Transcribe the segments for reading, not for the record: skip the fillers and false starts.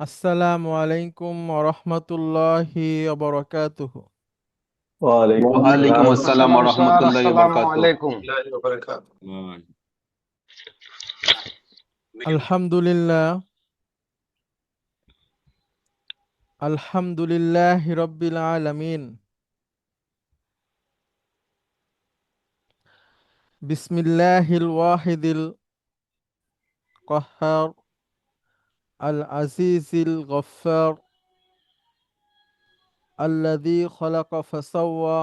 আসসালামু আলাইকুম ওরহমতুল্লাহি ওবরাকাতুহু। ওয়ালাইকুম ওয়ালাইকুম আসসালাম। আসসালাম আসসালাম স্যার, রহমতুল্লাহি আসসালামু বারাকাতু। আলাইকুম। আলহামদুলিল্লাহ, আলহামদুলিল্লাহি রব্বিল আলামিন। বিসমিল্লাহিল ওয়াহিদিল কাহ্হার, আল আজিজিল গফফার, আল্লাযী খালাকা ফাসাওয়া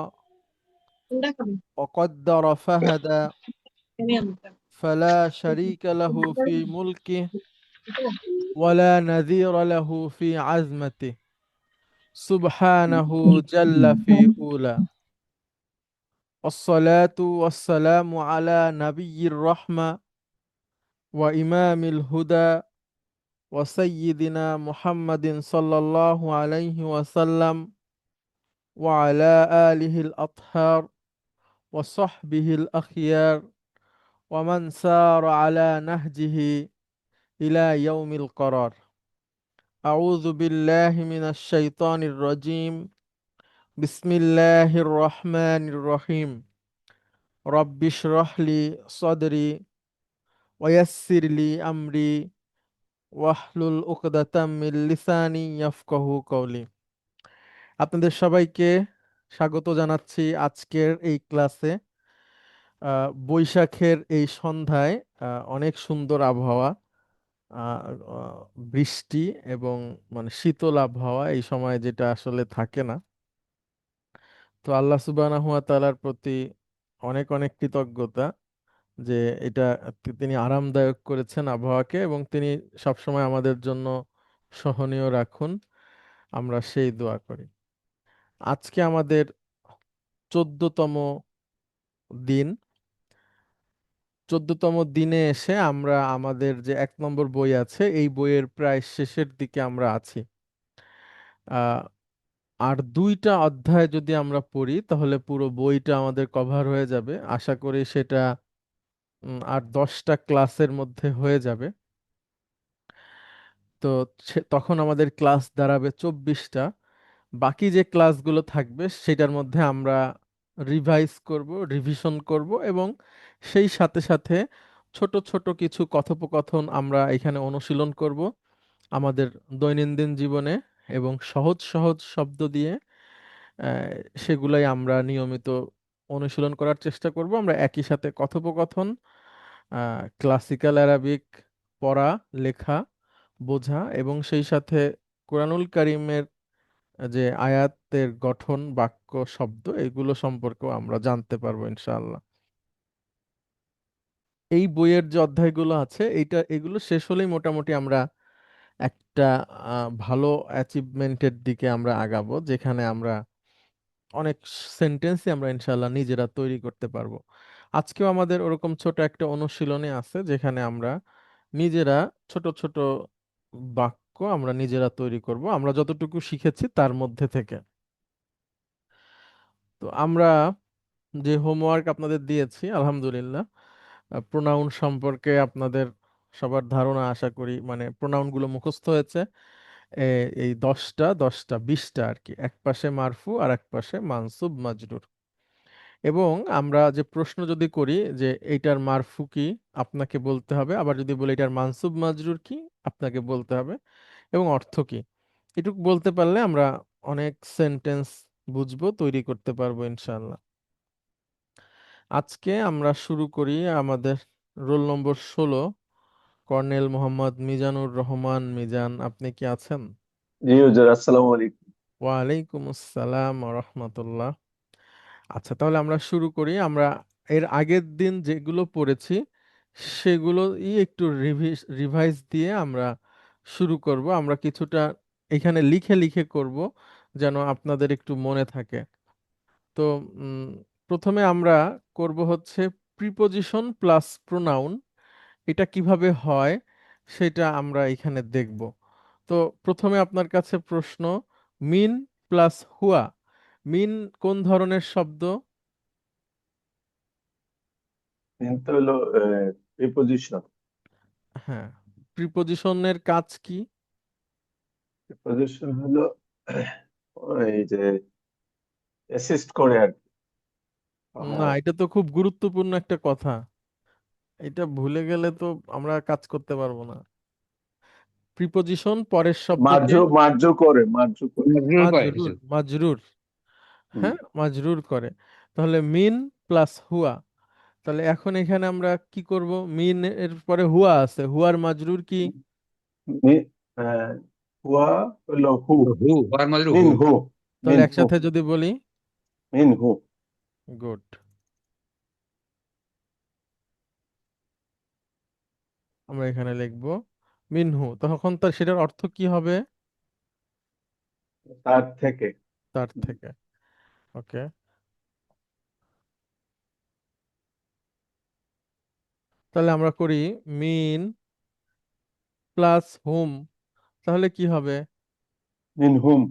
ওয়া কদ্দারা ফাহাদা, ফালা শারীকা লাহু ফি মুলকিহি ওয়ালা নাযীরা লাহু ফি আযমাতিহি, সুবহানাহু জাল্লা ফি উলা। الصلاة والسلام على نبي الرحمة وإمام الهدى وسيدنا محمد صلى الله عليه وسلم وعلى آله الأطهار وصحبه الأخيار ومن سار على نهجه إلى يوم القرار. أعوذ بالله من الشيطان الرجيم. بسم الله الرحمن الرحيم. رب اشرح لي صدري ويسر لي أمري ওয়াহলুল উকদাতাম মিন লিসানি ইয়াফকাহু কওলি। আপনাদের সবাইকে স্বাগত জানাচ্ছি আজকের এই ক্লাসে। বৈশাখের এই সন্ধ্যায় অনেক সুন্দর আবহাওয়া, আহ, আহ, বৃষ্টি এবং মানে শীতল আবহাওয়া এই সময়, যেটা আসলে থাকে না। তো আল্লাহ সুবহানাহু ওয়া তাআলার প্রতি অনেক অনেক কৃতজ্ঞতা যে এটা তিনি আরামদায়ক করেছেন আবহাওয়াকে, এবং তিনি সবসময় আমাদের জন্য সহনীয় রাখুন, আমরা সেই দোয়া করি। আজকে আমাদের 14তম দিন। 14তম দিনে এসে আমরা আমাদের যে 1 নম্বর বই আছে, এই বইয়ের প্রায় শেষের দিকে আমরা আছি। আহ, আর 2টা অধ্যায় যদি আমরা পড়ি তাহলে পুরো বইটা আমাদের কভার হয়ে যাবে। আশা করি সেটা আর 10টা ক্লাসের মধ্যে হয়ে যাবে। তো তখন আমাদের ক্লাস দাঁড়াবে 24টা। বাকি যে ক্লাসগুলো থাকবে সেটার মধ্যে আমরা রিভাইজ করব, রিভিশন করব, এবং সেই সাথে সাথে ছোট ছোট কিছু কথোপকথন আমরা এখানে অনুশীলন করব আমাদের দৈনন্দিন জীবনে, এবং সহজ সহজ শব্দ দিয়ে আহ, সেগুলাই আমরা নিয়মিত অনুশীলন করার চেষ্টা করব। আমরা একই সাথে কথোপকথন, ক্লাসিক্যাল অ্যারাবিক পড়া, লেখা, বোঝা, এবং সেই সাথে কোরআনুল কারীমের যে আয়াতের গঠন, বাক্য, শব্দ, এগুলো সম্পর্কেও আমরা জানতে পারবো ইনশাআল্লাহ। এই বইয়ের যে অধ্যায়গুলো আছে, এগুলো শেষ হলেই মোটামুটি আমরা একটা ভালো অ্যাচিভমেন্টের দিকে আমরা আগাবো, যেখানে আমরা অনেক সেন্টেন্সই আমরা ইনশাআল্লাহ নিজেরা তৈরি করতে পারবো। আজকেও আমাদের ওরকম ছোট একটা অনুশীলনী আছে, যেখানে আমরা নিজেরা ছোট ছোট বাক্য আমরা নিজেরা তৈরি করব, আমরা যতটুকু শিখেছি তার মধ্যে থেকে। তো আমরা যে হোমওয়ার্ক আপনাদের দিয়েছি, আলহামদুলিল্লাহ, প্রোনাউন সম্পর্কে আপনাদের সবার ধারণা আশা করি, মানে প্রোনাউনগুলো মুখস্থ হয়েছে। এই 10টা 20টা আর কি, এক পাশে মারফু আর এক পাশে মানসুব মাজরুর। এবং আমরা যে প্রশ্ন যদি করি যে এইটার মারফু কি, আপনাকে বলতে হবে, আবার যদি বলি এটার মানসুব মাজরুর কি, আপনাকে বলতে হবে, এবং অর্থ কি। এটুকু বলতে পারলে আমরা অনেক সেন্টেন্স বুঝবো, তৈরি করতে পারবো ইনশাআল্লাহ। আজকে আমরা শুরু করি আমাদের roll number 16, colonel Mohammad Mizanur Rahman. Mizan, আপনি কি আছেন? জি হুজুর, আসসালামু আলাইকুম। ওয়ালাইকুম আসসালাম ওয়া রাহমাতুল্লাহ। আচ্ছা, তাহলে আমরা শুরু করি। আমরা এর আগের দিন যেগুলো পড়েছি সেগুলোই একটু রিভাইজ দিয়ে আমরা শুরু করব। আমরা কিছুটা এখানে লিখে লিখে করব, যেন আপনাদের একটু মনে থাকে। তো উম, প্রথমে আমরা করব হচ্ছে প্রিপজিশন প্লাস প্রোনাউন, এটা কিভাবে হয় সেটা আমরা এখানে দেখব। তো প্রথমে আপনার কাছে প্রশ্ন, মিন প্লাস হুয়া। মিন কোন ধরনের শব্দ? কিন্তু হলো প্রিপোজিশন। হ্যাঁ, প্রিপজিশনের কাজ কি? প্রিপোজিশন হলো ওই যে অ্যাসিস্ট করে আর কি। না, আহ, এটা তো খুব গুরুত্বপূর্ণ একটা কথা। এটা ভুলে গেলে তো আমরা কাজ করতে পারবো না। প্রিপোজিশন পরের শব্দকে মার্জু করে। মজরুর করে মাজরুর কিছু। মাজরুর, হুম। হ্যাঁ মাজরুর করে। তাহলে মিন প্লাস হুয়া। তাহলে এখন এখানে আমরা কি করব? মিন এর পরে হুয়া আছে, হুয়ার মাজরুর কি? মি- আহ, হুয়া হলো হু। হু আর মজরু মিন হু। হু। তাহলে মিন হু। একসাথে যদি বলি, মিন হু। গুড, আমরা এখানে লিখবো মিনহু। তখন তার সেটার অর্থ কি হবে? তার থেকে। তার থেকে। ওকে, তাহলে আমরা করি মিন প্লাস হুম, তাহলে কি হবে? মিন হুম,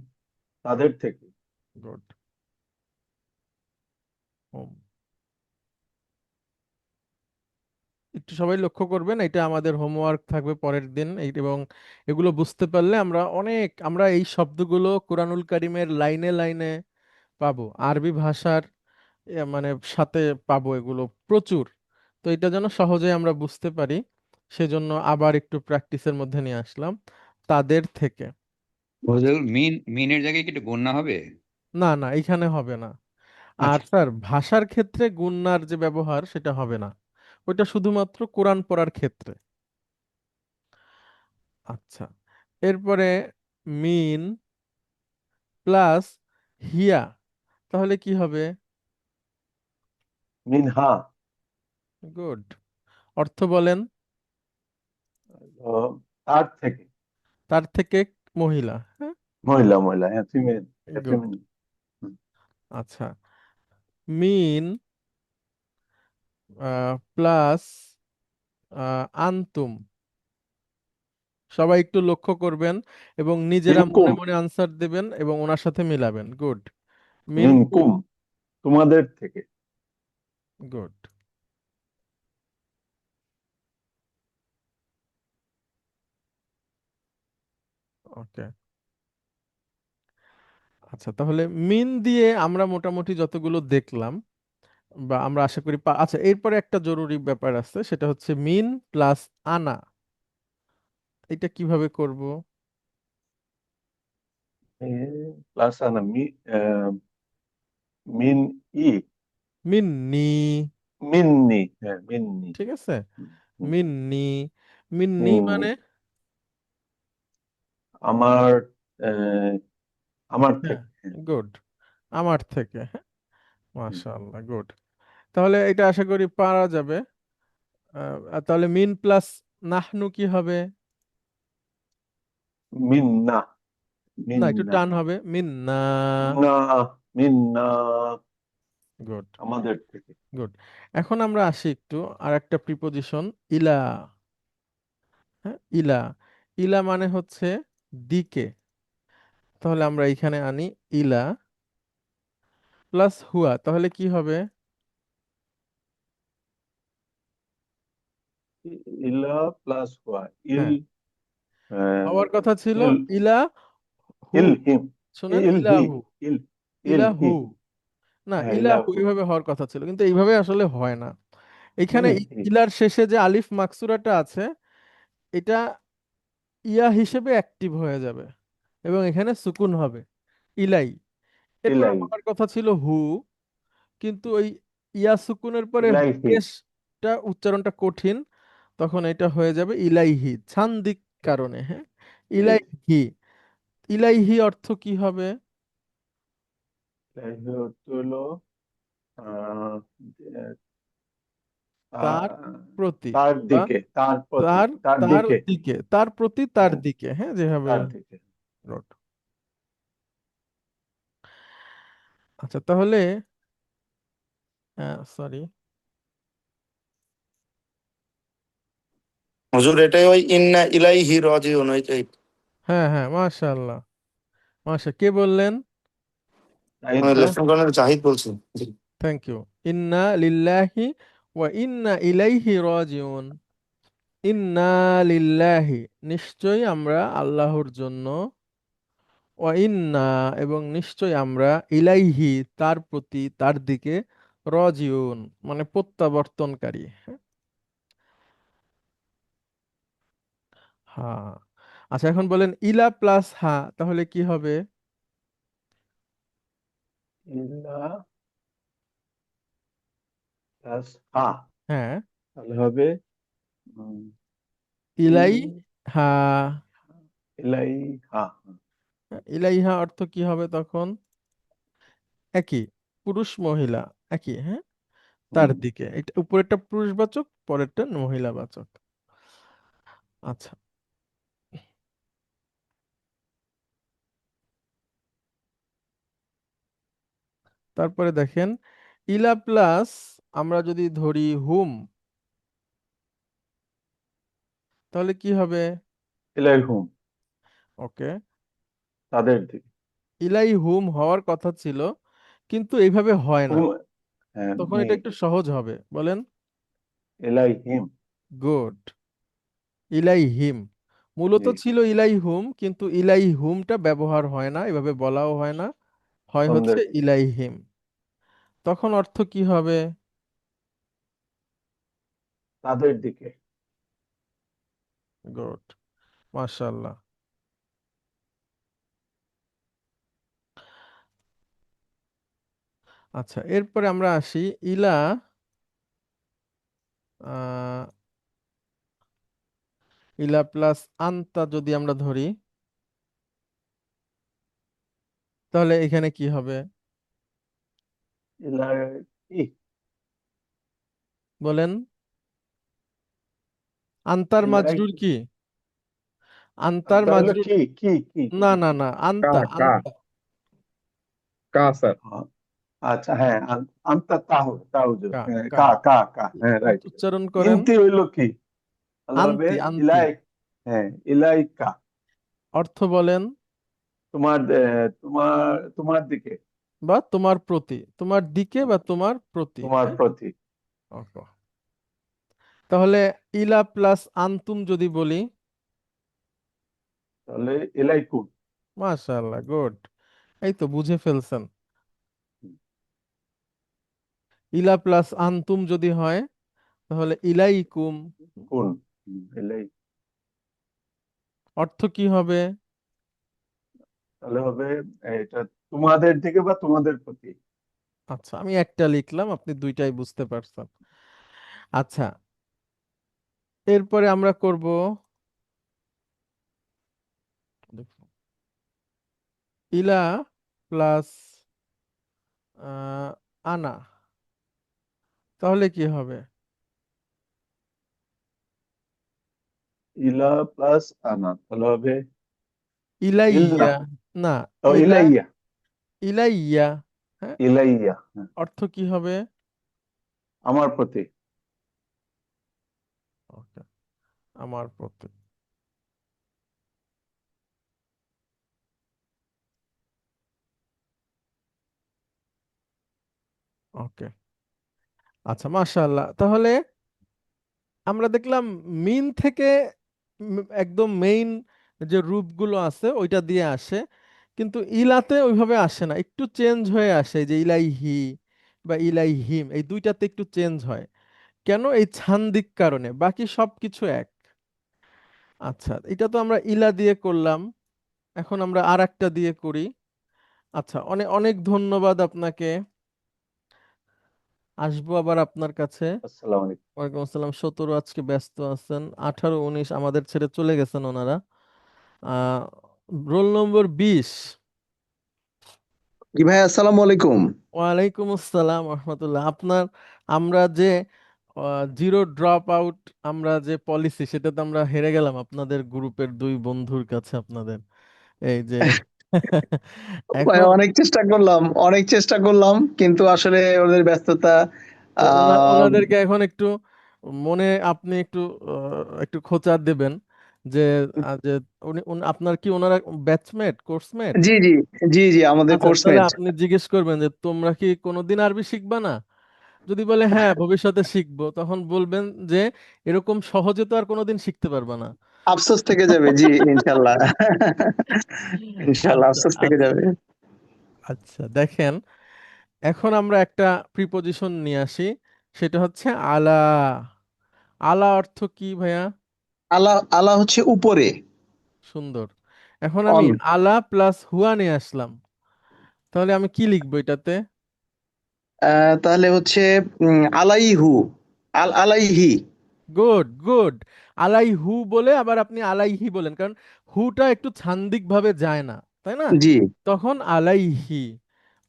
তাদের থেকে। গুড, হুম। একটু সবাই লক্ষ্য করবেন, এটা আমাদের হোমওয়ার্ক থাকবে পরের দিন এবং এগুলো বুঝতে পারলে আমরা এই শব্দগুলো কোরআনুল কারিমের লাইনে লাইনে পাবো, আরবি ভাষার মানে সাথে পাবো এগুলো প্রচুর। তো এটা যেন সহজে আমরা বুঝতে পারি, সেজন্য আবার একটু প্র্যাকটিসের মধ্যে নিয়ে আসলাম। তাদের থেকে। মজরুর মিনের জায়গায় কি একটু গুণনা হবে? না না, এখানে হবে না। আর আচ্ছা। স্যার, ভাষার ক্ষেত্রে গুণনার যে ব্যবহার সেটা হবে না, ওইটা শুধুমাত্র কোরআন পড়ার ক্ষেত্রে। আচ্ছা, এরপরে মিন প্লাস হিয়া, তাহলে কি হবে? মিনহা। গুড, অর্থ বলেন। তার থেকে। তার থেকে, মহিলা, হ্যাঁ। মহিলা, মহিলা, হ্যাঁ, ফিমেল। Good, female. আচ্ছা। মিন প্লাস আনতুম, সবাই একটু লক্ষ্য করবেন এবং নিজেরা মনে মিনকুম। মনে আনসার দেবেন এবং ওনার সাথে মিলাবেন। গুড, মিন কুম। মিনকুম, তোমাদের থেকে। গুড, ওকে। আচ্ছা, তাহলে মিন দিয়ে আমরা মোটামুটি যতগুলো দেখলাম, বা আমরা আশা করি আচ্ছা, এরপরে একটা জরুরি ব্যাপার আছে, সেটা হচ্ছে মিন প্লাস আনা। এটা কিভাবে করব? প্লাস আনা আহ, মিন ই। মিন্নি, মিন্নি, হ্যাঁ, মিন্নি। ঠিক আছে। হুম, হুম, মিন্নি, মিন্নি মিন্নি। মানে, আমার আহ, আমার হ্যাঁ, থেকে, হ্যাঁ। গুড, আমার থেকে, হ্যাঁ, হুম। মাশাআল্লাহ, গুড। তাহলে এটা আশা করি পারা যাবে। তাহলে মিন প্লাস নাহনু কি হবে? মিন্না। না, একটু মিন্না। টান হবে, মিন্না। না। মিন্না, গুড, আমাদের থেকে। গুড। এখন আমরা আসি একটু আর একটা প্রিপোজিশন, ইলা। হ্যাঁ, ইলা। ইলা মানে হচ্ছে দিকে। তাহলে আমরা এখানে আনি ইলা প্লাস হুয়া, তাহলে কি হবে? ইলা প্লাস হুয়া। ইল হ্যাঁ, আহ, হওয়ার কথা ছিল ইল ইলা হু। ইল হিম। শুনেন, ইল হি। ইলাহু, ইল ইল ইলাহু, হি। না হ্যাঁ, ইলাহু ইলাহু। এইভাবে হওয়ার কথা ছিল, কিন্তু এইভাবে আসলে হয় না। এখানে ইল হি। ইলার শেষে যে আলিফ মাকসুরাটা আছে, এটা ইয়া হিসেবে অ্যাক্টিভ হয়ে যাবে এবং এখানে সুকুন হবে, ইলাই। এরপরে ইলাই। হওয়ার কথা ছিল হু, কিন্তু ওই ইয়া সুকুনের পরে ইলাইহি। পেশটা উচ্চারণটা কঠিন, তখন এটা হয়ে যাবে ইলাইহি, ছান্দিক কারণে, হ্যাঁ। ইলাইহি। ইলাইহি, ইলাইহি অর্থ কি হবে? ইলাইহি অর্থ হলো আহ, তার আহ, প্রতি, তার বা দিকে, তার প্রতি, তার, তার তার দিকে। দিকে, তার প্রতি, তার হ্যাঁ, দিকে, হ্যাঁ, যেভাবে তার দিকে। wrote। আচ্ছা, তাহলে সরি, হুজুর এটাই ওই ইন্না ইলাইহি রাজিউন ওইটাই। হ্যাঁ হ্যাঁ, মাশাআল্লাহ, কে বললেন? তাই আমি তো। লেফটেন্যান্ট কর্নেল জাহিদ বলছি। জি। Thank you. ইন্না লিল্লাহি ওয়া ইন্না ইলাইহি রাজিউন। ইন্না লিল্লাহি, নিশ্চয়ই আমরা আল্লাহর জন্য, ওয়া ইন্না, এবং নিশ্চয় আমরা, ইলাইহি, তার প্রতি, তার দিকে, রাজিউন, মানে প্রত্যাবর্তনকারী। হ্যাঁ। আচ্ছা, এখন বলেন ইলা প্লাস হা তাহলে কি হবে? ইলা প্লাস হা, হ্যাঁ, তাহলে হবে উম, ইলাই ইল হা। ইলাই হা। ইলাইহা অর্থ কি হবে তখন? একই, পুরুষ মহিলা একই, হ্যাঁ। তার হুম। দিকে, এটা উপরেরটা পুরুষবাচক, পরেরটা মহিলাবাচক। আচ্ছা, তারপরে দেখেন, ইলা প্লাস আমরা যদি ধরি হুম, তাহলে কি হবে? ইলাই হুম, ওকে, তাদের দিকে। ইলাই হুম হওয়ার কথা ছিল, কিন্তু এইভাবে হয় না। হুম, হ্যাঁ, তখন এটা নেই। একটু সহজ হবে, বলেন। ইলাই হিম। গুড, ইলাই হিম। মূলত জি, ছিল ইলাই হুম, কিন্তু ইলাই হুমটা ব্যবহার হয় না, এভাবে বলাও হয় না, হয় হচ্ছে সন্ধ্যের ইলাই হিম। তখন অর্থ কি হবে? তাদের দিকে। গুড, মাশাআল্লাহ। আচ্ছা, এরপরে আমরা আসি ইলা, আহ, ইলা প্লাস আন্তা যদি আমরা ধরি, তাহলে এখানে কি হবে? ইলাই কি? বলেন। আন্তার ইলাই মাজরুর কি? কি? আন্তার তাহলে মাজরুর, কি? না না না, কা আন্তা কা আন্তা। কা স্যার। হ্যাঁ, আচ্ছা, হ্যাঁ, আন্তা তাহুজুর, কা হ্যাঁ, কা কা, হ্যাঁ, রাইট। উচ্চারণ করেন। ইনতি হইলো কি? তাহলে হবে আন্তি আন্তি। ইলাই, হ্যাঁ, ইলাইকা, অর্থ বলেন। তোমার তোমার দিকে, বা তোমার প্রতি, তোমার দিকে বা তোমার প্রতি, তোমার হ্যাঁ। প্রতি। ওকে। তাহলে ইলা প্লাস আন্তুম যদি বলি, তাহলে ইলাইকুম। মাশাআল্লাহ, গুড। এই তো বুঝে ফেলছেন। ইলা প্লাস আন্তুম যদি হয়, তাহলে ইলাইকুম। কোন? ইলাই, অর্থ কি হবে? তাহলে হবে এটা তোমাদের দিকে বা তোমাদের প্রতি। আচ্ছা, আমি একটা লিখলাম, আপনি দুইটাই বুঝতে পারছেন। আচ্ছা, এরপরে আমরা করব, ইলা প্লাস আনা, তাহলে কি হবে? ইলা প্লাস আনা, তাহলে হবে ইল্লা, ইলাইয়া, না, ও ইলা, ইলাইয়া, ইলাইয়া, হ্যাঁ। ইলাইয়া, হ্যাঁ, অর্থ কি হবে? আমার প্রতি। ওকে, আমার প্রতি। ওকে, আচ্ছা, মাশাআল্লাহ। তাহলে আমরা দেখলাম মিন থেকে একদম মেইন যে রূপগুলো আছে ওইটা দিয়ে আসে, কিন্তু ইলাতে ওইভাবে আসে না, একটু চেঞ্জ হয়ে আসে, যে ইলাইহি বা ইলাইহিম, এই দুইটাতে একটু চেঞ্জ হয়। কেন? এই ছান্দিক কারণে, বাকি সব কিছু এক। আচ্ছা, এটা তো আমরা ইলা দিয়ে করলাম, এখন আমরা আর একটা দিয়ে করি। আচ্ছা, অনেক অনেক ধন্যবাদ আপনাকে। আসবো আবার আপনার কাছে। আসসালামু আলাইকুম। ওয়ালাইকুম আসসালাম। 17 আজকে ব্যস্ত আছেন, 18 19 আমাদের ছেড়ে চলে গেছেন ওনারা। আহ রোল নম্বর 20। জি ভাই, আসসালামু আলাইকুম। ওয়ালাইকুম আসসালাম রহমতুল্লাহ। আপনার, আমরা যে জিরো ড্রপ আউট, আমরা যে পলিসি, সেটাতে আমরা হেরে গেলাম আপনাদের গ্রুপের দুই বন্ধুর কাছে, আপনাদের এই যে ভাই এখন অনেক চেষ্টা করলাম, কিন্তু আসলে ওদের ব্যস্ততা। তো আহ ওনাদেরকে এখন একটু মনে, আপনি একটু একটু খোঁচা দেবেন, যে যে আপনার কি ওনারা ব্যাচমেট, কোর্সমেট? জি জি, জি আমাদের আচ্ছা, তাহলে কোর্সমেট। আপনি জিজ্ঞেস করবেন যে তোমরা কি কোনোদিন আরবি শিখবা না? যদি বলে হ্যাঁ ভবিষ্যতে শিখবো, তখন বলবেন যে এরকম সহজে তো আর কোনোদিন শিখতে পারবা না। আফসোস থেকে যাবে, জি ইনশাল্লাহ। ইনশাল্লাহ আচ্ছা আফসোস থেকে আচ্ছা যাবে। আচ্ছা, দেখেন এখন আমরা একটা প্রিপজিশন নিয়ে আসি, সেটা হচ্ছে আলা। আলা অর্থ কি ভাইয়া? আলা, আলা হচ্ছে উপরে, সুন্দর। এখন আমি অন। আলা প্লাস হুয়া নিয়ে আসলাম, তাহলে আমি কি লিখবো এটাতে? তাহলে হচ্ছে আলাইহু, আলাইহি। Good good. আলাই হু বলে আবার আপনি আলাইহি বলেন, কারণ হুটা একটু ছান্দিক ভাবে যায় না, তাই না? জি, তখন আলাইহি।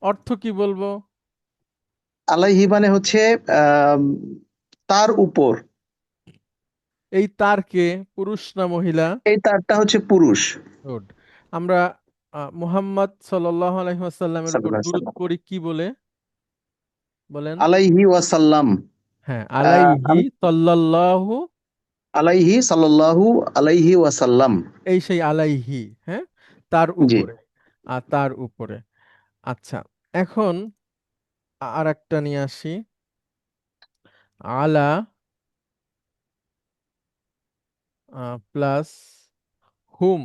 অর্থ কি বলবো? আলাইহি মানে হচ্ছে আহ তার উপর। এই তার কে, পুরুষ না মহিলা? এই তারটা হচ্ছে পুরুষ। গুড। আমরা মুহাম্মদ সাল্লাল্লাহু আলাইহি ওয়াসাল্লামের উপর সাল্লাল্লাহু আলাইহি দুরূদ ওয়াসাল্লাম। পড়ি কি বলে? বলেন। আলাইহি ওয়াসাল্লাম। হ্যাঁ, আহ, আলাইহি আম- সাল্লাল্লাহু। আলাইহি সাল্লাল্লাহু আলাইহি ওয়াসাল্লাম। এই সেই আলাইহি, হ্যাঁ, তার জি, উপরে। আর তার উপরে। আচ্ছা, এখন আর একটা নিয়ে আসি। আলা প্লাস হুম,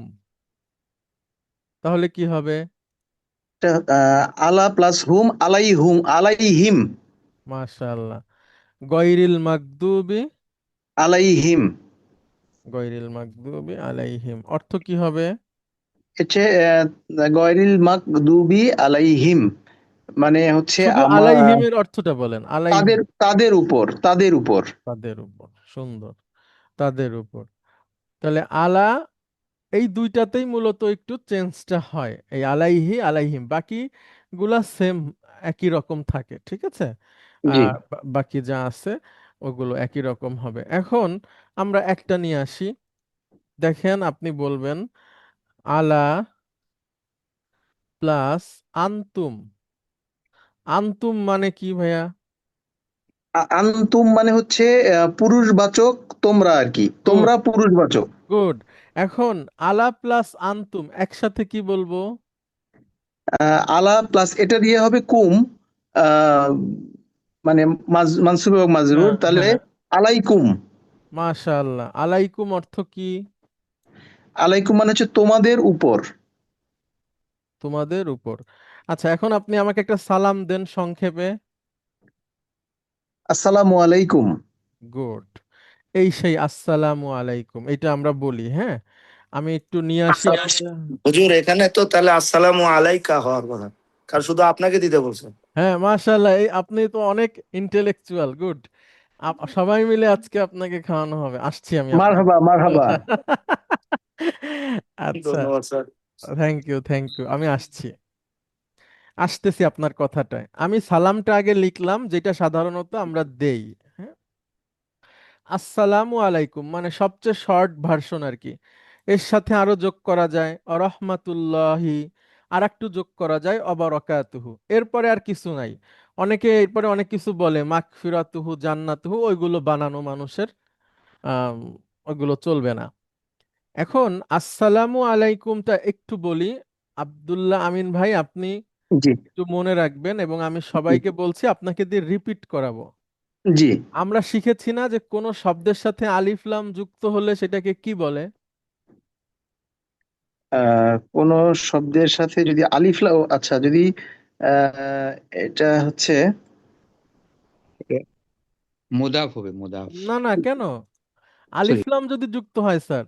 তাহলে কি হবে? আলা প্লাস হুম, আলাইহুম, আলাইহিম। মাশাআল্লাহ। গয়রিল মাগদুবি। আলাইহিম গয়রিল মাগদুবি আলাইহিম অর্থ কি হবে? হচ্ছে গয়রিল মাগদুবি আলাইহিম, মানে হচ্ছে শুধু আমার আলাইহিমের অর্থটা বলেন, তাদের, আলাইহিম। তাদের উপর, তাদের উপর। তাদের উপর, সুন্দর। তাদের উপর। তাহলে আলা, এই দুইটাতেই মূলত একটু চেঞ্জটা হয়, এই আলাইহি আলাইহিম, বাকি গুলা সেম, একই রকম থাকে, ঠিক আছে? জি, আর বাকি যা আছে ওগুলো একই রকম হবে। এখন আমরা একটা নিয়ে আসি, দেখেন আপনি বলবেন আলা প্লাস আন্তুম। আন্তুম মানে কি ভাইয়া? আনতুম মানে হচ্ছে পুরুষবাচক, তোমরা আর কি, গুড তোমরা পুরুষবাচক। গুড। এখন আলা প্লাস আন্তুম একসাথে কি বলবো? আলা প্লাস এটা দিয়ে হবে কুম, আহ, মানে মানসুব এবং মাজরুর, হ্যাঁ তাহলে হ্যাঁ, আলাইকুম। মাশাআল্লাহ। আলাইকুম অর্থ কি? আলাইকুম মানে হচ্ছে তোমাদের উপর। তোমাদের উপর। আচ্ছা, এখন আপনি আমাকে একটা সালাম দেন সংক্ষেপে। আসসালামু আলাইকুম। গুড। এই সেই আসসালামু আলাইকুম, এটা আমরা বলি, হ্যাঁ। আমি একটু নিয়ে আসি আচ্ছা, আপনার। হুজুর এখানে তো তাহলে আসসালামু আলাইকা হওয়ার কথা, কারণ শুধু আপনাকে দিতে বলছেন। হ্যাঁ, মাশাআল্লাহ, এই আপনি তো অনেক ইন্টেলেকচুয়াল, গুড। সবাই মিলে আজকে আপনাকে খাওয়ানো হবে, আসছি আমি আপনার। মারহাবা, মারহাবা। আচ্ছা, ধন্যবাদ sir. Thank you thank you, আমি আসছি, আসতেছি আপনার কথাটায়। আমি সালামটা আগে লিখলাম, যেটা সাধারণত আমরা দেই, হ্যাঁ। আসসালামু আলাইকুম মানে সবচেয়ে শর্ট ভার্সন আর কি। এর সাথে আরো যোগ করা যায় রহমাতুল্লাহি, আর একটু যোগ করা যায় অবারাকাতুহু, এরপরে আর কিছু নাই। অনেকে এরপরে অনেক কিছু বলে মাগফিরাতুহু জান্নাতুহু, ওইগুলো বানানো মানুষের, আম, ওইগুলো চলবে না। এখন আসসালামু আলাইকুমটা একটু বলি। আব্দুল্লাহ আমিন ভাই, আপনি জি, একটু মনে রাখবেন, এবং আমি জি, সবাইকে বলছি আপনাকে দিয়ে রিপিট করাবো। জি। আমরা শিখেছি না যে কোন শব্দের সাথে আলিফ লাম যুক্ত হলে সেটাকে কি বলে? কোন শব্দের সাথে যদি আলিফ ও আচ্ছা, যদি আহ, এটা হচ্ছে মুদাফ হবে, মুদাফ। না না, কেন? আলিফ সরি, লাম যদি যুক্ত হয় স্যার।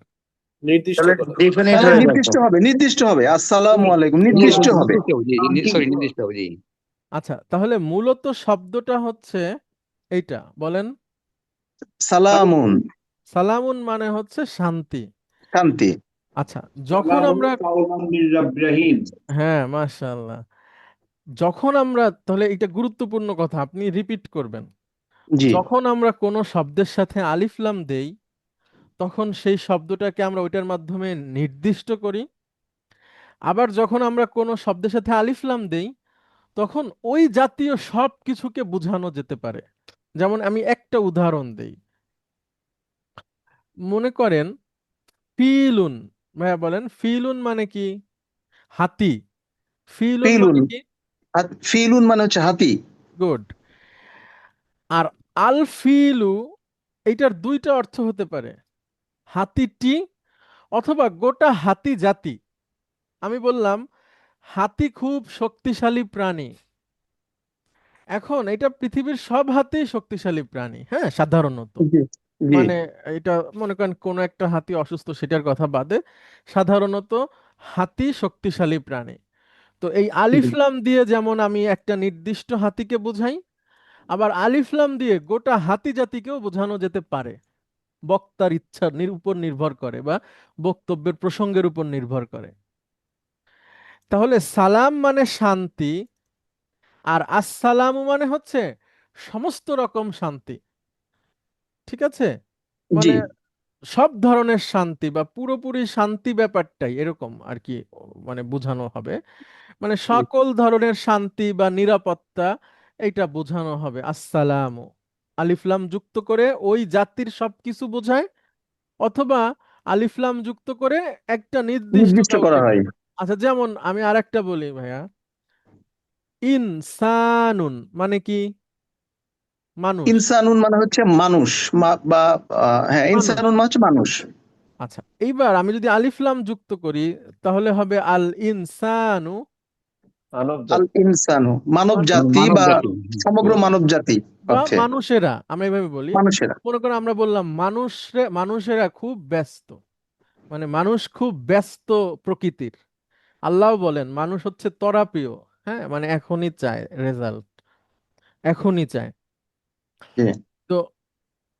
তাহলে ডিফিনিট তাহলে হয়ে যায় তো। নির্দিষ্ট হবে, নির্দিষ্ট হবে, আসসালামু আলাইকুম, নির্দিষ্ট হবে। নির্দিষ্ট হবে, সরি, নির্দিষ্ট হবে, জি। আচ্ছা, তাহলে মূলত শব্দটা হচ্ছে এইটা, বলেন। সালামুন, সালামুন মানে হচ্ছে শান্তি। শান্তি। আচ্ছা, যখন আমরা, হ্যাঁ মাশাআল্লাহ, যখন আমরা, তাহলে এটা গুরুত্বপূর্ণ কথা, আপনি রিপিট করবেন। জি, যখন আমরা কোনো শব্দের সাথে আলিফ লাম দেই, তখন সেই শব্দটাকে আমরা ওইটার মাধ্যমে নির্দিষ্ট করি। আবার যখন আমরা কোনো শব্দের সাথে আলিফ লাম দেই, তখন ওই জাতীয় সব কিছুকে বোঝানো যেতে পারে। যেমন আমি একটা উদাহরণ দেই, মনে করেন ফিলুন। ভাইয়া বলেন ফিলুন মানে কি? হাতি। ফিলুন ফিলুন, মানে কি? ফিলুন মানে হচ্ছে হাতি। গুড। আর আল ফিলু, এইটার দুইটা অর্থ হতে পারে, হাতিটি অথবা গোটা হাতি জাতি। আমি বললাম হাতি খুব শক্তিশালী প্রাণী। এখন এটা পৃথিবীর সব হাতি শক্তিশালী প্রাণী, হ্যাঁ, সাধারণত। জি জি মানে এটা মনে করেন কোন একটা হাতি অসুস্থ সেটার কথা বাদে সাধারণত হাতি শক্তিশালী প্রাণী। তো এই আলিফ জি লাম দিয়ে যেমন আমি একটা নির্দিষ্ট হাতিকে বোঝাই, আবার আলিফ লাম দিয়ে গোটা হাতি জাতিকেও বোঝানো যেতে পারে। বক্তার ইচ্ছার উপর নির্ভর করে বা বক্তব্যের প্রসঙ্গের উপর নির্ভর করে। তাহলে সালাম মানে শান্তি, আর আসসালামু মানে হচ্ছে সমস্ত রকম শান্তি। ঠিক আছে? জি মানে সব ধরনের শান্তি বা পুরোপুরি শান্তি ব্যাপারটাই এরকম আর কি, মানে বোঝানো হবে। মানে সকল ধরনের শান্তি বা নিরাপত্তা এটা বোঝানো হবে আসসালামু। আলিফ লাম যুক্ত করে ওই জাতির সবকিছু বোঝায়, অথবা আলিফ লাম যুক্ত করে একটা নির্দিষ্ট নির্দিষ্ট করা কাউকে হয়। বোঝায়। আচ্ছা, যেমন আমি আরেকটা বলি ভাইয়া, ইনসানুন মানে কি? মানুষ। ইনসানুন মানে হচ্ছে মানুষ, বা হ্যাঁ, মানুষ। ইনসানুন মানে হচ্ছে মানুষ। আচ্ছা, এইবার আমি যদি আলিফ লাম যুক্ত করি তাহলে হবে আল ইনসানু। মানব আল জাতি। ইনসানু মানব মানে জাতি মানব বা জাতি। সমগ্র মানব জাতি বা অর্থে মানুষেরা, আমরা এইভাবে বলি। মানুষেরা। মনে করেন আমরা বললাম মানুষেরা খুব ব্যস্ত, মানে মানুষ খুব ব্যস্ত প্রকৃতির। আল্লাহ বলেন মানুষ হচ্ছে তরাপিও, হ্যাঁ, মানে এখনই চায় রেজাল্ট, এখনই চায়। জি তো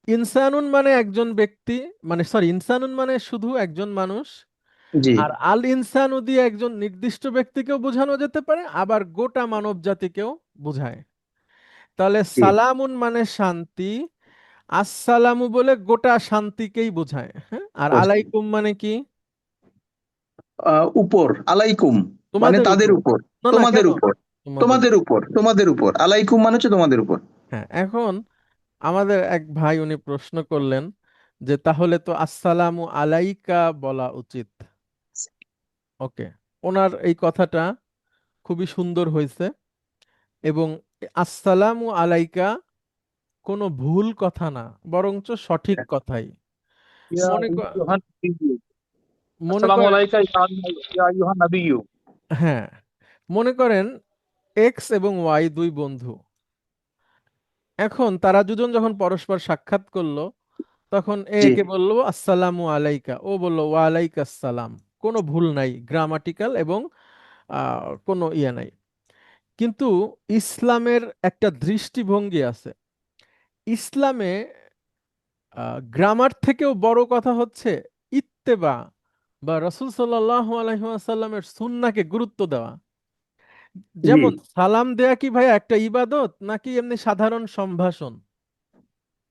ইনসানুন মানে একজন ব্যক্তি, মানে সরি, ইনসানুন মানে শুধু একজন মানুষ। জি আর আল ইনসানু দিয়ে একজন নির্দিষ্ট ব্যক্তিকেও বোঝানো যেতে পারে, আবার গোটা মানব জাতিকেও বোঝায়। তাহলে জি সালামুন মানে শান্তি, আসসালামু বলে গোটা শান্তিকেই বোঝায়, হ্যাঁ। আর বুঝলাম। আলাইকুম মানে কি? উপর, আলাইকুম মানে তোমাদের তাদের উপর। উপর, না না, তোমাদের কেন? উপর, তোমাদের তোমাদের উপর। উপর, তোমাদের উপর। আলাইকুম মানে হচ্ছে তোমাদের উপর। হ্যাঁ, এখন আমাদের এক ভাই উনি প্রশ্ন করলেন যে তাহলে তো আসসালামু আলাইকা বলা উচিত। ওকে, ওনার এই কথাটা খুবই সুন্দর হয়েছে, এবং আসসালামু আলাইকা কোনো ভুল কথা না, বরঞ্চ সঠিক কথাই। يا মনে أيها النبي মনে السلام করেন, عليك يا أيها النبي হ্যাঁ, মনে করেন এক্স এবং ওয়াই দুই বন্ধু। এখন তারা দুজন যখন পরস্পর সাক্ষাৎ করলো, তখন এ জি কে বললো আসসালামু আলাইকা, ও বলল ওয়ালাইকা আসসালাম। কোনো ভুল নাই, গ্রামাটিক্যাল এবং কোনো ইয়ে নাই। কিন্তু ইসলামের একটা দৃষ্টিভঙ্গি আছে। ইসলামে গ্রামার থেকেও বড় কথা হচ্ছে ইত্তেবা বা রাসূল সাল্লাল্লাহু আলাইহি ওয়াসাল্লামের সুন্নাহকে গুরুত্ব দেওয়া। জি যেমন সালাম দেয়া কি ভাই একটা ইবাদত নাকি এমনি সাধারণ সম্ভাষণ?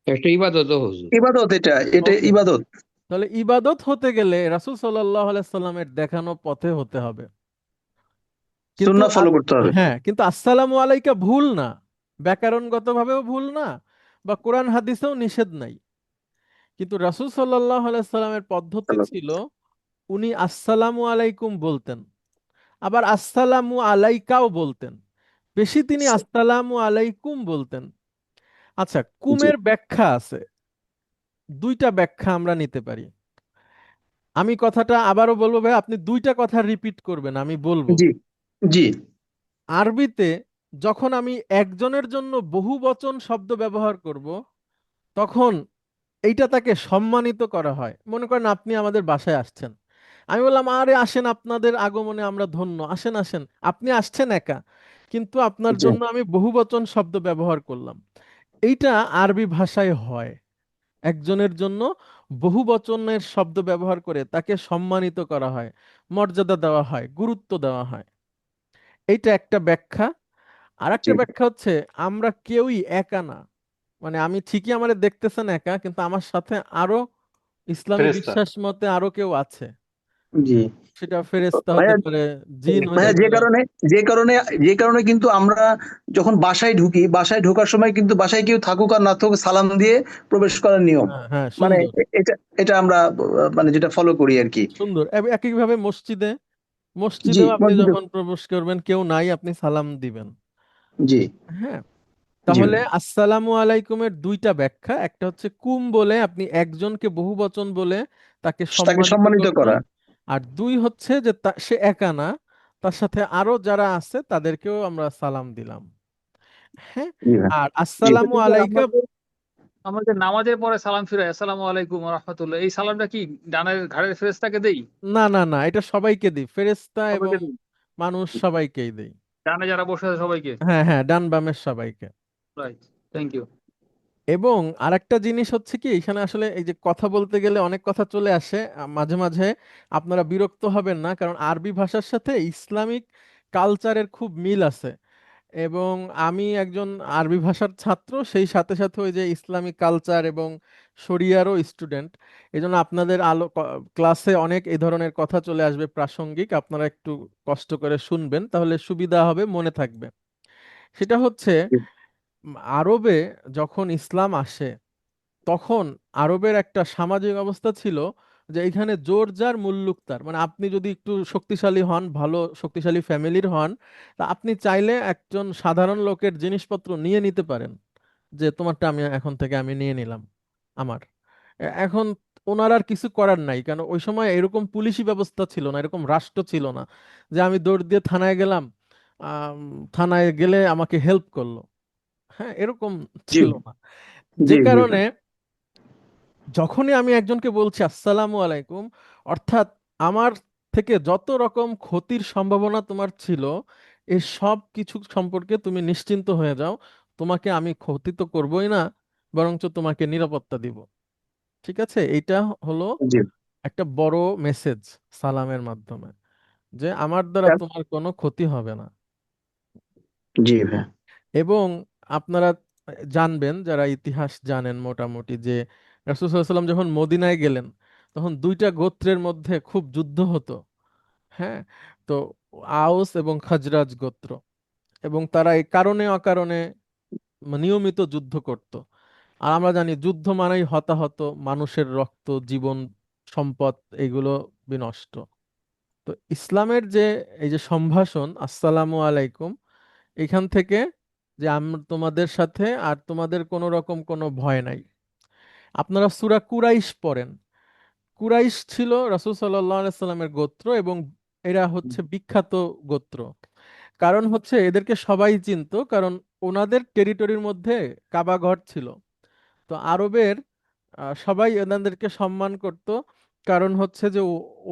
একটা ইবাদত হুজুর। ইবাদত, এটা এটা ওকে, ইবাদত। তাহলে ইবাদত হতে গেলে রাসূল সাল্লাল্লাহু আলাইহি সাল্লামের দেখানো পথে হতে হবে। কিন্তু সুন্নাহ ফলো করতে হবে। হ্যাঁ, কিন্তু আসসালামু আলাইকা ভুল না, ব্যাকরণগতভাবেও ভুল না, বা কোরআন হাদিসেও নিষেধ নাই। কিন্তু রাসূল সাল্লাল্লাহু আলাইহি সাল্লামের পদ্ধতি ছিল উনি আসসালামু আলাইকুম বলতেন, আবার আসসালামু আলাইকাও বলতেন। বেশি তিনি আসসালামু আলাইকুম বলতেন। আচ্ছা, জি কুমের ব্যাখ্যা আছে, দুইটা ব্যাখ্যা আমরা নিতে পারি। আমি কথাটা আবারও বলবো ভাই, আপনি দুইটা কথা রিপিট করবেন, আমি বলবো। জি জি আরবিতে যখন আমি একজনের জন্য বহু বচন শব্দ ব্যবহার করব, তখন এইটা তাকে সম্মানিত করা হয়। মনে করেন আপনি আমাদের বাসায় আসছেন, আমি বললাম আরে আসেন, আপনাদের আগমনে আমরা ধন্য, আসেন আসেন। আপনি আসছেন একা, কিন্তু আপনার জি জন্য আমি বহুবচন শব্দ ব্যবহার করলাম। এইটা আরবি ভাষায় হয়, একজনের জন্য বহু বচনের শব্দ ব্যবহার করে তাকে সম্মানিত করা হয়, মর্যাদা দেওয়া হয়, গুরুত্ব দেওয়া হয়। এইটা একটা ব্যাখ্যা। আর জি একটা ব্যাখ্যা হচ্ছে আমরা কেউই একা না, মানে আমি ঠিকই আমাদের দেখতেছেন একা, কিন্তু আমার সাথে আরো ইসলামী ফেরেশতা। বিশ্বাস মতে আরো কেউ আছে। জি সেটা ফেরেশতা হতে ভাইয়া, পারে, জিন হতে ভাইয়া পারে। যে কারণে কিন্তু আমরা যখন বাসায় ঢুকি, বাসায় ঢোকার সময় কিন্তু বাসায় কেউ থাকুক আর না থাকুক সালাম দিয়ে প্রবেশ করার নিয়ম। হ্যাঁ হ্যাঁ, মানে সুন্দর এটা এটা আমরা মানে যেটা ফলো করি আর কি। সুন্দর। একইভাবে মসজিদে, জি মসজিদেও আপনি মসজিদে। যখন প্রবেশ করবেন কেউ নাই, আপনি সালাম দিবেন। জি হ্যাঁ, তাহলে ভাই। আসসালামু আলাইকুমের দুইটা ব্যাখ্যা, একটা হচ্ছে কুম বলে আপনি একজনকে বহুবচন বলে তাকে তাকে সম্মানিত সম্মানিত করবেন, করা। আর দুই হচ্ছে যে সে একা না, তার সাথে আরো যারা আছে তাদেরকেও আমরা সালাম দিলাম। হ্যাঁ। জি ভাই। আর জি আসসালামু টিচার আলাইকা, আমাদের নামাজের পরে সালাম ফিরাই আসসালামু আলাইকুম ওয়া রাহমাতুল্লাহ, এই সালামটা কি ডানের ঘাড়ের ফেরেশতাকে দেই? না না না, এটা সবাইকে দিই, ফেরেশতা এবং সবাইকে দেই, মানুষ সবাইকেই দিই। ডানে যারা বসে আছে সবাইকে? হ্যাঁ হ্যাঁ, ডান বামের সবাইকে। Right, thank you. এবং আরেকটা জিনিস হচ্ছে কি, এখানে আসলে এই যে কথা বলতে গেলে অনেক কথা চলে আসে মাঝে মাঝে, আপনারা বিরক্ত হবেন না, কারণ আরবি ভাষার সাথে ইসলামিক কালচারের খুব মিল আছে। এবং আমি একজন আরবি ভাষার ছাত্র, সেই সাথে সাথে ওই যে ইসলামিক কালচার এবং শরিয়ারও স্টুডেন্ট। এই জন্য আপনাদের ক্লাসে অনেক এই ধরনের কথা চলে আসবে প্রাসঙ্গিক, আপনারা একটু কষ্ট করে শুনবেন, তাহলে সুবিধা হবে, মনে থাকবে। সেটা হচ্ছে আরবে যখন ইসলাম আসে, তখন আরবের একটা সামাজিক অবস্থা ছিল যে এখানে জোর যার মুল্লুক তার, মানে আপনি যদি একটু শক্তিশালী হন, ভালো শক্তিশালী ফ্যামিলির হন, তা আপনি চাইলে একজন সাধারণ লোকের জিনিসপত্র নিয়ে নিতে পারেন, যে তোমারটা আমি এখন থেকে আমি নিয়ে নিলাম আমার। এখন ওনার আর কিছু করার নাই, কারণ ওই সময় এরকম পুলিশি ব্যবস্থা ছিল না, এরকম রাষ্ট্র ছিল না যে আমি দৌড় দিয়ে থানায় গেলাম, আম, থানায় গেলে আমাকে হেল্প করলো। হ্যাঁ, এরকম জি ছিল না। যে জি জি কারণে যখনই আমি একজনকে বলছি আসসালামু আলাইকুম, অর্থাৎ আমার থেকে যত রকম ক্ষতির সম্ভাবনা তোমার ছিল, এই সব কিছু সম্পর্কে তুমি নিশ্চিন্ত হয়ে যাও, তোমাকে আমি ক্ষতি তো করবোই না, বরঞ্চ তোমাকে নিরাপত্তা দিব। ঠিক আছে, এইটা হলো জি একটা বড় মেসেজ সালামের মাধ্যমে, যে আমার দ্বারা তোমার কোনো ক্ষতি হবে না। জি ভাই। এবং আপনারা জানবেন, যারা ইতিহাস জানেন মোটামুটি, যে রাসূল সাল্লাল্লাহু আলাইহি ওয়াসাল্লাম যখন মদিনায় গেলেন, তখন দুইটা গোত্রের মধ্যে খুব যুদ্ধ হতো। হ্যাঁ। তো আউস এবং খাজরাজ গোত্র, এবং তারা এই কারণে অকারণে নিয়মিত যুদ্ধ করত। আর আমরা জানি যুদ্ধ মানেই হতাহত, মানুষের রক্ত, জীবন, সম্পদ, এগুলো বিনষ্ট। তো ইসলামের যে এই যে সম্ভাষণ আসসালামু আলাইকুম, এখান থেকে যে আমরা তোমাদের সাথে আর তোমাদের কোনো রকম কোনো ভয় নাই। আপনারা সূরা কুরাইশ পড়েন, কুরাইশ ছিল রাসূল সাল্লাল্লাহু আলাইহি সাল্লামের গোত্র, এবং এরা হচ্ছে বিখ্যাত গোত্র। কারণ হচ্ছে এদেরকে সবাই চিনতো, কারণ ওনাদের টেরিটরির মধ্যে কাবা ঘর ছিল। তো আরবের সবাই এনাদেরকে সম্মান করত, কারণ হচ্ছে যে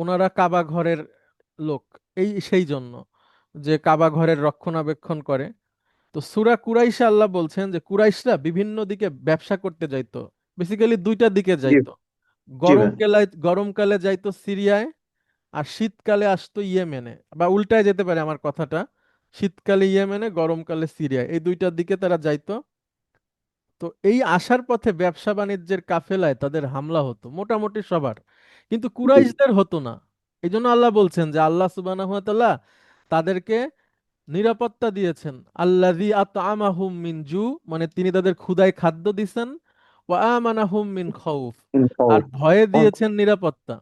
ওনারা কাবা ঘরের লোক, এই সেই জন্য যে কাবা ঘরের রক্ষণাবেক্ষণ করে। তো সূরা কুরাইশে আল্লাহ বলছেন যে কুরাইশরা বিভিন্ন দিকে ব্যবসা করতে যাইতো, বেসিক্যালি দুইটা দিকে জি যাইতো। জি ভাই। গরমকালে যাইতো সিরিয়ায়, আর শীতকালে আসতো ইয়েমেনে, বা উল্টায় যেতে পারে আমার কথাটা, শীতকালে ইয়েমেনে, গরমকালে সিরিয়ায়, এই দুইটার দিকে তারা যাইতো। তো এই আসার পথে ব্যবসা বাণিজ্যের কাফেলায় তাদের হামলা হতো মোটামুটি সবার, কিন্তু জি কুরাইশদের হতো না। এই জন্য আল্লাহ বলছেন যে আল্লাহ সুবহানাহু ওয়া তাআলা তাদেরকে নিরাপত্তা দিয়েছেন, আল্লাযী আত'আমাহুম মিন জু, মানে তিনি তাদের ক্ষুধায় খাদ্য দিছেন, ওয়া আমানাহুম মিন খাউফ, আর ভয়ে দিয়েছেন নিরাপত্তা।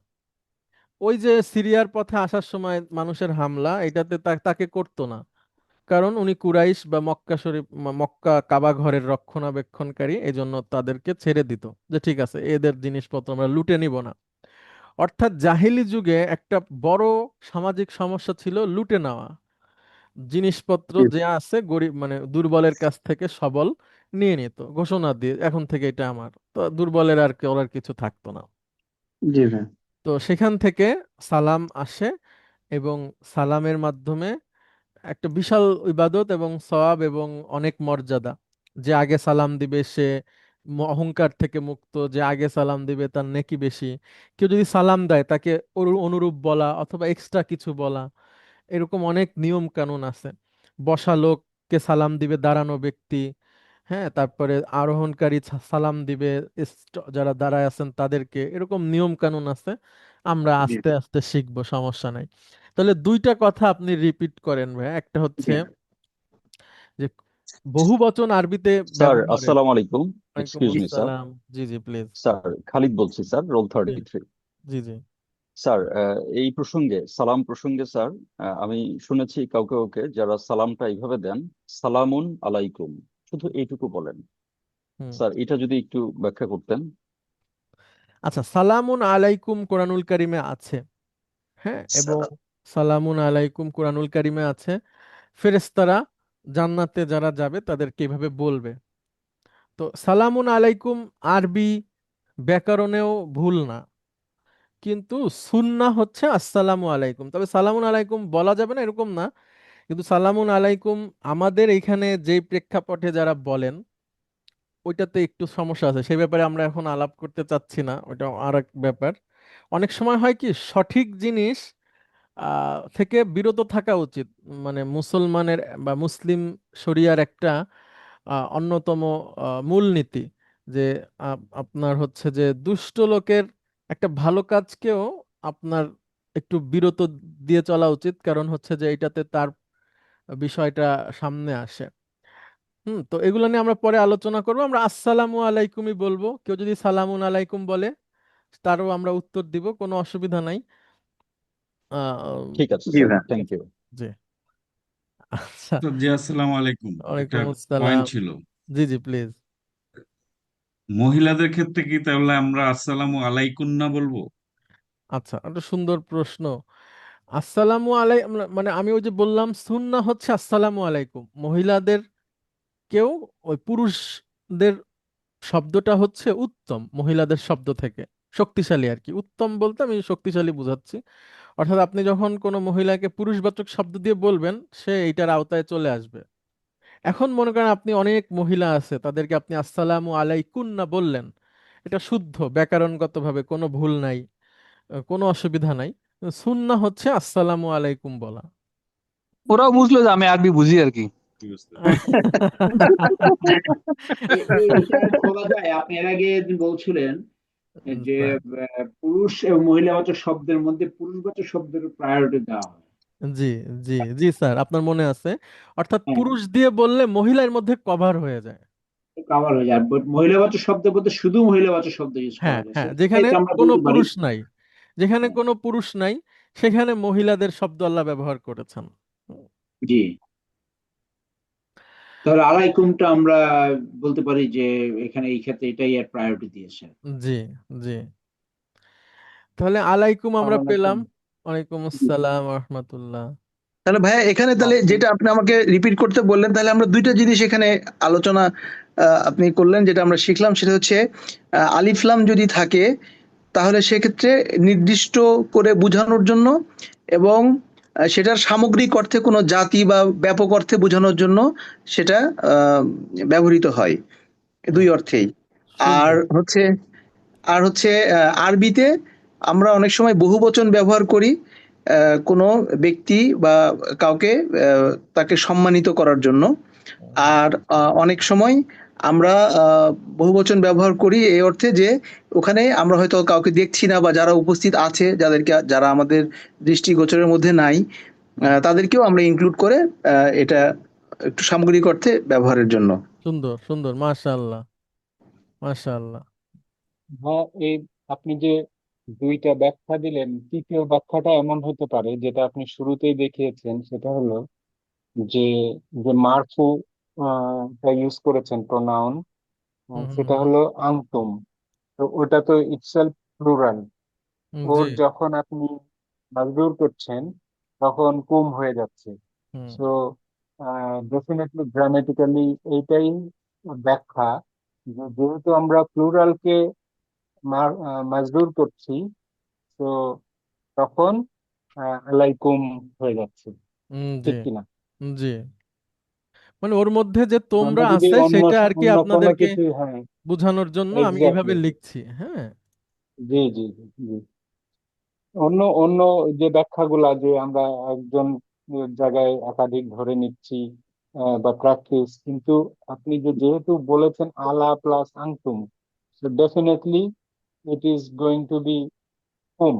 ওই যে সিরিয়ার পথে আসার সময় মানুষের হামলা, এটাতে তাকে করতো না, কারণ উনি কুরাইশ বা মক্কা শরীফ, মক্কা কাবা ঘরের রক্ষণাবেক্ষণকারী, এজন্য তাদেরকে ছেড়ে দিত, যে ঠিক আছে এদের জিনিসপত্র আমরা লুটে নিব না। অর্থাৎ জাহিলি যুগে একটা বড় সামাজিক সমস্যা ছিল লুটে নেওয়া, জিনিসপত্র জি যে আছে গরিব মানে দুর্বলের কাছ থেকে সবল নিয়ে নিত, ঘোষণা দিয়ে এখন থেকে এটা আমার, তো দুর্বলের আর করার কিছু থাকতো না। জি ভাই। তো সেখান থেকে সালাম আসে, এবং সালামের মাধ্যমে একটা বিশাল ইবাদত এবং সওয়াব এবং অনেক মর্যাদা। যে আগে সালাম দিবে সে অহংকার থেকে মুক্ত, যে আগে সালাম দিবে তার নেকি বেশি। কেউ যদি সালাম দেয় তাকে অনুরূপ বলা অথবা এক্সট্রা কিছু বলা, এরকম অনেক নিয়ম কানুন আছে। বসা লোককে সালাম দিবে দাঁড়ানো ব্যক্তি। হ্যাঁ, তারপরে আরোহণকারী সালাম দিবে যারা দাঁড়ায় আছেন তাদেরকে, এরকম নিয়ম কানুন আছে। আমরা জি আস্তে আস্তে শিখবো, সমস্যা নাই। তাহলে দুইটা কথা আপনি রিপিট করেন ভাই, একটা জি হচ্ছে যে বহু বচন আরবিতে স্যার ব্যবহারের। আসসালামু আলাইকুম। ওয়ালাইকুম এক্সকিউজ মি স্যার। আসসালাম। জি জি প্লিজ। স্যার খালিদ বলছি স্যার, রোল জি 33। জি জি। স্যার এই প্রসঙ্গে সালাম প্রসঙ্গে স্যার, আমি শুনেছি কাউকে কাউকে যারা সালামটা এইভাবে দেন, সালামুন আলাইকুম, শুধু এইটুকু বলেন হুম। স্যার, এটা যদি একটু ব্যাখ্যা করতেন। আচ্ছা, সালামুন আলাইকুম কোরআনুল কারিমে আছে, হ্যাঁ, এবং সালামুন আলাইকুম কোরআনুল কারিমে আছে। ফেরেশতারা জান্নাতে যারা যাবে তাদেরকে এইভাবে বলবে। তো সালামুন আলাইকুম আরবি ব্যাকরণেও ভুল না, কিন্তু সুন্নাহ হচ্ছে আসসালামু আলাইকুম। তবে সালামুন আলাইকুম বলা যাবে না এরকম না, কিন্তু সালামুন আলাইকুম আমাদের এইখানে যেই প্রেক্ষাপটে যারা বলেন ওইটাতে একটু সমস্যা আছে, সেই ব্যাপারে আমরা এখন আলাপ করতে চাচ্ছি না, ওইটা আর এক ব্যাপার। অনেক সময় হয় কি সঠিক জিনিস থেকে বিরত থাকা উচিত, মানে মুসলমানের বা মুসলিম শরিয়ার একটা অন্যতম মূলনীতি যে আপনার হচ্ছে যে দুষ্ট লোকের একটা ভালো কাজকেও আপনার একটু বিরত দিয়ে চলা উচিত, কারণ হচ্ছে যে এটাতে তার বিষয়টা সামনে আসে। তো এগুলো নিয়ে আমরা পরে আলোচনা করবো। আমরা আসসালামু আলাইকুমই বলবো, কেউ যদি সালামুন আলাইকুম বলে তারও আমরা উত্তর দিব, কোনো অসুবিধা নাই। ঠিক আছে জি স্যার, ভাই। Thank you. জি, আচ্ছা। স্যার জি আসসালামু আলাইকুম, একটা ওয়ালাইকুম পয়েন্ট আসসালাম। ছিল। জি জি, প্লিজ। মহিলাদের ক্ষেত্রে কি তাহলে আমরা আসসালামু আলাইকুম না বলবো? আচ্ছা, একটা সুন্দর প্রশ্ন। আসসালামু আলাই মানে আমি ওই যে বললাম সুন্নাহ হচ্ছে আসসালামু আলাইকুম, মহিলাদের কেউ ওই পুরুষদের শব্দটা হচ্ছে উত্তম, মহিলাদের শব্দ থেকে শক্তিশালী আর কি। উত্তম বলতে আমি শক্তিশালী বুঝাচ্ছি। অর্থাৎ আপনি যখন কোনো মহিলাকে পুরুষবাচক শব্দ দিয়ে বলবেন সে এইটার আওতায় চলে আসবে। এখন মনে করেন আপনি অনেক মহিলা আছে তাদেরকে আপনি আসসালামু আলাইকুন্না বললেন, এটা শুদ্ধ ব্যাকরণগতভাবে কোনো ভুল নাই, কোনো অসুবিধা নাই। সুন্নাহ হচ্ছে আসসালামু আলাইকুম বলা। ওরাও বুঝলো যে আমি আরবি বুঝি আর কি। এটা একটু বলা যায়, আপনি এর আগে বলছিলেন যে স্যার, পুরুষ এবং মহিলাবাচক শব্দের মধ্যে পুরুষবাচক শব্দের প্রায়োরিটি দেওয়া হয়। জি জি জি স্যার, আপনার মনে আছে। অর্থাৎ হ্যাঁ, পুরুষ দিয়ে বললে মহিলার মধ্যে কভার হয়ে যায়। কভার হয়ে যায়, বাট মহিলাবাচক শব্দের মধ্যে শুধু মহিলাবাচক শব্দ ইউজ হ্যাঁ করা যায়, হ্যাঁ, যেখানে সেক্ষেত্রে আমরা কোনো বলতে পারি। পুরুষ নাই, যেখানে হ্যাঁ, কোনো পুরুষ নাই সেখানে মহিলাদের শব্দ আল্লাহ ব্যবহার করেছেন। জি, তাহলে আলাইকুমটা আমরা বলতে পারি যে এখানে এই ক্ষেত্রে এটাই এর প্রায়োরিটি দিয়েছে। জি জি, তাহলে আলাইকুম আমরা আসসালামু পেলাম। আলাইকুম। ওয়ালাইকুম জি, আসসালাম রহমতুল্লাহ। তাহলে ভাইয়া এখানে তাহলে আপনি যেটা আপনি আমাকে রিপিট করতে বললেন, তাহলে আমরা দুইটা জিনিস এখানে আলোচনা আপনি করলেন, যেটা আমরা শিখলাম সেটা হচ্ছে আলিফ লাম যদি থাকে তাহলে সেক্ষেত্রে নির্দিষ্ট করে বোঝানোর জন্য, এবং সেটার সামগ্রিক অর্থে কোনো জাতি বা ব্যাপক অর্থে বোঝানোর জন্য সেটা আহ, ব্যবহৃত হয়, দুই অর্থেই। আর সুন্দর। হচ্ছে আরবিতে আমরা অনেক সময় বহুবচন ব্যবহার করি কোনো ব্যক্তি বা কাউকে তাকে সম্মানিত করার জন্য। আর অনেক সময় আমরা বহুবচন ব্যবহার করি এই অর্থে যে ওখানে আমরা হয়তো কাউকে দেখছি না, বা যারা উপস্থিত আছে যারা আমাদের দৃষ্টিগোচরের মধ্যে নাই, তাদেরকেও আমরা ইনক্লুড করে এটা একটু সামগ্রিক অর্থে ব্যবহারের জন্য। সুন্দর সুন্দর, মাশাআল্লাহ মাশাআল্লাহ। হ্যাঁ, এই আপনি যে দুইটা ব্যাখ্যা দিলেন, তৃতীয় ব্যাখ্যাটা এমন হতে পারে যেটা আপনি শুরুতেই দেখিয়েছেন, সেটা হলো যে যে মারফু ইউজ করেছেন প্রোনাউন, হুম হুম সেটা হুম, হলো আনতুম। তো ওটা তো ইটসেলফ প্লুরাল। ওর জি, যখন আপনি মাজরুর করছেন তখন কুম হয়ে যাচ্ছে। হুম সো ডেফিনেটলি গ্রামেটিক্যালি এইটাই ব্যাখ্যা, যে যেহেতু আমরা প্লুরালকে মাজরুর করছি, তো তখন আলাইকুম হয়ে যাচ্ছে, জি ঠিক কিনা? জি, মানে ওর মধ্যে যে তোমরা আমরা যদি আছে অন্য সেটা আর কি অন্য কোনো আপনাদেরকে কিছু, হ্যাঁ, বোঝানোর জন্য আমি এইভাবে এক্স্যাক্টলি, লিখছি। হ্যাঁ, জি জি জি জি। অন্য অন্য যে ব্যাখ্যাগুলা, যে আমরা একজন জায়গায় একাধিক ধরে নিচ্ছি বা প্র্যাকটিস, কিন্তু আপনি যেহেতু বলেছেন আলা প্লাস আংতুম, so definitely it is going to be hmm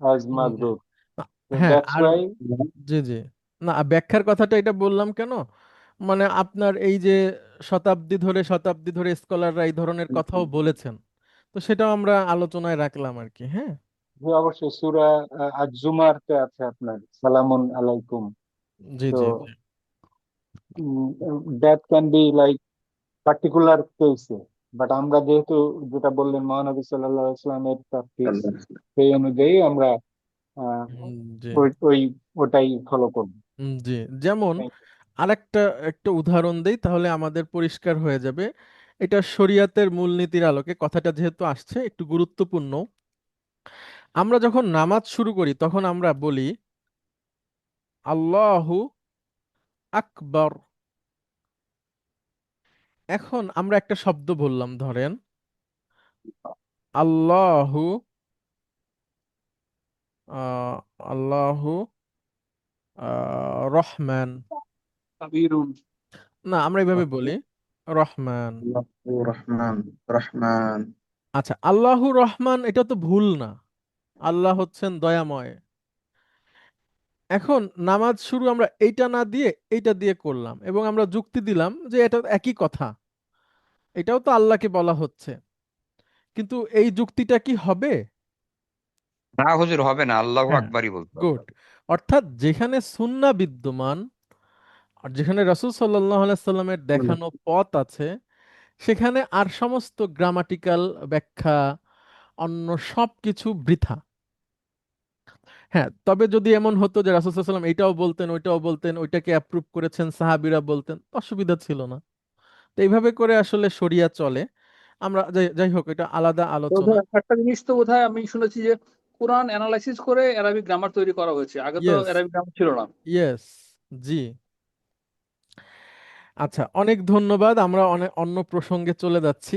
as জি। মাজরুর। সো হ্যাঁ, দ্যাটস আর ওয়াই। জি জি, না ব্যাখ্যার কথাটা এটা বললাম কেন, মানে আপনার এই যে শতাব্দী ধরে শতাব্দী ধরে স্কলাররা এই ধরনের কথাও বলেছেন, তো সেটাও আমরা আলোচনায় রাখলাম আর কি। হ্যাঁ, যে অবশ্যই সূরা আজ-জুমারতে আছে আপনার সালামুন আলাইকুম। জি তো জি জি। That can be like particular কেসে, বাট আমরা যেহেতু যেটা বললেন মহানবী সাল্লাল্লাহু আলাইহি ওয়াসাল্লামের প্র্যাকটিস, সেই অনুযায়ী আমরা আহ, জি ওটাই ফলো করবো। জি। যেমন একটা উদাহরণ দেই, তাহলে আমাদের পরিষ্কার হয়ে যাবে। এটা শরিয়াতের মূলনীতির আলোকে কথাটা যেহেতু আসছে, একটু গুরুত্বপূর্ণ। আমরা যখন নামাজ শুরু করি তখন আমরা বলি আল্লাহু আকবার। এখন আমরা একটা শব্দ বললাম, ধরেন আল্লাহু আহ, আল্লাহু রহমান। কাবিরুন। না, আমরা এইভাবে বলি রহমান। আল্লাহু রহমান, রহমান। আচ্ছা, আল্লাহু রহমান এটা তো ভুল না, আল্লাহ হচ্ছেন দয়াময়। এখন নামাজ শুরু আমরা এইটা না দিয়ে এইটা দিয়ে করলাম, এবং আমরা যুক্তি দিলাম যে এটা একই কথা, এটাও তো আল্লাহকে বলা হচ্ছে। কিন্তু এই যুক্তিটা কি হবে? না হুজুর, হবে না, আল্লাহু হ্যাঁ, আকবারই বলতে হবে। গুড। অর্থাৎ যেখানে সুন্নাহ বিদ্যমান আর যেখানে রাসূল সাল্লাল্লাহু আলাইহি সাল্লামের দেখানো পথ আছে, সেখানে আর সমস্ত গ্রামাটিক্যাল ব্যাখ্যা অন্য সবকিছু বৃথা। হ্যাঁ, তবে যদি এমন হতো যে রাসূল সাল্লাল্লাহু আলাইহি সাল্লাম এটাও বলতেন ওইটাও বলতেন, ওইটাকে অ্যাপ্রুভ করেছেন সাহাবীরা বলতেন, অসুবিধা ছিল না। তো এইভাবে করে আসলে শরিয়া চলে। আমরা যাই যাই হোক, এটা আলাদা আলোচনা। একটা জিনিস তো বোধহয় আমি শুনেছি যে কোরআন অ্যানালাইসিস করে অ্যারাবিক গ্রামার তৈরি করা হয়েছে, আগে তো ইয়েস, অ্যারাবিক গ্রামার ছিল না। ইয়েস, জি। আচ্ছা, অনেক ধন্যবাদ। আমরা অনেক অন্য প্রসঙ্গে চলে যাচ্ছি।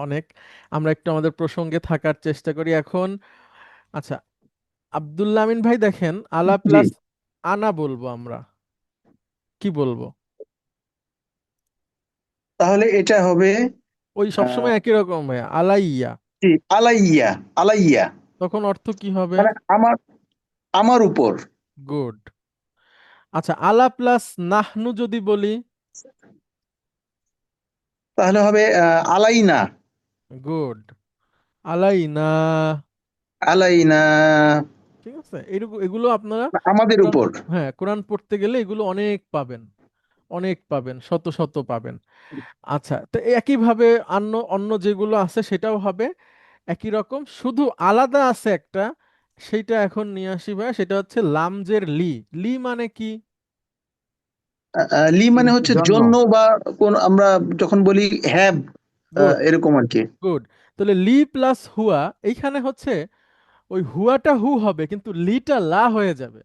অনেক, আমরা একটু আমাদের প্রসঙ্গে থাকার চেষ্টা করি এখন। আচ্ছা, আব্দুল্লাহ আমিন ভাই, দেখেন আলা জি, প্লাস আনা বলবো আমরা, কি বলবো? তাহলে এটা হবে ওই আহ, সবসময় একই রকম ভাই, আলাইয়া। জি, আলাইয়া, আলাইয়া, তখন অর্থ কি হবে? মানে আমার, আমার উপর। গুড। আচ্ছা, আলা প্লাস নাহনু যদি বলি? তাহলে হবে আলাইনা, গুড। আলাইনা। আলাইনা, ঠিক আছে, এগুলো আপনারা আমাদের কোরআন, উপর। হ্যাঁ, কোরআন পড়তে গেলে এগুলো অনেক পাবেন, অনেক পাবেন, শত শত পাবেন। আচ্ছা, তো একইভাবে অন্য অন্য যেগুলো আছে সেটাও হবে একই রকম, শুধু আলাদা আছে একটা, সেইটা এখন নিয়ে আসি ভাই। সেটা হচ্ছে লামজের লি। লি মানে কি? লি মানে হচ্ছে জন্য। জন্য, বা কোন আমরা যখন বলি হ্যাভ, গুড, এরকম আর কি। গুড। তাহলে লি প্লাস হুয়া, এইখানে হচ্ছে ওই হুয়াটা হু হবে কিন্তু লিটা লা হয়ে যাবে।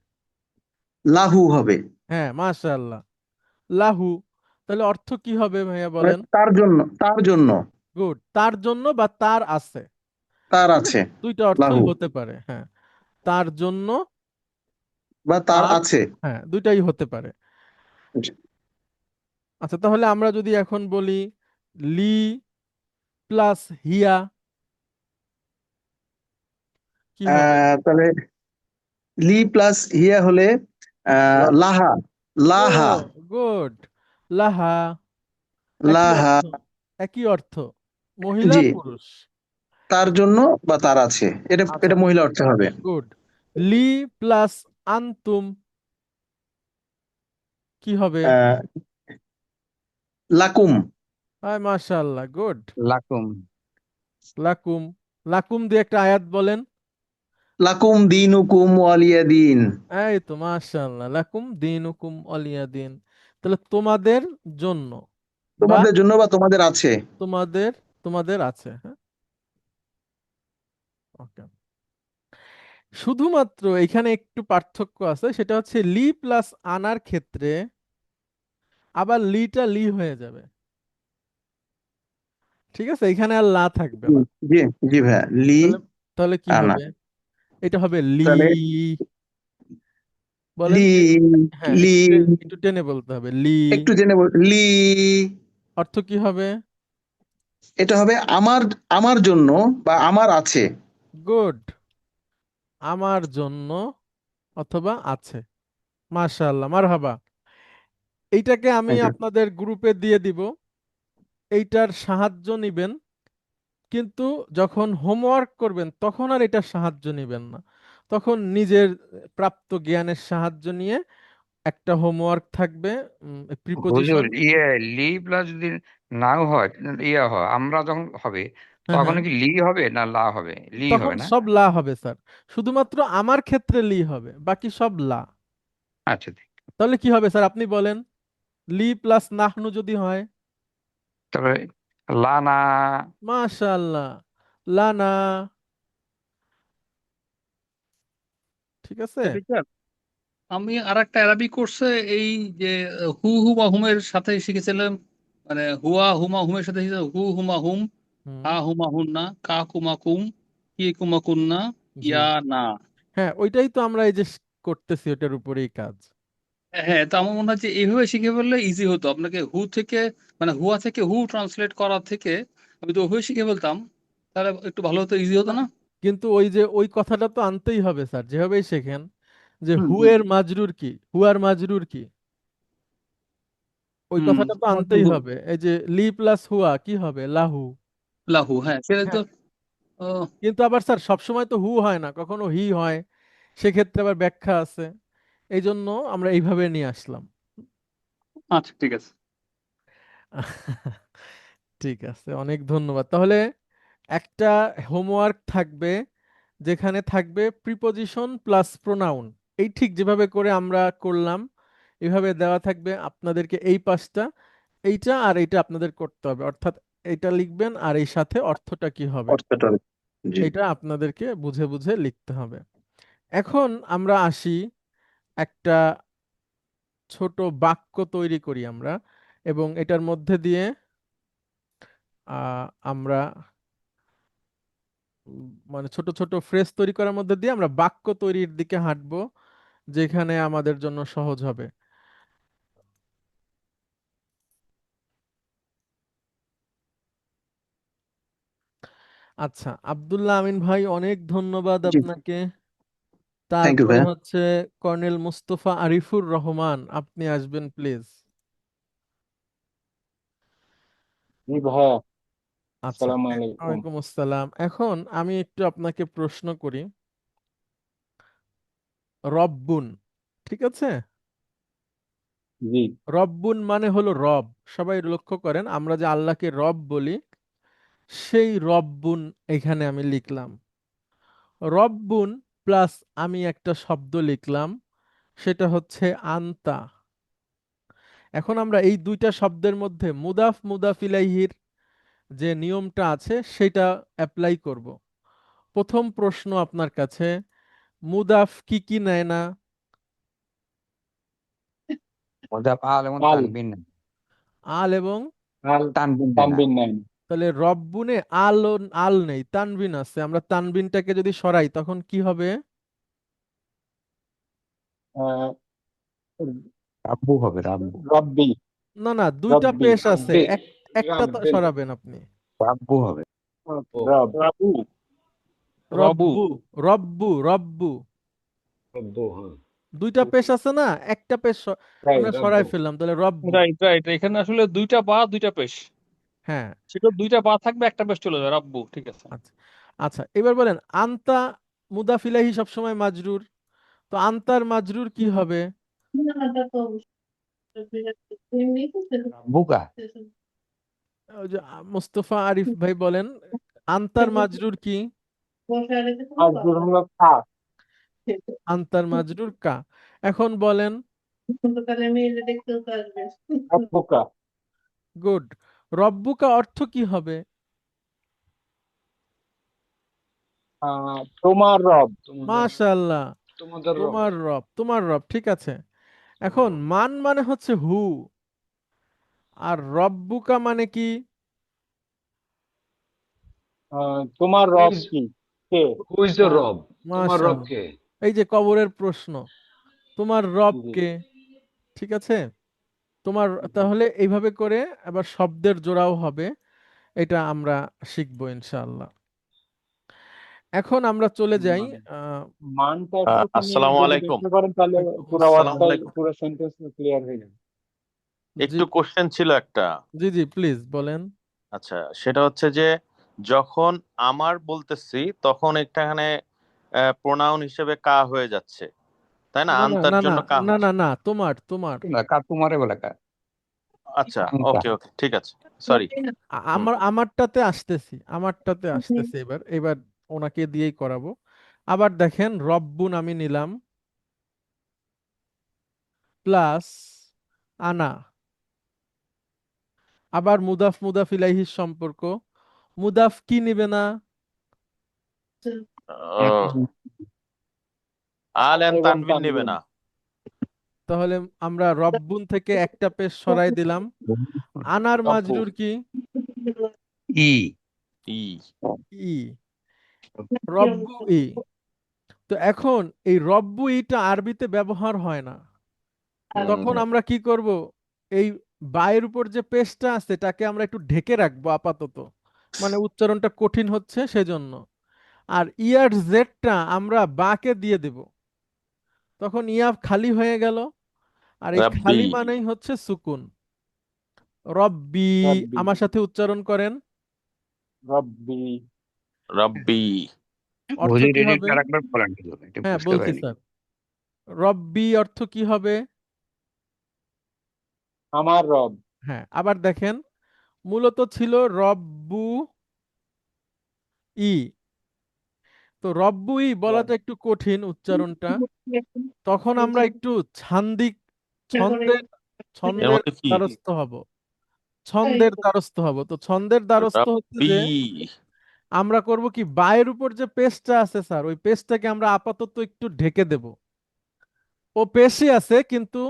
লাহু হবে, হ্যাঁ, মাশাআল্লাহ, লাহু। তাহলে অর্থ কি হবে ভাইয়া মানে বলেন? তার জন্য, তার জন্য, গুড, তার জন্য বা তার আছে। তার ঠিক আছে, আছে, দুইটা অর্থই লাহু হতে পারে, হ্যাঁ। তার জন্য, বা তার তার, আছে। হ্যাঁ, দুইটাই হতে পারে। আচ্ছা, তাহলে আমরা যদি এখন বলি লি প্লাস হিয়া, কি হবে? তাহলে লি প্লাস হিয়া হলে লাহা, ও, লাহা, গুড। লাহা। একই লাহা। অর্থ, একই অর্থ, মহিলা জি, পুরুষ। তার জন্য বা তার আছে, এটা আচ্ছা, এটা মহিলা অর্থে হবে। গুড। লি প্লাস আনতুম, কি হবে? আহ, লাকুম, হায় মাশাআল্লাহ, গুড। লাকুম। লাকুম। লাকুম দিয়ে একটা আয়াত বলেন। লাকুম দিনুকুম ওয়ালিয়া দিন। এই তো মাশাআল্লাহ, লাকুম দিনুকুম ওয়ালিয়া দিন। তাহলে তোমাদের জন্য বা তোমাদের জন্য বা তোমাদের আছে। তোমাদের, তোমাদের আছে, হ্যাঁ, ওকে। শুধুমাত্র এখানে একটু পার্থক্য আছে, সেটা হচ্ছে লি প্লাস আনার ক্ষেত্রে আবার লিটা লি হয়ে যাবে। ঠিক আছে, এখানে আর লা থাকবে জি, না। জি, জি ভাইয়া, লি তাহলে, তাহলে কি আনা। হবে? এটা হবে লি। তাহলে বলেন, লি, হ্যাঁ, লি, একটু টেনে বলতে হবে, লি। একটু জেনে লি, অর্থ কি হবে? এটা হবে আমার, আমার জন্য বা আমার আছে। গুড, আমার জন্য অথবা আছে। মাশাআল্লাহ, মারহাবা। এইটাকে আমি Thank you. আপনাদের গ্রুপে দিয়ে দিব, এইটার সাহায্য নিবেন। কিন্তু যখন হোমওয়ার্ক করবেন তখন আর এটার সাহায্য নেবেন না, তখন নিজের প্রাপ্ত জ্ঞানের সাহায্য নিয়ে একটা হোমওয়ার্ক থাকবে হুজুর প্রিপোজিশন। লি প্লাস যদি নাও হয়, হয় আমরা যখন হবে, হ্যাঁ তখন হ্যাঁ, কি লি হবে না লা হবে? লি তখন হবে না? সব লা হবে স্যার, শুধুমাত্র আমার ক্ষেত্রে লি হবে, বাকি সব লা। আচ্ছা ঠিক। তাহলে কি হবে স্যার আপনি বলেন, লি প্লাস নাহনু যদি হয়? তারপরে লানা। মাশাআল্লাহ, লানা। ঠিক আছে। টিচার, আমি আর একটা অ্যারাবিক কোর্সে এই যে হু হুমা হুমের সাথে শিখেছিলাম, মানে হুয়া হুমা হুমের সাথে শিখেছিলাম হু হুমা হুম, হুম। হা হুমা হুন্না, কা কুমা কুম, কি কুমা কুন্না, জি, ইয়া না। হ্যাঁ ওইটাই তো আমরা এই যে করতেছি, ওটার উপরেই কাজ। হ্যাঁ, তো আমার মনে হয় যে এইভাবে শিখে ফেললে ইজি হতো। আপনাকে হু থেকে, মানে হুয়া থেকে হু ট্রান্সলেট করার থেকে আমি তো ওইভাবে শিখে ফেলতাম, তাহলে একটু ভালো হতো, ইজি হতো না? কিন্তু ওই যে ওই কথাটা তো আনতেই হবে স্যার, যেভাবেই শেখেন, যে হুম হু হুম এর মাজরুর কি, হুয়ার মাজরুর কি, ওই হুম কথাটা তো আনতেই হবে। এই যে লি প্লাস হুয়া কি হবে, লাহু। লাহু, হ্যাঁ সেটাই তো। হ্যাঁ, ও, কিন্তু আবার স্যার সবসময় তো হু হয় না, কখনো হি হয়, সেক্ষেত্রে আবার ব্যাখ্যা আছে। এই জন্য আমরা এইভাবে নিয়ে আসলাম। আচ্ছা ঠিক আছে। ঠিক আছে, অনেক ধন্যবাদ। তাহলে একটা হোমওয়ার্ক থাকবে, যেখানে থাকবে প্রিপজিশন প্লাস প্রোনাউন। এই ঠিক যেভাবে করে আমরা করলাম, এভাবে দেওয়া থাকবে আপনাদেরকে এই পাঁচটা, এইটা আর এইটা আপনাদের করতে হবে, অর্থাৎ এইটা লিখবেন আর এই সাথে অর্থটা কি হবে, অর্থটা জি। এটা আপনাদেরকে বুঝে বুঝে লিখতে হবে। এখন আমরা আসি, একটা ছোট বাক্য তৈরি করি আমরা, এবং এটার মধ্যে দিয়ে আমরা মানে ছোট ছোট ফ্রেজ তৈরি করার মধ্যে দিয়ে আমরা বাক্য তৈরির দিকে হাঁটবো, যেখানে আমাদের জন্য সহজ হবে। আচ্ছা, আব্দুল্লাহ আমিন ভাই, অনেক ধন্যবাদ জি, আপনাকে। থ্যাংক ইউ তারপরে ভাইয়া। হচ্ছে কর্নেল মুস্তফা আরিফুর রহমান, আপনি আসবেন প্লিজ। জি ভাইয়া, আচ্ছা, আসসালামু আলাইকুম। ওয়ালাইকুম আসসালাম। এখন আমি একটু আপনাকে প্রশ্ন করি, রব্বুন, ঠিক আছে? জি। রব্বুন মানে হলো রব। সবাই লক্ষ্য করেন, আমরা যে আল্লাহকে রব বলি, সেই রব্বুন এখানে আমি লিখলাম। রব্বুন প্লাস আমি একটা শব্দ লিখলাম, সেটা হচ্ছে আন্তা। এখন আমরা এই দুইটা শব্দের মধ্যে মুদাফ মুদাফ ইলাইহির যে নিয়মটা আছে সেটা অ্যাপ্লাই করব। প্রথম প্রশ্ন আপনার কাছে, মুদাফ কি কি নেয় না? মুদাফ আল এবং আল, তানবিন নাই। আল এবং, আল, তানবিন নেই না। তানবিন নাই। তাহলে রব্বুনে আল নেই, তানবিন আছে। আমরা তানবিনটাকে যদি সরাই তখন কি হবে? আহ, রাব্বু হবে, রাব্বু। রব্বি, না না, দুইটা রব্বি, পেশ আছে, রব্বে, একটা তো রব্বেল, সরাবেন আপনি। রাব্বু হবে। রব, রাবু, রবু। রব্বু, রব্বু, রব্বু, দুইটা পেশ আছে না, একটা পেশ আমরা সরাই ফেললাম, তাহলে রব্বু। রাইট রাইট, এখানে আসলে দুইটা বা দুইটা পেশ, হ্যাঁ। সেটা দুইটা বা থাকবে, একটা পেশ চলে যায়, রাব্বু, ঠিক আছে। আচ্ছা, আচ্ছা এবার বলেন, আন্তা মুদাফ ইলাইহি সবসময় মাজরুর, তো আন্তার মাজরুর কি হবে? রাব্বুকা। ওই যে মুস্তফা আরিফ ভাই বলেন, আন্তার মাজরুর কি? মাজরুর হলো কা, আন্তার মাজরুর কা। এখন বলেন, রব্বুকা, গুড, রব্বুকা অর্থ কি হবে? তোমার রব। মাশাআল্লাহ, তোমার রব, তোমার রব, ঠিক আছে। এখন মান মানে হচ্ছে হু, আর রব্বুকা মানে কি? তোমার রব কি, কে? মাশাআল্লাহ, এই যে কবরের প্রশ্ন, তোমার রব জি, কে? ঠিক আছে, তোমার, তাহলে এইভাবে করে আবার শব্দের জোড়াও হবে, এটা আমরা শিখবো ইনশাআল্লাহ। এখন আমরা চলে যাই। মানে আহ মানটা একটুখানি আসসালামু যদি আলাইকুম। ব্যাখ্যা করেন তাহলে ওয়ালাইকুম পুরো আসসালাম। ওয়ার্ডটাই, পুরো সেন্টেন্স ক্লিয়ার হয়ে যাবে। জি একটু কোশ্চেন ছিল একটা। জি জি, প্লিজ বলেন। আচ্ছা, সেটা হচ্ছে যে যখন আমার বলতেছি তখন এখানে প্রোনাউন হিসেবে কা হয়ে যাচ্ছে, তাই না? না না আনতার না না জন্য কা না হচ্ছে। না না তোমার তোমার না কা তোমারে বলে কা আচ্ছা, আনতা। ওকে ওকে, ঠিক আছে, সরি। আমারটাতে আসতেছি এবার এবার ওনাকে দিয়েই করাবো। আবার দেখেন রব্বুন আমি নিলাম প্লাস আনা, আবার মুদাফ মুদাফ ইলাইহির সম্পর্ক, মুদাফ কি নিবে না? আল এন্ড এবং তানবিন নিবে তানবিন। না। তাহলে আমরা রব্বুন থেকে একটা পেশ সরাই দিলাম। আনার রব্বু, মাজরুর কি? ই ই, ই, রব্বু ই। তো এখন এই রব্বু ইটা আরবিতে ব্যবহার হয় না, তখন আমরা কি করব? এই বায়ের উপর যে পেশটা আছে তাকে আমরা একটু ঢেকে রাখবো আপাতত, মানে উচ্চারণটা কঠিন হচ্ছে সেজন্য। আর ইয়ার জেডটা আমরা বাকে দিয়ে দেব, তখন ইয়া খালি হয়ে গেল। আর এই রাব্বি, খালি মানেই হচ্ছে সুকুন। রব্বি, রব্বি আমার সাথে উচ্চারণ করেন। রব্বি রব্বি, অর্থ হুজুর কি এটা হবে? একটু আরেকবার বলেন হুজুর, এটা হ্যাঁ বুঝতে বলছি পারিনি। স্যার। রব্বি অর্থ কি হবে? আমার রব। হ্যাঁ, আবার দেখেন মূলত ছিল রব্বু ই, তো রব্বু ই বলাটা একটু কঠিন উচ্চারণটা, তখন আমরা একটু ছান্দিক ছন্দের এর ছন্দের মধ্যে কি? দ্বারস্থ হব, ছন্দের দ্বারস্থ হব। তো ছন্দের দ্বারস্থ হচ্ছে রাব্বি, যে আমরা করব কি, বায়ের উপর যে পেজটা আছে স্যার, ওই পেজটাকে আমরা আপাতত একটু ঢেকে দেব। ও পেশই আছে কিন্তু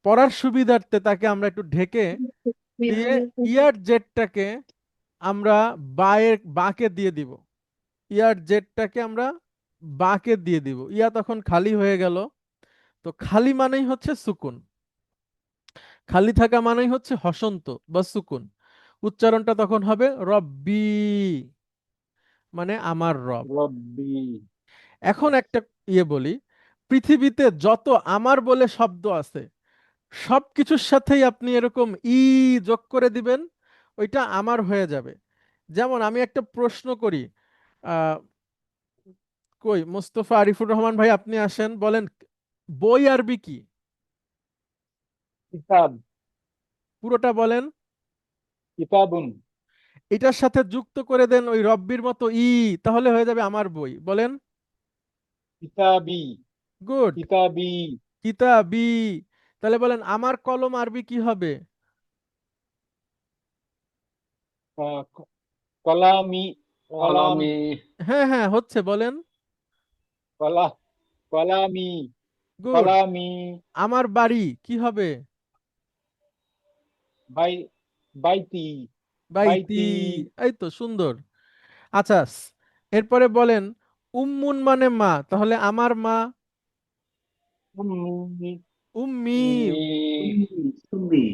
পড়ার সুবিধার্থে তাকে আমরা একটু ঢেকে দিয়ে ইয়ার জেডটাকে আমরা বাকে দিয়ে দিব। ইয়ার জেডটাকে আমরা বাকে দিয়ে দিব, ইয়া তখন খালি হয়ে গেল। তো খালি মানেই হচ্ছে সুকুন, খালি থাকা মানেই হচ্ছে হসন্ত বা সুকুন। উচ্চারণটা তখন হবে রব্বি, মানে আমার রব। রব্বি এখন একটা বলি, পৃথিবীতে যত আমার বলে শব্দ আছে সবকিছুর সাথেই আপনি এরকম ই যোগ করে দিবেন, ওইটা আমার হয়ে যাবে। যেমন আমি একটা প্রশ্ন করি, আহ কই মোস্তফা আরিফুর রহমান ভাই, আপনি আসেন, বলেন বই আরবি কি? কিতাব পুরোটা বলেন। কিতাবুন এটার সাথে যুক্ত করে দেন ওই রব্বির মতো ই, তাহলে হয়ে যাবে আমার বই। বলেন। কিতাবি গুড। কিতাবি কিতাবি। তাহলে বলেন আমার কলম আরবি কি হবে? কলামি কলাম কলামি হ্যাঁ হ্যাঁ হচ্ছে, বলেন। কলা কলামি গুড। কলামি আমার বাড়ি কি হবে? বাই বাইতি বাইতি। বাইতি এই তো সুন্দর। আচ্ছা, এরপরে বলেন উম্মুন মানে মা, তাহলে আমার মা? উম্মি উম্মি। উম্মি সুন্নি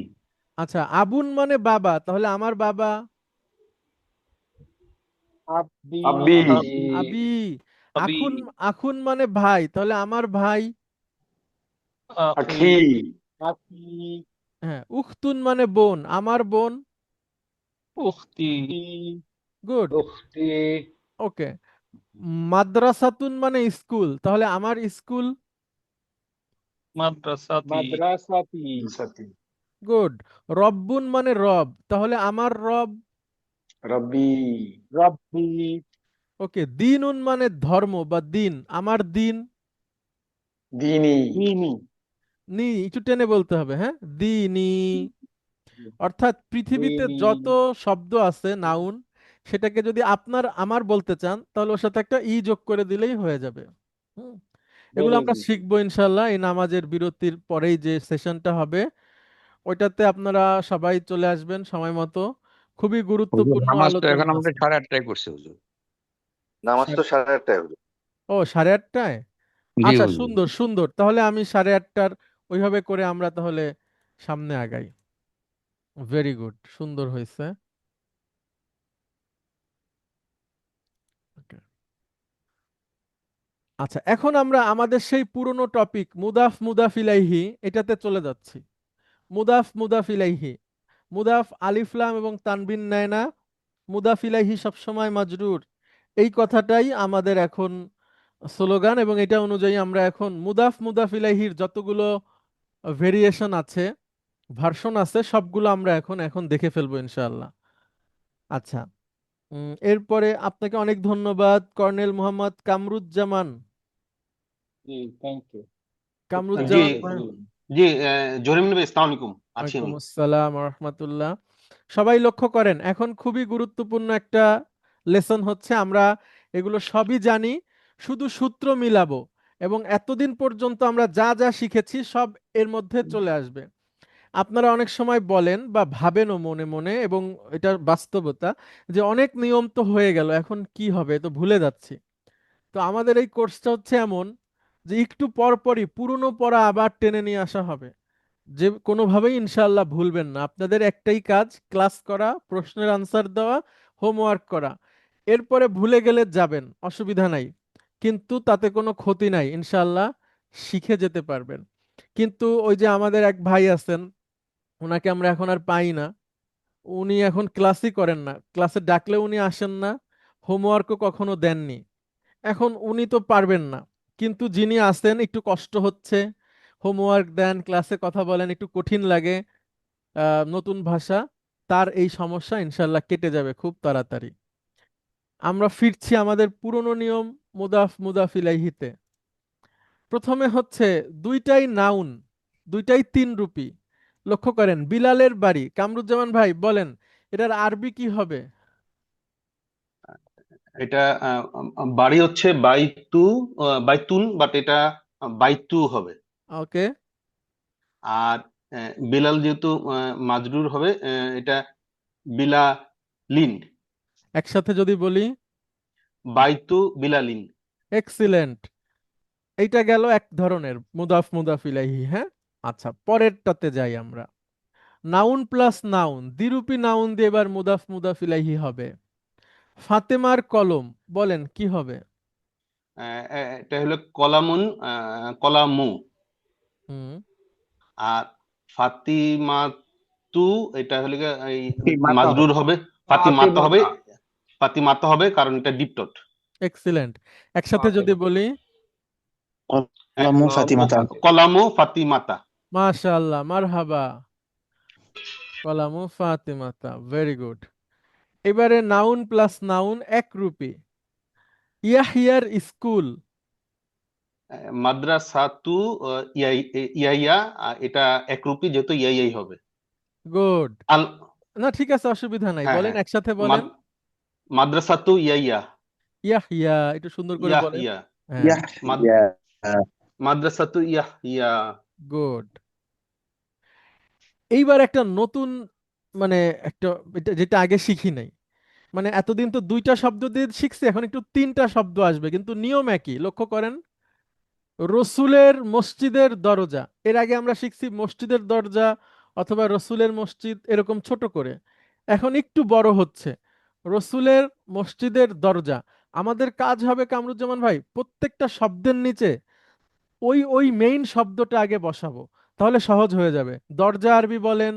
আচ্ছা, আবুন মানে বাবা, তাহলে আমার বাবা? আব্দি আব্বি, আবি। আবি, আখুন, আখুন মানে ভাই, তাহলে আমার ভাই? আখি, আকি হ্যাঁ। উখতুন মানে বোন, আমার বোন? উখতি, গুড। উখতি ওকে। মাদ্রাসাতুন মানে স্কুল, তাহলে আমার স্কুল? মাদ্রাসাতি, মাদ্রাসাতি সাথী, গুড। রব্বুন মানে রব, তাহলে আমার রব? রব্বি, রব্বি ওকে। দিনুন মানে ধর্ম বা দিন, আমার দিন? দিনী, দিনি নি একটু টেনে বলতে হবে, হ্যাঁ, দিনি। অর্থাৎ পৃথিবীতে দিনি যত শব্দ আছে নাউন, সেটাকে যদি আপনার আমার বলতে চান তাহলে ওর সাথে একটা ই যোগ করে দিলেই হয়ে যাবে। হুম। এগুলো ভেরি আমরা গুড শিখবো ইনশাল্লাহ এই নামাজের বিরতির পরেই যে সেশনটা হবে, ওইটাতে আপনারা সবাই চলে আসবেন সময় মতো। খুবই হুজুর গুরুত্বপূর্ণ নামাজ তো আলোচনা এখন আমাদের আছে। 8:30টায় করছে হুজুর। নামাজ তো 8:30টায় হলো। ও 8:30টায়? জি আচ্ছা, হুজুর। সুন্দর সুন্দর, তাহলে আমি 8:30টার ওইভাবে করে আমরা তাহলে সামনে আগাই। ভেরি গুড, সুন্দর হয়েছে। Okay. আচ্ছা, এখন আমরা আমাদের সেই পুরনো টপিক মুদাফ মুদাফ ইলাইহি এটাতে চলে যাচ্ছি। মুদাফ মুদাফ ইলাইহি, মুদাফ আলিফ লাম এবং তানবিন নেয় না, মুদাফ ইলাইহি সবসময় মাজরুর, এই কথাটাই আমাদের এখন স্লোগান, এবং এটা অনুযায়ী আমরা এখন মুদাফ ইলাইহির যতগুলো ভেরিয়েশন আছে, ভার্সন আছে, সবগুলো আমরা এখন দেখে ফেলবো ইনশাআল্লাহ। আচ্ছা, এরপরে আপনাকে অনেক ধন্যবাদ কর্নেল মোহাম্মদ কামরুজ্জামান। জি, থ্যাংক ইউ। জি কামরুজ্জামান জি জহিরুল নবী, আসসালামু আলাইকুম। আছি ওয়ালাইকুম আমি। আসসালাম ওয়া রাহমাতুল্লাহ। সবাই লক্ষ্য করেন, এখন খুবই গুরুত্বপূর্ণ একটা লেসন হচ্ছে। আমরা এগুলো সবই জানি, শুধু সূত্র মিলাবো, এবং এতদিন পর্যন্ত আমরা যা যা শিখেছি সব এর মধ্যে চলে আসবে। আপনারা অনেক সময় বলেন বা ভাবেনও মনে মনে, এবং এটা বাস্তবতা, যে অনেক নিয়ম তো হয়ে গেল, এখন কি হবে, তো ভুলে যাচ্ছি। তো আমাদের এই কোর্সটা হচ্ছে এমন যে একটু পর পরই পুরনো পড়া আবার টেনে নিয়ে আসা হবে, যে কোনোভাবেই ইনশাআল্লাহ ভুলবেন না। আপনাদের একটাই কাজ, ক্লাস করা, প্রশ্নের আনসার দেওয়া, হোমওয়ার্ক করা। এরপরে ভুলে গেলে যাবেন, অসুবিধা নাই, কিন্তু তাতে কোনো ক্ষতি নাই, ইনশাআল্লাহ শিখে যেতে পারবেন। কিন্তু ওই যে আমাদের এক ভাই আছেন, ওনাকে আমরা এখন আর পাই না, উনি এখন ক্লাসই করেন না, ক্লাসে ডাকলে উনি আসেন না, হোমওয়ার্কও কখনো দেননি। এখন উনি তো পারবেন না, কিন্তু যিনি আসেন একটু কষ্ট হচ্ছে, হোমওয়ার্ক দেন, ক্লাসে কথা বলেন, একটু কঠিন লাগে, নতুন ভাষা, তার এই সমস্যা ইনশাল্লাহ কেটে যাবে খুব তাড়াতাড়ি। আমরা ফিরছি আমাদের পুরনো নিয়ম, মুদাফ ইলাইহিতে। প্রথমে হচ্ছে দুইটাই নাউন, দুইটাই 3 রূপী। লক্ষ্য করেন, বিলালের বাড়ি, কামরুজ্জামান ভাই বলেন এটার আরবি কি হবে? এটা বাড়ি হচ্ছে বাইতুন, বাট এটা বাইতু হবে। ওকে, আর বিলাল যেহেতু মাজরুর হবে, এটা বিলালিন। একসাথে যদি বলি, বাইতু বিলালিন। এক্সিলেন্ট। এইটা গেল এক ধরনের মুদাফ ইলাইহি। হ্যাঁ, আচ্ছা, পরেরটাতে যাই আমরা। নাউন প্লাস নাউন, দ্বিরূপী নাউন দিয়ে এবার মুদাফ ইলাইহি হবে। ফাতেমার কলম, বলেন কি হবে? এটা হলো কলামুন, কলামু। হুম, আর ফাতিমাতু, এটা হলো গিয়ে এই মাতা মাজরুর হবে। হবে, ফাতিমাতা হবে, ফাতিমাতা। ফাতিমাতা হবে, কারণ এটা ডিপটট। এক্সিলেন্ট। একসাথে যদি বলি, কলামু ফাতিমাতা। কলামু ফাতিমাতা। মাশাআল্লাহ, মারহাবা, কলামু ফাতিমাতা, ভেরি গুড। এবারে নাউন প্লাস নাউন একরূপী। ইয়াহিয়ার স্কুল, মাদ্রাসাতু ইয়াইয়া, এটা একরূপী, যেহেতু ইয়াই হবে। গুড। আল না ঠিক আছে, অসুবিধা নাই, হ্যাঁ বলেন হ্যাঁ, একসাথে বলেন। মাদ্রাসাতু ইয়াইয়া। ইয়াহিয়া, একটু সুন্দর করে বলেন। ইয়াহিয়া। হ্যাঁ, ইয়াহইয়া। মাদ্রাসাতু ইয়াহিয়া। গুড। এইবার একটা নতুন, মানে একটা, যেটা আগে শিখি নাই, মানে এতদিন তো 2টা শব্দ দিয়ে শিখছি, এখন একটু 3টা শব্দ আসবে, কিন্তু নিয়ম একই। লক্ষ্য করেন, রসুলের মসজিদের দরজা, এর আগে আমরা শিখছি মসজিদের দরজা অথবা রসুলের মসজিদ, এরকম ছোট করে। এখন একটু বড় হচ্ছে, রসুলের মসজিদের দরজা। আমাদের কাজ হবে কামরুজ্জামান ভাই, প্রত্যেকটা শব্দের নিচে ওই ওই মেইন শব্দটা আগে বসাবো, তাহলে সহজ হয়ে যাবে। দরজা আরবি বলেন,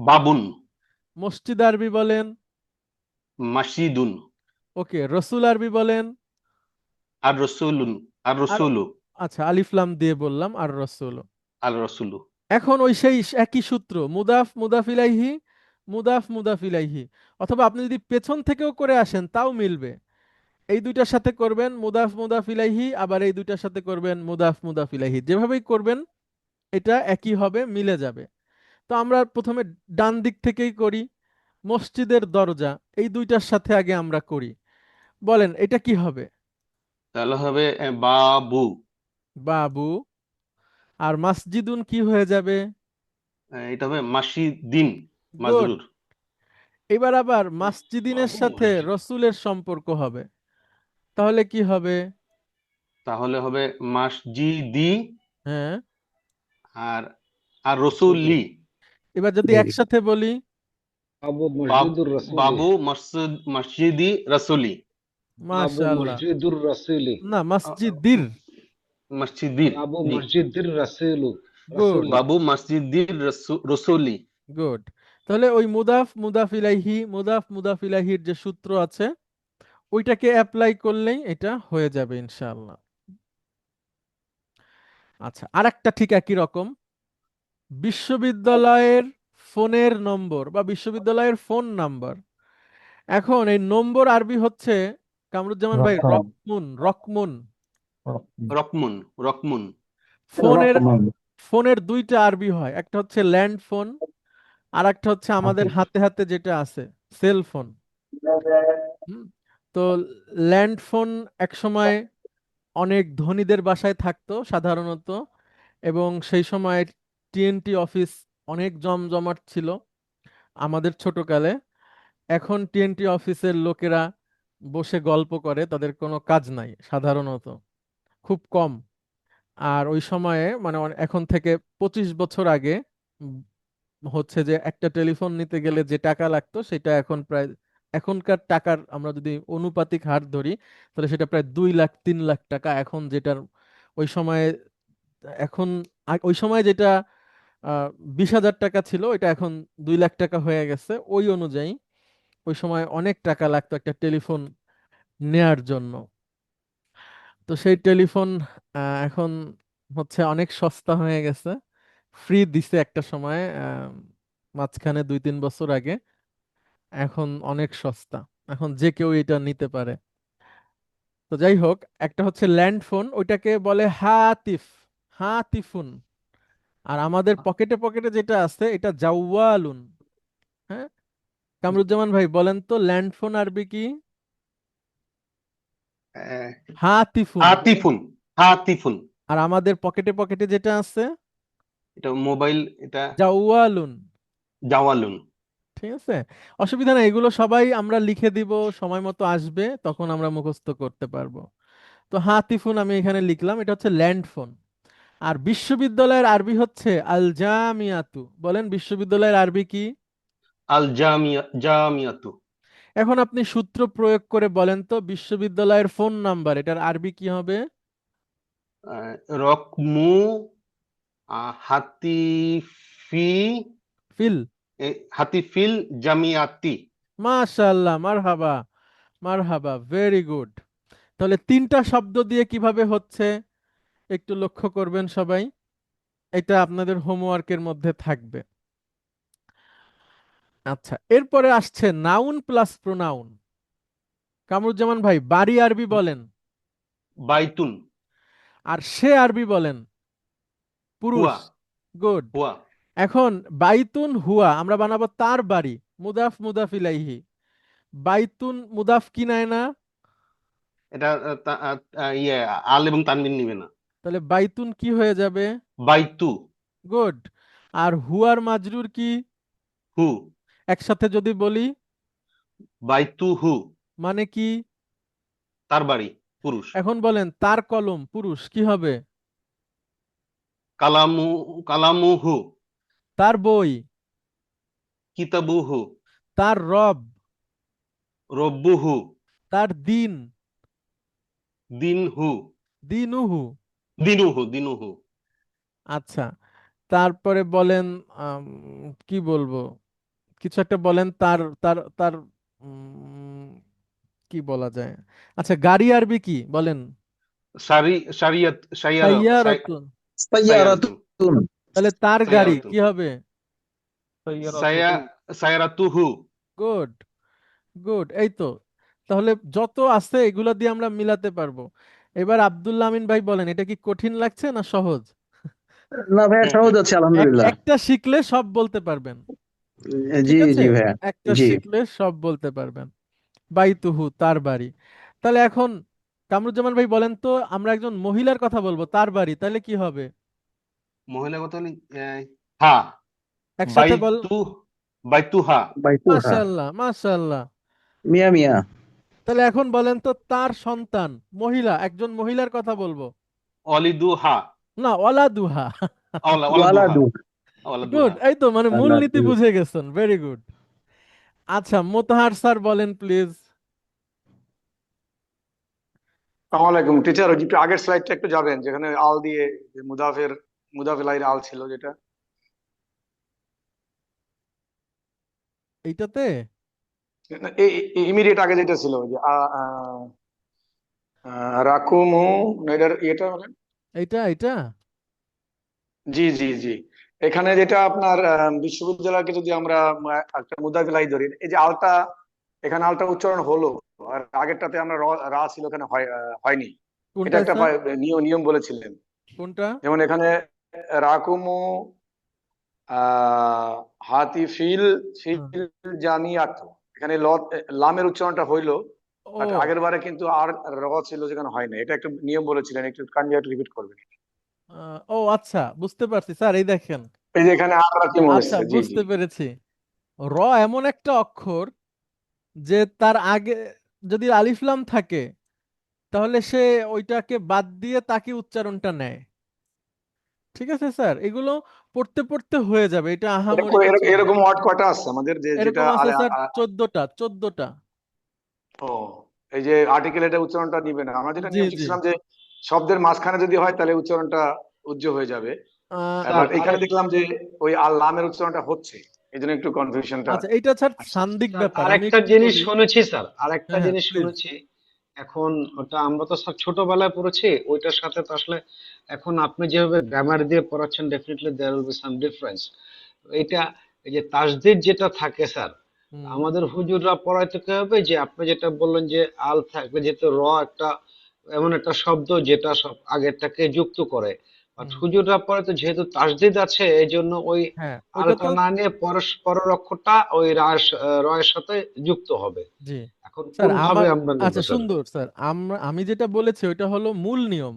বাবুন। মসজিদ আরবি বলেন, মাসিদুন। ওকে, রসুল আরবি বলেন, আর রসুলুন। আর আর রসুলু। আচ্ছা, আলিফ লাম দিয়ে বললাম, আর রসুল। আর রসুলু। এখন ওই সেই একই সূত্র, মুদাফ ইলাইহি, মুদাফ ইলাইহি, অথবা আপনি যদি পেছন থেকেও করে আসেন তাও মিলবে। এই দুইটার সাথে করবেন মুদাফ ইলাইহি, আবার এই দুইটার সাথে করবেন মুদাফ ইলাইহি, যেভাবেই করবেন এটা একই হবে, মিলে যাবে। তো আমরা প্রথমে ডান দিক থেকেই করি, মসজিদের দরজা, এই দুইটার সাথে আগে আমরা করি। বলেন এটা কি হবে? তাহলে হবে বাবু। বাবু। আর মাসজিদুন কি হয়ে যাবে? এটা হবে মাসিদিন, গুড। মাজরুর। এবার আবার মাসজিদিনের সাথে রসুলের সম্পর্ক হবে, তাহলে কি হবে? তাহলে হবে মাসজিদি। হ্যাঁ, আর আর রসুলি। এবার যদি একসাথে বলি, বাবু মসজিদুর রাসূলি। বাবু মসজিদি রসুলি। বাবু মাশাআল্লাহ, মসজিদুর রাসূলি। না মসজিদির, মসজিদির। বাবু জি, মসজিদির রাসূলু। গুড রাসূলি। বাবু মসজিদির রসুলি। গুড। তাহলে ওই মুদাফ ইলাইহি, মুদাফ ইলাইহির যে সূত্র আছে, ওইটাকে অ্যাপ্লাই করলেই এটা হয়ে যাবে ইনশাআল্লাহ। আচ্ছা, আরেকটা ঠিক একই রকম, বিশ্ববিদ্যালয়ের ফোনের নম্বর বা বিশ্ববিদ্যালয়ের ফোন নাম্বার। এখন এই নম্বর আরবি হচ্ছে কামরুজ্জামান ভাই রকম রকমুন, রকমুন। রকমুন রকমুন ফোনের রকমান ফোনের দুইটা আরবি হয়, একটা হচ্ছে ল্যান্ড ফোন, আর একটা হচ্ছে আমাদের হাতে হাতে যেটা আছে সেল ফোন। হুম, তো ল্যান্ড ফোন এক সময় অনেক ধনীদের বাসায় থাকতো সাধারণত, এবং সেই সময় টিএনটি অফিস অনেক জমজমাট ছিল আমাদের ছোটকালে। এখন টিএনটি অফিসের লোকেরা বসে গল্প করে, তাদের কোনো কাজ নাই সাধারণত, খুব কম। আর ওই সময়ে মানে এখন থেকে 25 বছর আগে উম, হচ্ছে যে একটা টেলিফোন নিতে গেলে যে টাকা লাগতো সেটা এখন প্রায়, এখনকার টাকার আমরা যদি অনুপাতিক হার ধরি তাহলে সেটা প্রায় 2 লাখ 3 লাখ টাকা এখন, যেটার ওই সময়ে এখন ওই সময় যেটা 20,000 টাকা ছিল এটা এখন 2 লাখ টাকা হয়ে গেছে। ওই অনুযায়ী ওই সময় অনেক টাকা লাগতো একটা টেলিফোন নেয়ার জন্য। তো সেই টেলিফোন এখন হচ্ছে অনেক সস্তা হয়ে গেছে, ফ্রি দিছে একটা সময় মাঝখানে 2-3 বছর আগে। এখন অনেক সস্তা, এখন যে কেউ এটা নিতে পারে। তো যাই হোক, একটা হচ্ছে ল্যান্ড ফোন, ওইটাকে বলে হাতিফ, হাতিফুন। আর আমাদের পকেটে পকেটে যেটা আছে এটা জাওয়ালুন। হ্যাঁ, কামরুজ্জামান ভাই বলেন তো ল্যান্ড ফোন আরবি কি? আহ, হাতিফুন। হাতিফুন হাতিফুন আর আমাদের পকেটে পকেটে যেটা আছে এটা মোবাইল, এটা জাওয়ালুন। জাওয়ালুন। ঠিক আছে, অসুবিধা নাই, এগুলো সবাই আমরা লিখে দিব, সময় মতো আসবে তখন আমরা মুখস্থ করতে পারবো। তো হাতিফুন আমি এখানে লিখলাম, এটা হচ্ছে ল্যান্ড ফোন। আর বিশ্ববিদ্যালয়ের আরবি হচ্ছে আল জামিয়াতু। বলেন বিশ্ববিদ্যালয়ের আরবি কি? আল জামিয়াতু। এখন আপনি সূত্র প্রয়োগ করে বলেন তো বিশ্ববিদ্যালয়ের ফোন নাম্বার এটার আরবি কি হবে? রকমু হাতিফি ফিল। হাতিফিল জামিয়াতি। মাশাআল্লাহ, মারহাবা, মারহাবা, ভেরি গুড। তাহলে 3টা শব্দ দিয়ে কিভাবে হচ্ছে একটু লক্ষ্য করবেন সবাই, এটা আপনাদের হোমওয়ার্কের মধ্যে থাকবে। আচ্ছা, এরপরে আসছে নাউন প্লাস প্রোনাউন। কামরুজ্জামান ভাই বাড়ি আরবি বলেন, বাইতুন। আর সে আরবি বলেন পুরুষ। হুয়া গুড। হুয়া এখন বাইতুন হুয়া আমরা বানাবো তার বাড়ি, মুদাফ মুদাফ ইলাইহি। বাইতুন মুদাফ কি নেয় না, এটা ইয়ে আল এবং তানবিন নিবে না। তাহলে বাইতুন কি হয়ে যাবে? বাইতু। গুড। আর হুয়ার মাজরুর কি? হু। একসাথে যদি বলি বাইতু হু। মানে কি? তার বাড়ি, পুরুষ। এখন বলেন তার কলম পুরুষ কি হবে? কালামু কালামু হু। তার বই, কিতাবু হু। তার রব, রব্বু হু। তার দিন, দিন হু। দিনুহু। দিনুহু দিনুহু। আচ্ছা, তারপরে বলেন কি বলবো, কিছু একটা বলেন তার তার তার কি বলা যায়? আচ্ছা, গাড়ি আরবি কি বলেন? শারিয়াত সাইয়ারাতুন। সাইয়ারাতুন সাইয়ারাতুন। তাহলে তার গাড়ি সাইয়ারাতুন। কি হবে? সায়ারাতুহু। গুড, গুড, এই তো। তাহলে যত আছে এগুলো দিয়ে আমরা মিলাতে পারবো। এবার আব্দুল্লাহ আমিন ভাই বলেন, এটা কি কঠিন লাগছে না সহজ? না ভাইয়া, সহজ আছে আলহামদুলিল্লাহ। একটা শিখলে সব বলতে পারবেন, জি ঠিক আছে, জি ভাইয়া। একটা জি। শিখলে সব বলতে পারবেন। বাইতুহু তার বাড়ি। তাহলে এখন কামরুজ্জামান ভাই বলেন তো, আমরা একজন মহিলার কথা বলবো তার বাড়ি, তাহলে কি হবে? মহিলা কথা হলে হা। একসাথে বল। বাইতু বাইতুহা। বাইতুহা। মাশাআল্লাহ, মাশাআল্লাহ। মিয়া মিয়া। তাহলে এখন বলেন তো তার সন্তান, মহিলা, একজন মহিলার কথা বলবো। অলিদুহা। না, ওয়ালাদুহা। ওয়ালাদুহা। ওয়ালাদু। গুড, ওয়ালাদুহা। এই তো মানে মূলনীতি ওয়ালাদু। বুঝে গেছেন, ভেরি গুড। আচ্ছা, মোতাহার স্যার বলেন প্লিজ। আসসালামু আলাইকুম টিচার, ওই যে একটু আগের স্লাইডটা একটু যাবেন যেখানে আল দিয়ে যে মুদাফের আল ছিল যেটা। এইটাতে ইমিডিয়েট আগে যেটা ছিল যে রাকুমু, এটার এটা বলেন। এইটা এইটা জি জি জি, এখানে যেটা আপনার বিশ্ববিদ্যালয়কে যদি আমরা একটা মুদাফিলাই ধরি, এই যে আলটা, এখানে আলটা উচ্চারণ হলো, আর আগেরটাতে আমরা রা ছিল, এখানে হয়নি। এটা কোনটায় একটা স্যার? নিয়ম বলেছিলেন। কোনটা? যেমন এখানে রাকুমু হাতি ফিল হ্যাঁ। ফিল জামিয়াত, এখানে লামের উচ্চারণটা হইলো, বাট ও আগের বারে কিন্তু আর র ছিল, যেখানে হয় না। এটা একটু নিয়ম বলেছিলেন, একটু কাইন্ডলি একটু রিপিট করবেন। ও আচ্ছা, বুঝতে পারছি স্যার, এই দেখেন। এই যে এখানে আর রাকিমু আচ্ছা, এসছে, জি জি। বুঝতে পেরেছি। র এমন একটা অক্ষর যে তার আগে যদি আলিফ লাম থাকে তাহলে সে ওইটাকে বাদ দিয়ে তাকে উচ্চারণটা নেয়। ঠিক আছে স্যার, এগুলো পড়তে পড়তে হয়ে যাবে, এটা আহামরি কিছু না। এরকম ওয়ার্ড কয়টা আছে আমাদের, যে যেটা এরকম আছে স্যার 14টা। ও, এই যে আর্টিকেল, এটা উচ্চারণটা নিবে না। আমরা যেটা জি নিয়ম জি। শিখছিলাম যে শব্দের মাঝখানে যদি হয় তাহলে উচ্চারণটা উজ্জ্বল হয়ে যাবে, স্যার বাট এখানে দেখলাম যে ওই আল লামের উচ্চারণটা হচ্ছে, এই জন্য একটু কনফিউশনটা আচ্ছা, এটা স্যার আসছে। সান্দিক স্যার ব্যাপার, আমি আরেকটা একটু জিনিস বলি। শুনেছি স্যার, আরেকটা হ্যাঁ হ্যাঁ, জিনিস প্লিজ। শুনেছি। এখন ওটা আমরা তো স্যার ছোটবেলায় পড়েছি, ওইটার সাথে তো আসলে এখন আপনি যেভাবে গ্রামার দিয়ে পড়াচ্ছেন, definitely there will be some difference. এটা এই যে তাসদিদ যেটা থাকে স্যার, আমাদের হুজুররা পড়াইতে কি হবে, যে আপনি যেটা বললেন যে আল থাকলে, যেহেতু একটা এমন একটা শব্দ যেটা সব আগেরটাকে যুক্ত করে, বাট হুজুররা পড়াইতে যেহেতু তাসদিদ আছে, এই জন্য ওই হ্যাঁ, ওইটা আলটা তো না নিয়ে পরের অক্ষরটা ওই রয়ের সাথে যুক্ত হবে। জি এখন স্যার, কোন ভাবে আমরা নেব আচ্ছা স্যার? সুন্দর স্যার, আমি যেটা বলেছি ওইটা হলো মূল নিয়ম।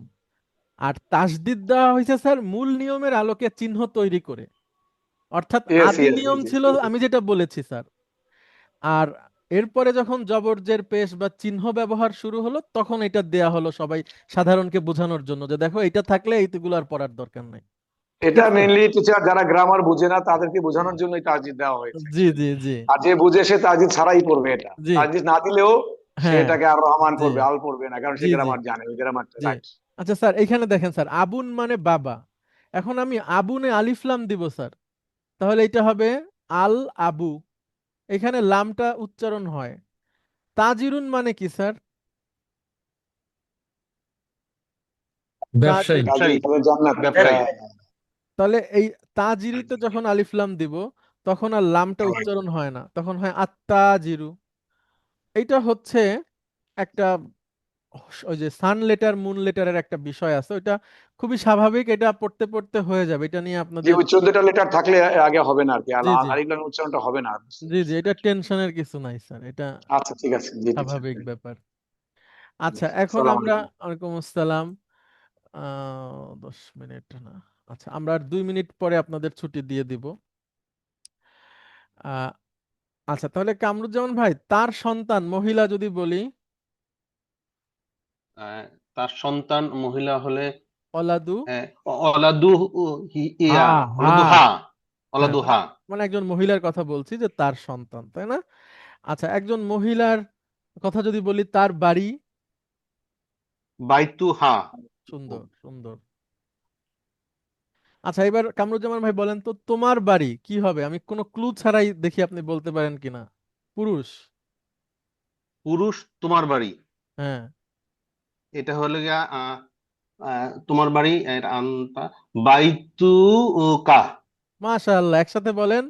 আর তাসদিদ দেওয়া হয়েছে স্যার মূল নিয়মের আলোকে চিহ্ন তৈরি করে, অর্থাৎ ইয়েস আদি ইয়েস, নিয়ম ছিল, আমি যেটা বলেছি স্যার। আর এরপরে যখন জবরজের পেশ বা চিহ্ন ব্যবহার শুরু হলো, তখন এটা দেয়া হলো সবাই সাধারণকে বোঝানোর জন্য, যে দেখো এটা থাকলে এইগুলো আর পড়ার দরকার নাই। ঠিক এটা আছে? মেইনলি টিচার যারা গ্রামার বুঝে না তাদেরকে বোঝানোর জন্যই তাসদিদ দেওয়া হয়েছে জি actually। জি জি আর যে বুঝে সে তাসদিদ ছাড়াই পড়বে, এটা জি। তাসদিদ না দিলেও সে হ্যাঁ। এটাকে আর রহমান জি পড়বে, আল পড়বে না, কারণ সে জি জি গ্রামার জানে, ওই গ্রামারটা জি। রাইট। আচ্ছা স্যার, এখানে দেখেন স্যার, আবুন মানে বাবা। এখন আমি আবুনে আলিফ লাম দিব স্যার, তাহলে এটা হবে আল আবু। এখানে লামটা উচ্চারণ হয়। তাজিরুন মানে কি স্যার? ব্যবসায়ী। কাজী তাহলে জান্নাত, ব্যবসায়ী। তাহলে এই তাজিরিতে যখন আলিফ লাম দিব তখন আর লামটা উচ্চারণ হয় না, তখন হয় আত্তাজিরু। এইটা হচ্ছে একটা ওই যে সান লেটার মুন লেটারের একটা বিষয় আছে, ওইটা খুবই স্বাভাবিক, এটা পড়তে পড়তে হয়ে যাবে, এটা নিয়ে যে আপনাদের ওই 14টা লেটার থাকলে আগে হবে না আর কি, জি জি আলিফ লামের উচ্চারণটা হবে না আর। জি জি, এটা টেনশনের কিছু নাই স্যার, এটা আচ্ছা ঠিক আছে, জি টিচার। স্বাভাবিক ব্যাপার। আচ্ছা, এখন আসসালামু আমরা, আলাইকুম। ওয়ালাইকুম আসসালাম। 10 মিনিট না, আচ্ছা আমরা আর 2 মিনিট পরে আপনাদের ছুটি দিয়ে দিব। আহ, আচ্ছা, তাহলে কামরুজ্জামান ভাই, তার সন্তান মহিলা যদি বলি, তার সন্তান মহিলা হলে অলাদু অলাদু হা হা অলাদু হা, হ্যাঁ, অলাদু হা। মানে একজন মহিলার কথা বলছি, যে তার সন্তান, তাই না? আচ্ছা, একজন মহিলার কথা যদি বলি, তার বাড়ি, বাইতু হা। সুন্দর সুন্দর। আচ্ছা, এবার কামরুজ্জামান ভাই বলেন তো, তোমার বাড়ি কি হবে? আমি কোনো ক্লু ছাড়াই দেখি আপনি বলতে পারেন কিনা। পুরুষ। পুরুষ তোমার বাড়ি, হ্যাঁ। এটা হলো গিয়া তোমার বাড়ি, এটা আনতা বাইতু কা, মাশাআল্লাহ, একসাথে বলেন।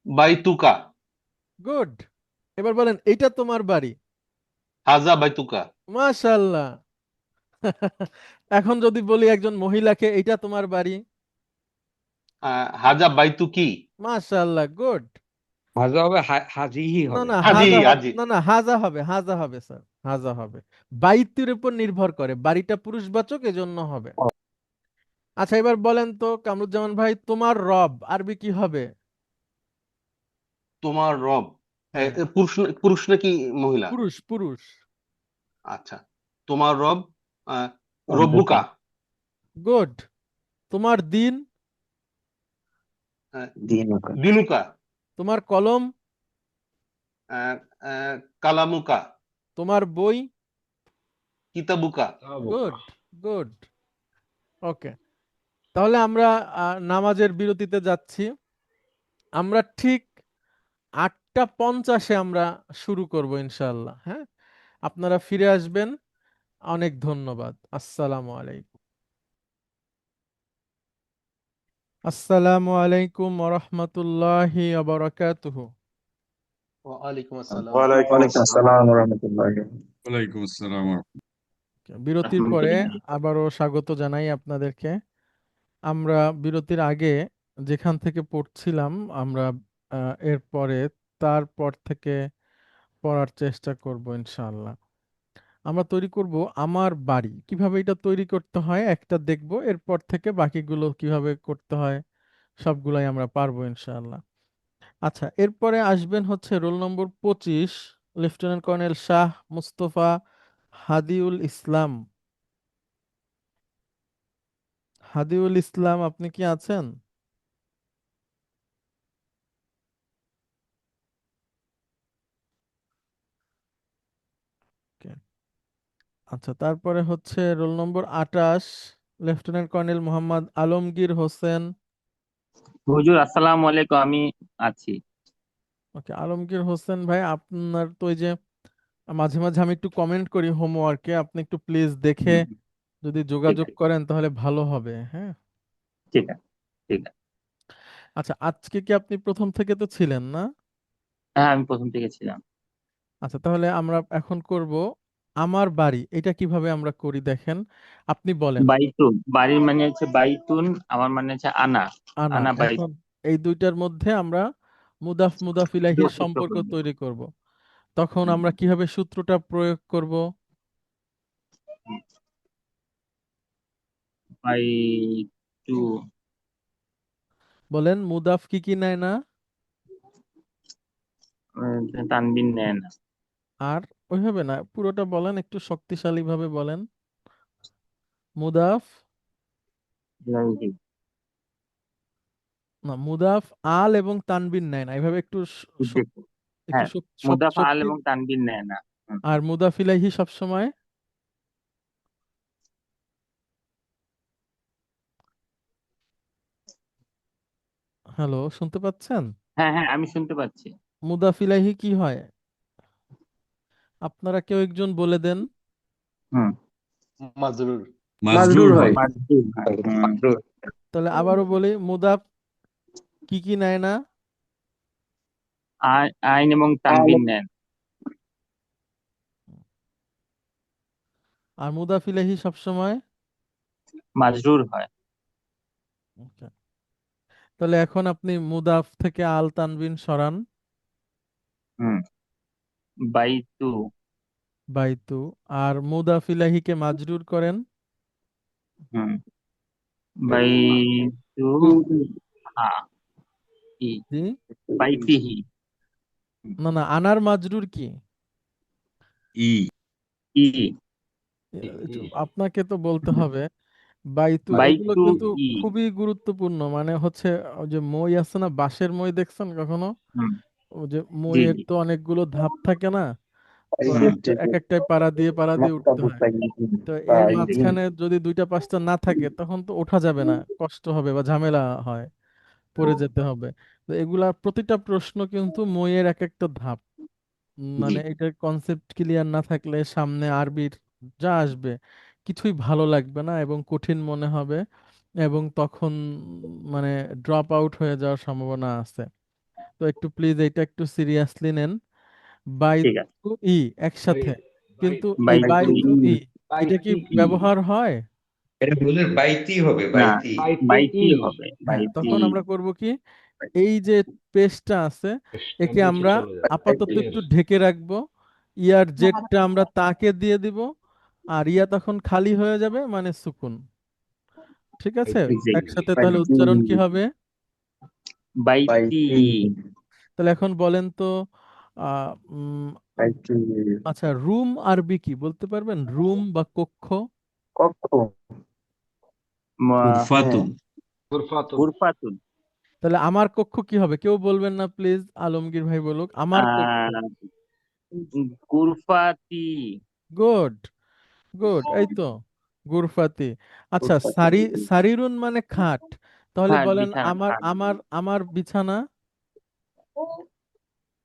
বাইতুকা, গুড। এবার বলেন, এইটা তোমার বাড়ি। হাজা বাইতুকা। মাশাআল্লাহ। এখন যদি বলি একজন মহিলাকে, এইটা তোমার বাড়ি। হাজা বাইতুকি। মাশাআল্লাহ, গুড। হাজা হবে, হাজিহি না হবে। না, হাজি হাজা হাজি। না না, হাজা হবে, হাজা হবে স্যার, হাজা হবে। বাইতের উপর নির্ভর করে, বাড়িটা পুরুষবাচক, এজন্য হবে। আচ্ছা, এবার বলেন তো কামরুজ্জামান ভাই, তোমার রব আরবি কি হবে? তোমার রব, হ্যাঁ, পুরুষ পুরুষ নাকি মহিলা? পুরুষ পুরুষ। আচ্ছা, তোমার রব রব্বুকা। গুড। তোমার দিন, দিনুকা। তোমার কলম, কালামুকা। তোমার বই। কিতাবুকা। Good good. ওকে, তাহলে আমরা নামাজের বিরতিতে যাচ্ছি। আমরা ঠিক 8টা 8:50-এ আমরা শুরু করব ইনশাআল্লাহ। হ্যাঁ, আপনারা ফিরে আসবেন। অনেক ধন্যবাদ। আসসালামু আলাইকুম। আসসালামু আলাইকুম ওয়া রাহমাতুল্লাহি ওয়া বারাকাতুহু। ওয়ালাইকুম আসসালাম। ওয়ালাইকুম ওয়ালাইকুম আসসালাম। আসসালাম ওয়া রাহমাতুল্লাহি। ওয়ালাইকুম আসসালাম। বিরতির পরে আলহামদুলিল্লাহ। আবারও স্বাগত জানাই আপনাদেরকে। আমরা বিরতির আগে যেখান থেকে পড়ছিলাম আমরা এরপরে তারপর থেকে পড়ার চেষ্টা করব ইনশাআল্লাহ। আমরা তৈরি করব আমার বাড়ি। কিভাবে এটা তৈরি করতে হয় একটা দেখব, এরপর থেকে বাকিগুলো কিভাবে করতে হয় সবগুলাই আমরা পারবো ইনশাআল্লাহ। আচ্ছা, এরপরে আসবেন হচ্ছে roll number 25, lieutenant colonel Shah Mustafa Hadiul Islam. Hadiul Islam, আপনি কি আছেন? Okay. আচ্ছা, তারপরে হচ্ছে roll number 28, lieutenant colonel Mohammad Alamgir Hossain. হুজুর আসসালামু আলাইকুম, আমি আছি। ওকে, আলমগীর হোসেন ভাই, আপনার তো ওই যে মাঝে মাঝে আমি একটু কমেন্ট করি হোমওয়ার্কে, আপনি একটু প্লিজ দেখে হুম, যদি ঠিক যোগাযোগ আছে, করেন তাহলে ভালো হবে। হ্যাঁ, ঠিক আছে, ঠিক আছে। আচ্ছা, আজকে কি আপনি প্রথম থেকে তো ছিলেন না? হ্যাঁ, আমি প্রথম থেকে ছিলাম। আচ্ছা, তাহলে আমরা এখন করব আমার বাড়ি। এটা কিভাবে আমরা করি দেখেন, আপনি বলেন। বাইতুন, বাড়ির মানে হচ্ছে বাইতুন, আমার মানে হচ্ছে আনা। আনা। আনা এখন বাইতুন। এই দুইটার মধ্যে আমরা মুদাফ মুদাফ ইলাইহির সূত্র সম্পর্ক করবো। তৈরি করব। তখন হুম, আমরা কিভাবে সূত্রটা প্রয়োগ করব? বাইতু, বলেন, মুদাফ কি কি নেয় না? তানবিন নেয় না। আর ওইভাবে না, পুরোটা বলেন, একটু শক্তিশালী ভাবে বলেন। মুদাফ, ইলাইহি। না, মুদাফ আল এবং তানবিন নেয় না, এইভাবে একটু দেখো, একটু হ্যাঁ, মুদাফ আল শক্তি। এবং তানবিন নেয় না। হুম। আর মুদাফ ইলাইহি সবসময়। হ্যালো, শুনতে পাচ্ছেন? হ্যাঁ, হ্যাঁ, আমি শুনতে পাচ্ছি। মুদাফ ইলাইহি কি হয়? আপনারা কেউ একজন বলে দেন। হুম, মাজরুর। মাজরুর হয়। মাজরুর হয়। হুম। তাহলে আবারও বলি, মুদাফ কি কি নেয় না? আইন এবং তানবিন নেন। আর মুদাফ ইলাইহি সবসময়। মাজরুর হয়। Okay. তাহলে এখন আপনি মুদাফ থেকে আল তানবিন সরান। হুম, বাইতু, বাইতু। আর মুদাফ ইলাইহিকে মাজরুর করেন। হুম, বাইতু, হ্যাঁ, ই, জি, বাইতিহি, না না, আনার মাজরুর কি? ই ই, আপনাকে তো বলতে হবে। বাইতু, এগুলো বাইতু, কিন্তু ই। খুবই গুরুত্বপূর্ণ। মানে হচ্ছে ওই যে মই আছে না, বাঁশের মই দেখছেন কখনো? হুম, ওই যে জি, মইয়ের জি। তো অনেকগুলো ধাপ থাকে না, তো হুম, এক একটাই পাড়া দিয়ে উঠতে হয়। তো এর মাঝখানে যদি 2টা 5টা না থাকে তখন তো ওঠা যাবে না, কষ্ট হবে বা ঝামেলা হয়, পড়ে যেতে হবে। তো এগুলা প্রতিটা প্রশ্ন কিন্তু মইয়ের এক একটা ধাপ। জি, মানে এটার কনসেপ্ট ক্লিয়ার না থাকলে সামনে আরবির যা আসবে কিছুই ভালো লাগবে না এবং কঠিন মনে হবে, এবং তখন মানে ড্রপ আউট হয়ে যাওয়ার সম্ভাবনা আছে। তো একটু প্লিজ এটা একটু সিরিয়াসলি নেন। বাই ঠিক আছে। টু ই একসাথে, কিন্তু এই বাই বাইতু, টু ই এটা কি ই, ব্যবহার হয়? এটা ভুলের বাইতি হবে, না, বাইতি। বাইতি হবে, হ্যাঁ, বাইতি। তখন আমরা করব কি, এই যে পেজটা আছে একে নিচে আমরা চলে যাবে। আপাতত একটু ঢেকে রাখবো, ইয়ার জেডটা আমরা তাকে দিয়ে দিব, আর ইয়া তখন খালি হয়ে যাবে, মানে সুকুন। ঠিক আছে, জি, একসাথে তাহলে উচ্চারণ কি হবে? বাইতি, তাহলে এখন বলেন তো, আহ উম, আচ্ছা, রুম আরবি কি বলতে পারবেন? রুম বা কক্ষ? গুরফাতুন। গুরফাতুন। গুরফাতুন। তাহলে আমার কক্ষ কি হবে? কেউ বলবেন না প্লিজ, আলমগীর ভাই বলুক, আমার কক্ষ। গুরফাতি। গুড, গুড, এই তো, গুরফাতি। আচ্ছা, সারিরুন মানে খাট, তাহলে খাট, বলেন বিছানা, আমার খাট। আমার আমার বিছানা।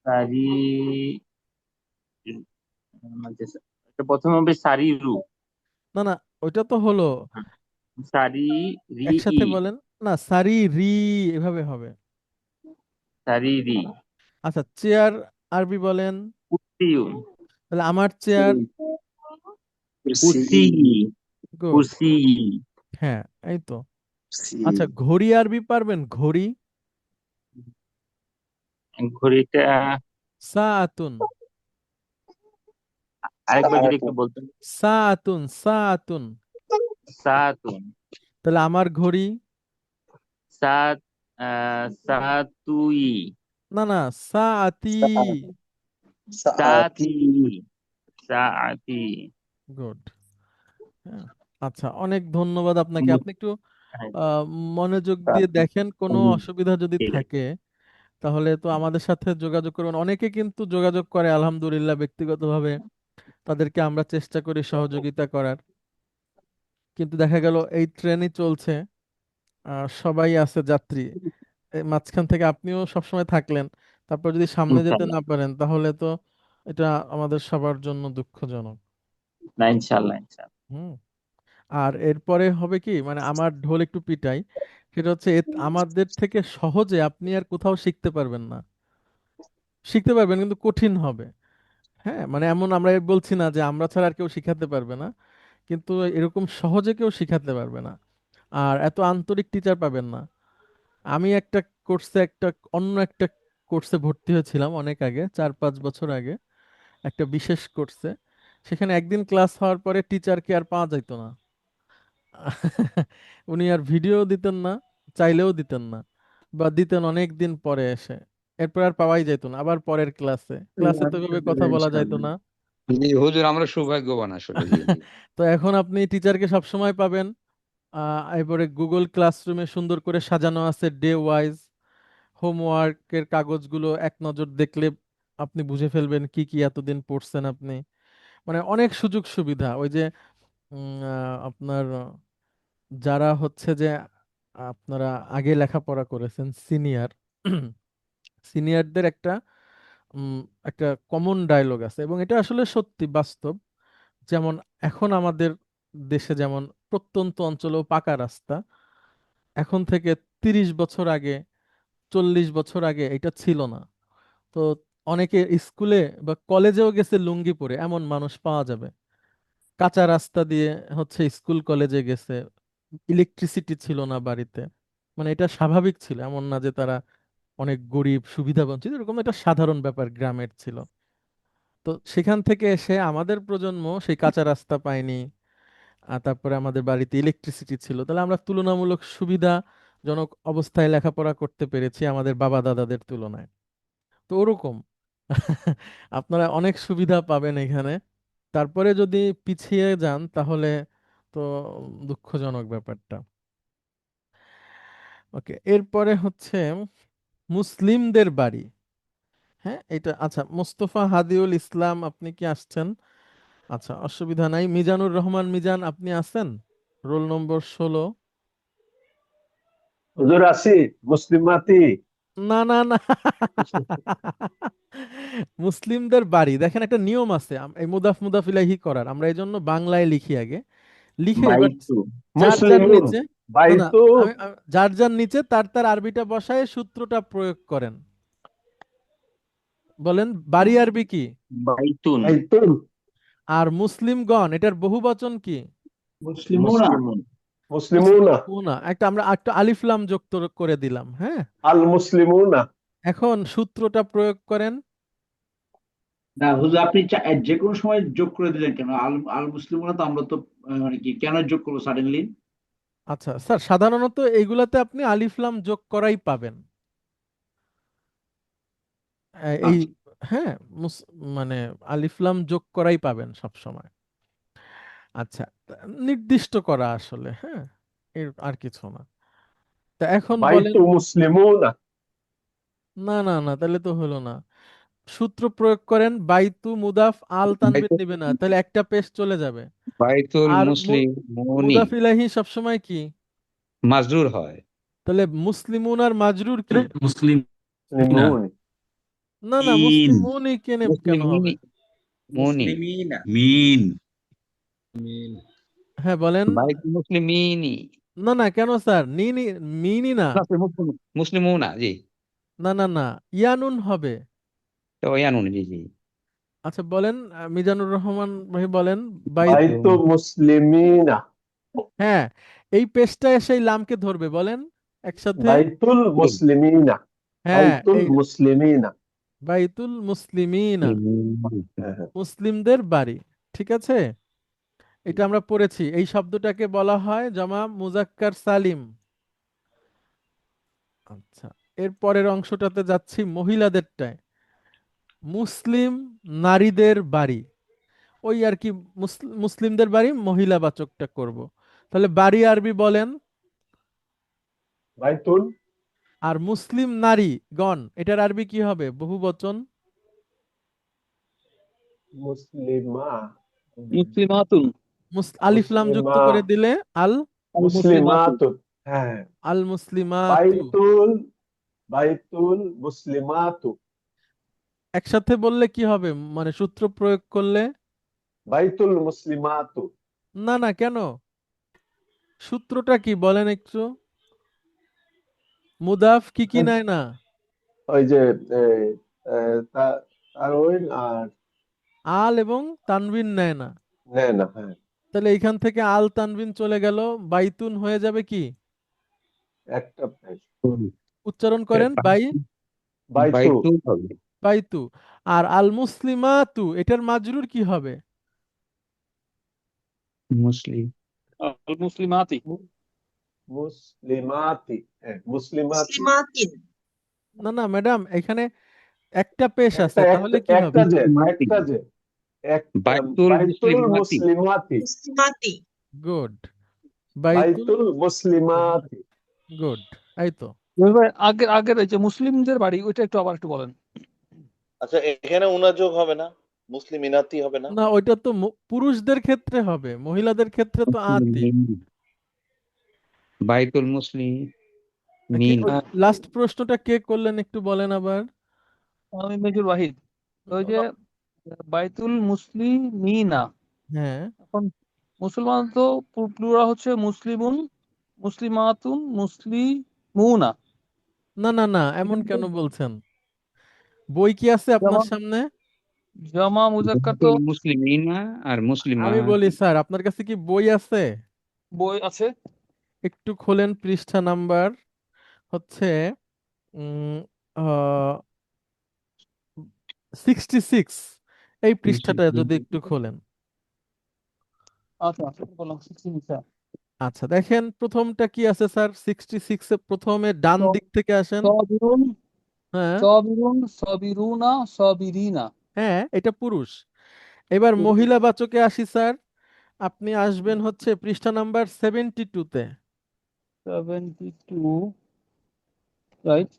সারি মানে এটা প্রথমে হবে সারিরু। না না, ওইটা তো হলো। সারি রি ই একসাথে বলেন। না, সারি রি এভাবে হবে। সারি রি আচ্ছা, চেয়ার আরবি বলেন। কুর্সিউ তাহলে আমার চেয়ার। কুর্সি গুড। কুর্সি হ্যাঁ, এই তো। আচ্ছা, ঘড়ি আরবি পারবেন? ঘড়ি। ঘড়িটা সাআতুন। আরেকবার যদি একটু বলতেন। সাআতুন সাআতুন। সাতুন তাহলে আমার ঘড়ি। সাত সাতুই না না, সাআতি। সাতি সাতি। গুড। হ্যাঁ। আচ্ছা, অনেক ধন্যবাদ আপনাকে। আপনি একটু আহ, মনোযোগ দিয়ে দেখেন, কোনো অসুবিধা যদি ঠিক আছে। থাকে তাহলে তো আমাদের সাথে যোগাযোগ করবেন। অনেকে কিন্তু যোগাযোগ করে আলহামদুলিল্লাহ ব্যক্তিগতভাবে, তাদেরকে আমরা চেষ্টা করি সহযোগিতা করার। কিন্তু দেখা গেল এই ট্রেনই চলছে, সবাই আছে যাত্রী, এই মাঝখান থেকে আপনিও সবসময় থাকলেন, তারপর যদি সামনে যেতে ইনশাল্লাহ না পারেন তাহলে তো এটা আমাদের সবার জন্য দুঃখজনক। না, ইনশাল্লাহ ইনশাল্লাহ। হুম। আর এরপরে হবে কি, মানে আমার ঢোল একটু পিটাই, সেটা হচ্ছে আমাদের থেকে সহজে আপনি আর কোথাও শিখতে পারবেন না। শিখতে পারবেন কিন্তু কঠিন হবে। হ্যাঁ, মানে এমন আমরা বলছি না যে আমরা ছাড়া আর কেউ শিখাতে পারবে না, কিন্তু এরকম সহজে কেউ শিখাতে পারবে না। আর এত আন্তরিক টিচার পাবেন না। আমি অন্য একটা কোর্সে ভর্তি হয়েছিলাম অনেক আগে, 4-5 বছর আগে, একটা বিশেষ কোর্সে। সেখানে একদিন ক্লাস হওয়ার পরে টিচারকে আর পাওয়া যাইতো না। উনি আর ভিডিও দিতেন না, চাইলেও দিতেন না, বা দিতেন অনেক দিন পরে এসে। এরপর আর পাওয়াই যেত না। আবার পরের ক্লাসে ক্লাসে তো এভাবে কথা বলা যাইতো না। জি হুজুর, আমরা সৌভাগ্যবান আসলে। জি জি। তো এখন আপনি টিচারকে সবসময় পাবেন। এরপরে গুগল ক্লাসরুমে সুন্দর করে সাজানো আছে ডে ওয়াইজ। হোমওয়ার্কের কাগজগুলো এক নজর দেখলে আপনি বুঝে ফেলবেন কি কি এতদিন পড়ছেন আপনি। মানে অনেক সুযোগ সুবিধা। ওই যে আপনার যারা হচ্ছে যে আপনারা আগে লেখাপড়া করেছেন, সিনিয়রদের উম, একটা কমন ডায়লগ আছে, এবং এটা আসলে সত্যি বাস্তব। যেমন এখন আমাদের দেশে যেমন প্রত্যন্ত অঞ্চলেও পাকা রাস্তা, এখন থেকে 30 বছর আগে, 40 বছর আগে এটা ছিল না। তো অনেকে স্কুলে বা কলেজেও গেছে লুঙ্গি পরে, এমন মানুষ পাওয়া যাবে। কাঁচা রাস্তা দিয়ে হচ্ছে স্কুল কলেজে গেছে, ইলেকট্রিসিটি ছিল না বাড়িতে। মানে এটা স্বাভাবিক ছিল, এমন না যে তারা অনেক গরিব সুবিধা বঞ্চিত, এরকম একটা সাধারণ ব্যাপার গ্রামের ছিল। তো সেখান থেকে এসে আমাদের প্রজন্ম সেই কাঁচা রাস্তা পায়নি, আর তারপরে আমাদের বাড়িতে ইলেকট্রিসিটি ছিল, তাহলে আমরা তুলনামূলক সুবিধাজনক অবস্থায় লেখাপড়া করতে পেরেছি আমাদের বাবা দাদাদের তুলনায়। তো ওরকম আপনারা অনেক সুবিধা পাবেন এখানে। তারপরে যদি পিছিয়ে যান তাহলে তো দুঃখজনক ব্যাপারটা। ওকে, এরপরে হচ্ছে মুসলিমদের বাড়ি। হ্যাঁ, এটা আচ্ছা, মোস্তফা হাদিউল ইসলাম আপনি কি আসছেন? আচ্ছা, অসুবিধা নাই। মিজানুর রহমান মিজান আপনি আছেন? Roll number 16। হুজুর আছি, মুসলিম মাতি। না না না, মুসলিমদের বাড়ি দেখেন একটা নিয়ম আছে, এই মুদাফ মুদাফ ইলাইহি করার, আমরা এই জন্য বাংলায় লিখি আগে, লিখে এবার বাইতু যার যার মুসলিমুন নিচে। না না, বাইতু। যার যার নিচে তার তার আরবিটা বসায় সূত্রটা প্রয়োগ করেন। বলেন বাড়ি আরবি কি? বাইতুন বাইতুন। আর মুসলিমগণ এটার বহুবচন কি? মুসলিমুনা। মুসলিমুন মুসলিমুনা। মুসলিমুনা। আমরা একটা আলিফ লাম যুক্ত করে দিলাম। হ্যাঁ, আল মুসলিমুনা। এখন সূত্রটা প্রয়োগ করেন। না হুজুর, আপনি যে কোনো সময় যোগ করে দিলেন কেন? আল আল মুসলিমুনা তো আমরা তো মানে কি কেন যোগ করবো সাডেনলি? আচ্ছা স্যার, সাধারণত এইগুলাতে আপনি আলিফ লাম যোগ করাই পাবেন। এই আচ্ছা। হ্যাঁ, মানে আলিফ লাম যোগ করাই পাবেন সব সময়। আচ্ছা, নির্দিষ্ট করা আসলে, হ্যাঁ, এর আর কিছু না। তা এখন বলেন। বাইতু মুসলিমুনা। না না না, তাহলে তো হলো না। সূত্র প্রয়োগ করেন, বাইতু মুদাফ আল তানবির বাইতুল নিবে না, তাহলে একটা পেজ চলে যাবে। বাইতুল আর মুসলিমুনি মুদাফ ইলাইহি সবসময় কি? মাজরুর হয়। তাহলে মুসলিমুন আর মাজরুর কি? মুসলিম না মুসলিমুন। না না, মিন মুসলিমুনই কেন কেন হবে? মুসলিমিনি মুনি মুসলিমিনা মিন মিন হ্যাঁ বলেন। বাইতুল মুসলিমিনি না না, কেন স্যার? মিনি না। না মুসলিমুনা, জি। না না না, ইয়ানুন হবে। তো ইয়ানুন, জি জি। আচ্ছা বলেন, মিজানুর রহমান ভাই বলেন। বাইত বাইতু মুসলিমিনা। হ্যাঁ, এই পেশটায় সেই লামকে ধরবে, বলেন একসাথে। বাইতুল মুসলিমিনা। হ্যাঁ, বাইতুল এই মুসলিমিনা। বাইতুল মুসলিমিনা, হ্যাঁ, হ্যাঁ। মুসলিমদের বাড়ি। ঠিক আছে, এটা আমরা পড়েছি। এই শব্দটাকে বলা হয় জামা মুজাক্কার সালিম। আচ্ছা, এর পরের অংশটাতে যাচ্ছি, মহিলাদেরটায়। মুসলিম নারীদের বাড়ি, ওই আর কি, মুসলিমদের বাড়ি মহিলাবাচকটা করব। তাহলে বাড়ি আরবি বলেন। বাইতুল আর মুসলিম নারীগণ, এটার আরবি কি হবে? বহু বচন। মুসলিমা। মুসলিমাতুন। আলিফ লাম যুক্ত মুসলিমা। করে দিলে আল মুসলিমাতু। হ্যাঁ, আল মুসলিমাতু। বাইতুল মুসলিমাতু। একসাথে বললে কি হবে, মানে সূত্র প্রয়োগ করলে? বাইতুল মুসলিমাতু। না না, কেন? সূত্রটা কি বলেন একটু? মুদাফ কি নেয় না? ওই যে তারওয়িন আর আল এবং তানবিন নেয় না। নেয় না। হ্যাঁ, তাহলে এখান থেকে আল তানবিন চলে গেল, বাইতুন হয়ে যাবে কি? একটা উচ্চারণ করেন, বাইতু। বাইতুল হবে। বাইতু। আর আল মুসলিমাতু, এটার মাজরুর কি হবে? মুসলিম আল মুসলিমাতি। মুসলিমাতি। হ্যাঁ, মুসলিমাতি। না না ম্যাডাম, এখানে একটা পেশ আছে, তাহলে কি হবে? বাইতুল বাইতুল মুসলিমাতি। মুসলিমাতি। গুড, বাইতুল মুসলিমাতি। গুড, এই তো। আগের আগের এই যে মুসলিমদের বাড়ি, ওইটা একটু আবার একটু বলেন। আচ্ছা, এখানে উনাযোগ হবে না, মুসলিমিনাতি হবে না? না, ওইটা তো পুরুষদের ক্ষেত্রে হবে, মহিলাদের ক্ষেত্রে তো আতি। বাইতুল মুসলিম। লাস্ট প্রশ্নটা কে করলেন একটু বলেন আবার। আমি মেজর ওয়াহিদ। ওই যে বাইতুল মুসলিমিনা, হ্যাঁ, এখন মুসলমান তো প্লুরাল হচ্ছে মুসলিমুন, মুসলিমাতুন, মুসলিমুনা। না না না, এমন কেন বলছেন? বই কি আছে আপনার সামনে? জামা মুজাক্কার তো মুসলিমিনা আর মুসলিমা। আমি বলি স্যার, আপনার কাছে কি বই আছে? বই আছে। একটু খোলেন, পৃষ্ঠা নাম্বার হচ্ছে 66, এই পৃষ্ঠাটা যদি একটু খোলেন। আচ্ছা বললাম 66। আচ্ছা দেখেন, প্রথমটা কি আছে স্যার? 66 এ প্রথমে ডান দিক থেকে আসেন। সাবিরুন, হ্যাঁ সাবিরুন, সাবিরুনা, সাবিরিনা। হ্যাঁ, এটা পুরুষ। এবার মহিলা বাচকে আসি স্যার। আপনি আসবেন হচ্ছে পৃষ্ঠা নাম্বার 72-তে। 72, রাইট।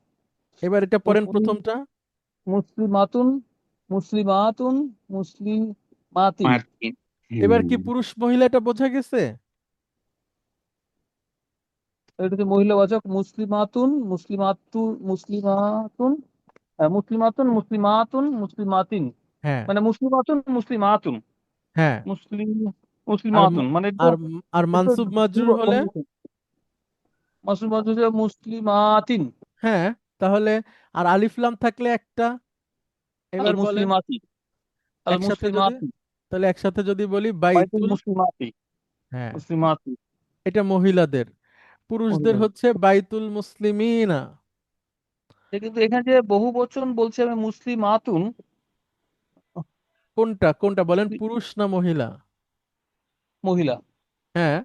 এবার এটা পড়েন প্রথমটা। মুসলিমাতুন, মুসলিমাতুন, মুসলিমাতিন। এবার কি পুরুষ মহিলাটা বোঝা গেছে? এটা হচ্ছে মহিলাবাচক। মুসলিমাতুন, মুসলিমাতুন, মুসলিমাতুন, মুসলিমাতুন, মুসলিমাতুন, মুসলিমাতিন। হ্যাঁ মানে মুসলিমাতুন, মুসলিমাতুন, হ্যাঁ। মুসলিমাতুন, মানে আর মানসুব মাজরুর হলে? মানসুব মাজরুর হচ্ছে মুসলিমাতিন। হ্যাঁ, তাহলে আর আলিফ লাম থাকলে একটা। এবার বলেন মুসলিমাতি, আল একসাথে যদি, মুসলিমাতি। তাহলে একসাথে যদি বলি বাইতুল বাইতুল। মুসলিমাতি। হ্যাঁ, মুসলিমাতি। এটা মহিলাদের। পুরুষদের হচ্ছে বাইতুল মুসলিমিনা। কিন্তু এখানে যে বহু বচন বলছে আমি মুসলিমাতুন, কোনটা কোনটা বলেন, পুরুষ না মহিলা? মহিলা। হ্যাঁ,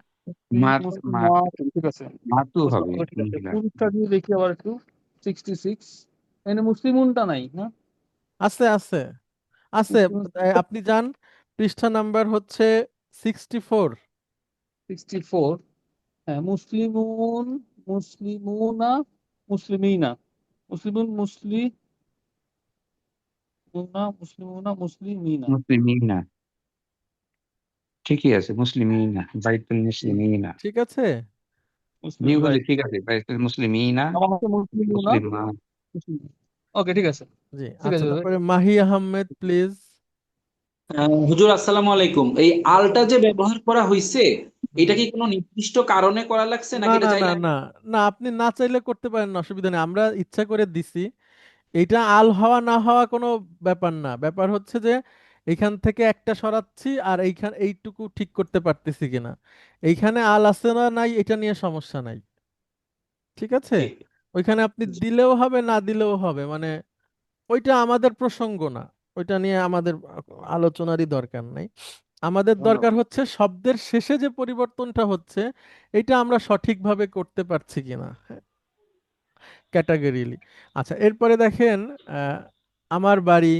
মুসলিমাতুন, ঠিক আছে। মাতু হবে। ঠিক আছে, পুরুষটা দিয়ে দেখি আবার একটু। 66, এখানে মুসলিমুনটা নাই না? আছে আছে আছে। আপনি যান, পৃষ্ঠা নাম্বার হচ্ছে 64। 64, হ্যাঁ। মুসলিমুন, মুসলিমুনা, মুসলিমিনা, মুসলিমুন, মুসলিমুনা, মুসলিমুনা, মুসলিমিনা। মুসলিমিনা, ঠিকই আছে। মুসলিমিনা, বাইতুল মুসলিমিনা। ঠিক আছে, নিউগুলি ঠিক আছে। বাইতুল মুসলিমিনা, মুসলিমুনা, মুসলিমা। ওকে, ঠিক আছে, জি ঠিক আচ্ছা, আছে ভাই। তারপরে মাহি আহমেদ প্লিজ। হুজুর আসসালামু আলাইকুম। এই আলটা যে ব্যবহার করা হয়েছে, এটা কি কোনো নির্দিষ্ট কারণে করা লাগছে না নাকি এটা না না চাইলে না না, আপনি না চাইলে করতে পারেন না, অসুবিধা নেই, আমরা ইচ্ছা করে দিছি। এটা আল হওয়া না হওয়া কোনো ব্যাপার না, ব্যাপার হচ্ছে যে এইখান থেকে একটা সরাচ্ছি আর এইটুকু ঠিক করতে পারতেছি কিনা। এইখানে আল আছে না নাই এটা নিয়ে সমস্যা নাই, ঠিক আছে। জি ওইখানে আপনি দিলেও হবে না দিলেও হবে, মানে ওইটা আমাদের প্রসঙ্গ না, ওইটা নিয়ে আমাদের আলোচনারই দরকার নাই। আমাদের দরকার ধন্যবাদ। হচ্ছে শব্দের শেষে যে পরিবর্তনটা হচ্ছে এটা আমরা সঠিকভাবে করতে পারছি কিনা, ক্যাটাগরিলি। আচ্ছা, এরপরে দেখেন, আহ, আমার বাড়ি,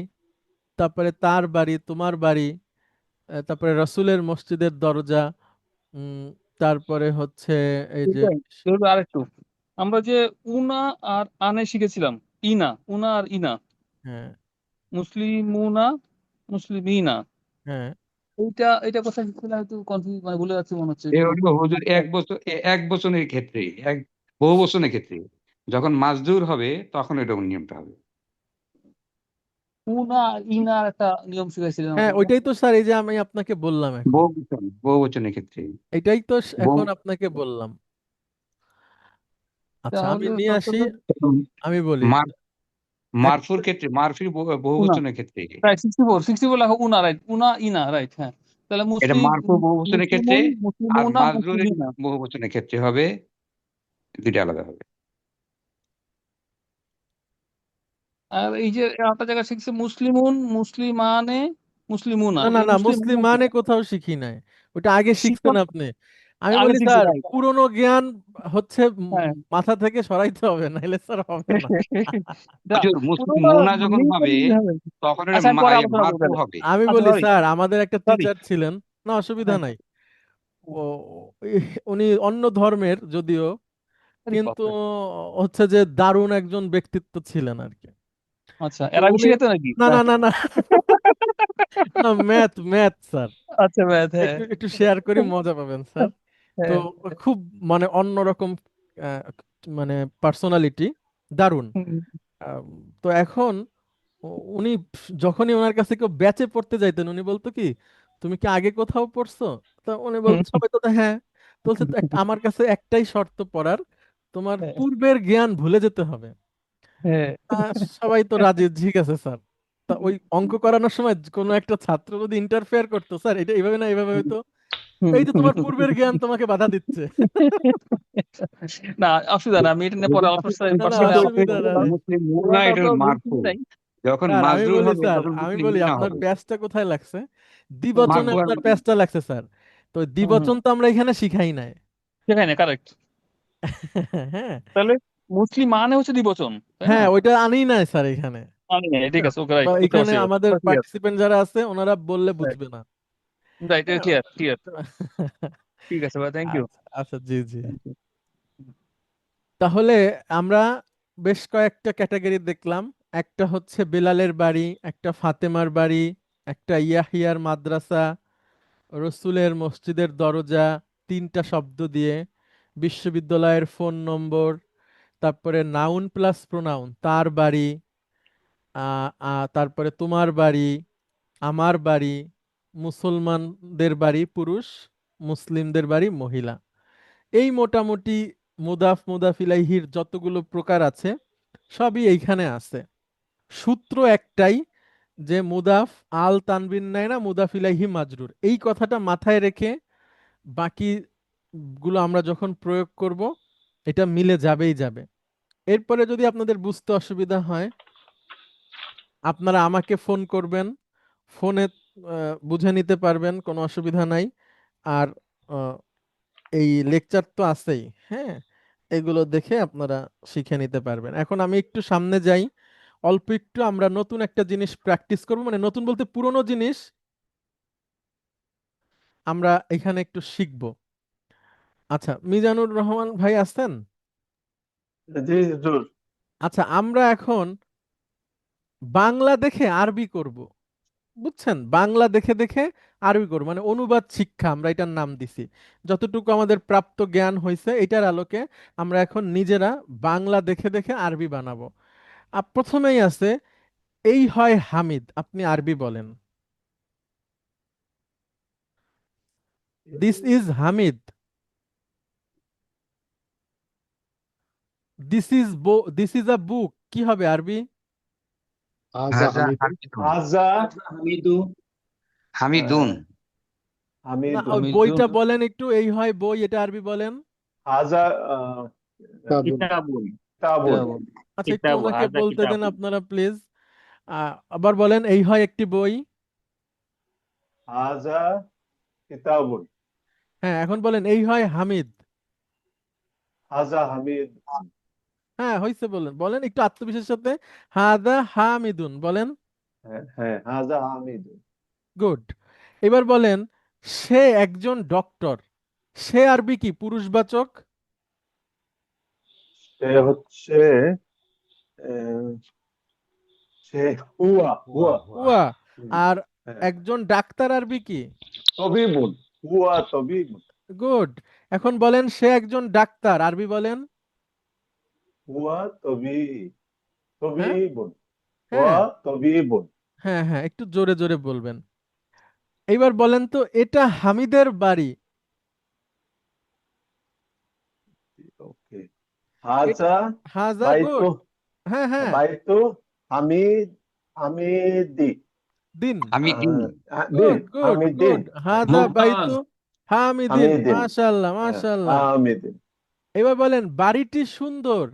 তারপরে তার বাড়ি, তোমার বাড়ি, তারপরে রসুলের মসজিদের দরজা, উম, তারপরে হচ্ছে এই যে আরেকটু, আমরা যে উনা আর আনে শিখেছিলাম, ইনা, উনা আর ইনা, হ্যাঁ মুসলিমুনা, মুসলিমিনা, হ্যাঁ এটা কোথায় শিখছিলাম, একটু কনফিউজ, মানে ভুলে যাচ্ছি মনে হচ্ছে এ একটু। হলো হুজুর এক বচনের ক্ষেত্রে, বহু বচনের ক্ষেত্রে যখন মাজদুর হবে তখন এটা নিয়মটা হবে। উনা ইনার একটা নিয়ম শিখাইছিলেন হ্যাঁ, আমাকে। ওইটাই তো স্যার, এই যে আমি আপনাকে বললাম এখন, বহু বচনের ক্ষেত্রে এটাই তো বহু এখন আপনাকে বললাম। আচ্ছা, আমি তাহলে নিয়ে আসি, আমি বলি মার এক- মারফুর ক্ষেত্রে, মারফির বহু উনা, বচনের ক্ষেত্রে রাইট, 64 লেখো উনা, রাইট, উনা ইনা, রাইট, হ্যাঁ। তাহলে এটা মারফু বহু বচনের ক্ষেত্রে, মুসলিমুন, আর মুসলিমুনা, মাজরুরের মুসলিমিনা। বহু বচনের ক্ষেত্রে হবে, দুইটা আলাদা হবে। আর এই যে একটা জায়গায় শিখছে মুসলিমুন, মুসলিমানে, মুসলিমুনা, না না এই না, মুসলিম মুসলিমুনা মানে কোথাও শিখি নাই, ওটা আগে শিখছেন শিক্ষক আপনি। আমি আগে বলি শিখছে, স্যার, রাইট, পুরনো জ্ঞান হচ্ছে হ্যাঁ। মাথা থেকে সরাইতে হবে, নাইলে স্যার হবে না। হুজুর মুসলিম পুরোনো মুনা যখন নেই হবে বললেই হবে। তখন এটা আচ্ছা, আমি পরে আলোচনা করবো মারফু তাহলে। হবে। আমি আচ্ছা, বলি সরি স্যার, আমাদের একটা সরি, টিচার ছিলেন, না অসুবিধা হ্যাঁ, নাই, ও উনি অন্য ধর্মের যদিও, আরে কিন্তু বাপরে। হচ্ছে যে দারুণ একজন ব্যক্তিত্ব ছিলেন আর কি। আচ্ছা, তো এর আগে উনি, শিখাতো নাকি? না না না না না, ম্যাথ ম্যাথ স্যার, আচ্ছা, ম্যাথ, হ্যাঁ, একটু একটু শেয়ার করি, মজা পাবেন স্যার। তো হ্যাঁ। খুব মানে অন্যরকম, আহ, মানে পার্সোনালিটি, দারুণ। হুম, আম, তো এখন উনি যখনই ওনার কাছে কেউ ব্যাচে পড়তে যাইতেন উনি বলতো কি, তুমি কি আগে কোথাও পড়ছো? তো উনি হুম, বলতো, সবাই তো হ্যাঁ। তো বলছে, "তো আমার কাছে একটাই শর্ত পড়ার, তোমার হ্যাঁ, পূর্বের জ্ঞান ভুলে যেতে হবে।" হ্যাঁ। সবাই তো রাজি, ঠিক আছে স্যার। তা ওই অঙ্ক করানোর সময় কোনো একটা ছাত্র যদি ইন্টারফেয়ার করতো, স্যার এটা এইভাবে না এইভাবে হয়তো, এই তো তোমার পূর্বের জ্ঞান তোমাকে বাধা দিচ্ছে। না, অসুবিধা না, আমি এটা নিয়ে পরে না না, পার্সোনালি আলাপ অসুবিধা করবো। নাই মুসলিম মুনা পুরাটা এটা তো হলো ভুল মারফু, কিছু নাই। যখন স্যার আমি মাজরুর বলি, হবে স্যার তখন আমি মুসলিম বলি, মুনা আপনার হবে। প্যাচটা কোথায় লাগছে, দ্বিবচনে মারফু আর আপনার প্যাচটা লাগছে স্যার। তো দ্বিবচন তো আমরা এখানে শিখাই নাই। সেখানে কারেক্ট। হ্যাঁ তাহলে মুসলিম মানে হচ্ছে দ্বিবচন, তাই না? হ্যাঁ, ওইটা আনি নাই স্যার এখানে। আমি ঠিক আছে, ওকে, রাইট, বা বুঝতে এখানে পারছি, আমাদের ক্লিয়ার, পার্টিসিপেন্ট যারা আছে ওনারা বললে বুঝবে না। রাইট, হ্যাঁ, ক্লিয়ার, ক্লিয়ার। তো- ঠিক আছে ভাই, থ্যাংক ইউ। আচ্ছা আচ্ছা, জি জি। তাহলে আমরা বেশ কয়েকটা ক্যাটাগরি দেখলাম, একটা হচ্ছে বেলালের বাড়ি, একটা ফাতেমার বাড়ি, একটা ইয়াহিয়ার মাদ্রাসা, রসুলের মসজিদের দরজা, তিনটা শব্দ দিয়ে, বিশ্ববিদ্যালয়ের ফোন নম্বর, তারপরে নাউন প্লাস প্রোনাউন, তার বাড়ি, তারপরে তোমার বাড়ি, আমার বাড়ি, মুসলমানদের বাড়ি পুরুষ, মুসলিমদের বাড়ি মহিলা। এই মোটামুটি মুদাফ মুদাফ ইলাইহির যতগুলো প্রকার আছে সবই এইখানে আছে। সূত্র একটাই, যে মুদাফ আল তানবিন নাই না, মুদাফ ইলাইহি মাজরুর, এই কথাটা মাথায় রেখে বাকি গুলো আমরা যখন প্রয়োগ করব এটা মিলে যাবেই যাবে। এরপরে যদি আপনাদের বুঝতে অসুবিধা হয় আপনারা আমাকে ফোন করবেন, ফোনে বুঝে নিতে পারবেন, কোনো অসুবিধা নাই। আর আহ, এই লেকচার তো আছেই, হ্যাঁ, এগুলো দেখে আপনারা শিখে নিতে পারবেন। এখন আমি একটু সামনে যাই, অল্প একটু আমরা নতুন একটা জিনিস প্র্যাকটিস করব, মানে নতুন বলতে পুরনো জিনিস আমরা এখানে একটু শিখব। আচ্ছা, মিজানুর রহমান ভাই আছেন? জি হুজুর। আচ্ছা, আমরা এখন বাংলা দেখে আরবি করব, বুঝছেন, বাংলা দেখে দেখে আরবি করব, মানে অনুবাদ শিক্ষা আমরা এটার নাম দিছি। যতটুকু আমাদের প্রাপ্ত জ্ঞান হয়েছে এটার আলোকে আমরা এখন নিজেরা বাংলা দেখে দেখে আরবি বানাবো। প্রথমেই আছে এই হয় হামিদ, আপনি আরবি বলেন। This is Hamid, this is a book, কি হবে আরবি? হাজা হাজা হামিদুন। হামিদুন। হাজা হামিদু হামিদুন। না, হামিদুন। ওই বইটা বলেন একটু, এই হয় বই, এটা আরবি বলেন। হাজা কিতাবুন। কিতাবুন। কিতাবুন। আচ্ছা, একটু কিতাবু ওনাকে হাজা বলতে দেন কিতাবুন। আপনারা প্লিজ। আবার বলেন এই হয় একটি বই। হাজা কিতাবুন। হ্যাঁ, এখন বলেন এই হয় হামিদ। হাজা হামিদ। হ্যাঁ, হয়েছে, বলেন বলেন একটু আত্মবিশ্বাসের সাথে, হাদা হামিদুন বলেন। হ্যাঁ হ্যাঁ, হাজা হামিদুন। গুড। এবার বলেন সে একজন ডক্টর, সে আরবি কি পুরুষবাচক? সে হচ্ছে আহ, সে হুয়া হুয়া। ওয়া। হুম, আর হ্যাঁ। একজন ডাক্তার আরবি কি? তবিবুন। হুয়া তবিবুন। গুড। এখন বলেন সে একজন ডাক্তার, আরবি বলেন। হুয়া হ্যাঁ তবিবুন। হুয়া হ্যাঁ তবিবুন। হ্যাঁ হ্যাঁ, একটু জোরে জোরে বলবেন। এইবার বলেন তো এটা হামিদের বাড়ি। ওকে। এটা হাজা হাজা, বাইতু গুড। হ্যাঁ হ্যাঁ, বাইতু হামিদ হামিদি। দিন। হামিদিন। দিন গুড গুড হামিদিন। গুড, হাজা মুমতাজ। বাইতু হামিদিন, হামিদিন। মাশাআল্লাহ হ্যাঁ, মাশাআল্লাহ। হামিদিন। এবার বলেন বাড়িটি সুন্দর।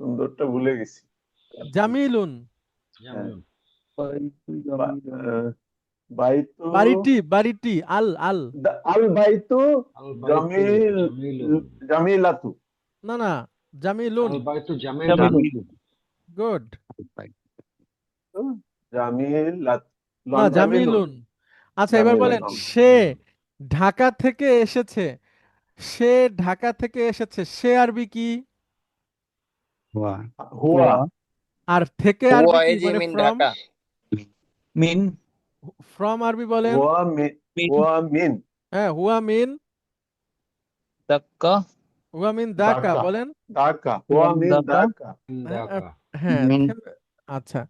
সুন্দরটা ভুলে গেছি। জামিলুন। হ্যাঁ, বাইতু বা- জামিলুন। আহ, বাইতু বাড়িটি আল আল। আল বাইতু আল বাইতু জামিল জামিলুন। জামিলাতু। না না, জামিলুন। আল বাইতু জামিলুন। জামিলাতুন। গুড। জামিলাত না, জামিলুন। জামিলুন। আচ্ছা, এবার জামিলুন। বলেন সে ঢাকা থেকে এসেছে, সে ঢাকা থেকে এসেছে, সে আরবি কি? হুয়া। হুয়া আর থেকে হুয়া আরবি কি, এজি মানে mean from? Dhaka. Mean. From আরবি বলেন। হুয়া মিন। মিন হুয়া মিন হ্যাঁ, হুয়া মিন, দাক্কা। হুয়া মিন দাকা ঢাকা। বলেন। ঢাকা। হুয়া মিন দাক্কা। ঢাকা। হ্যাঁ ঢাকা। হ্যাঁ, মিন। আচ্ছা।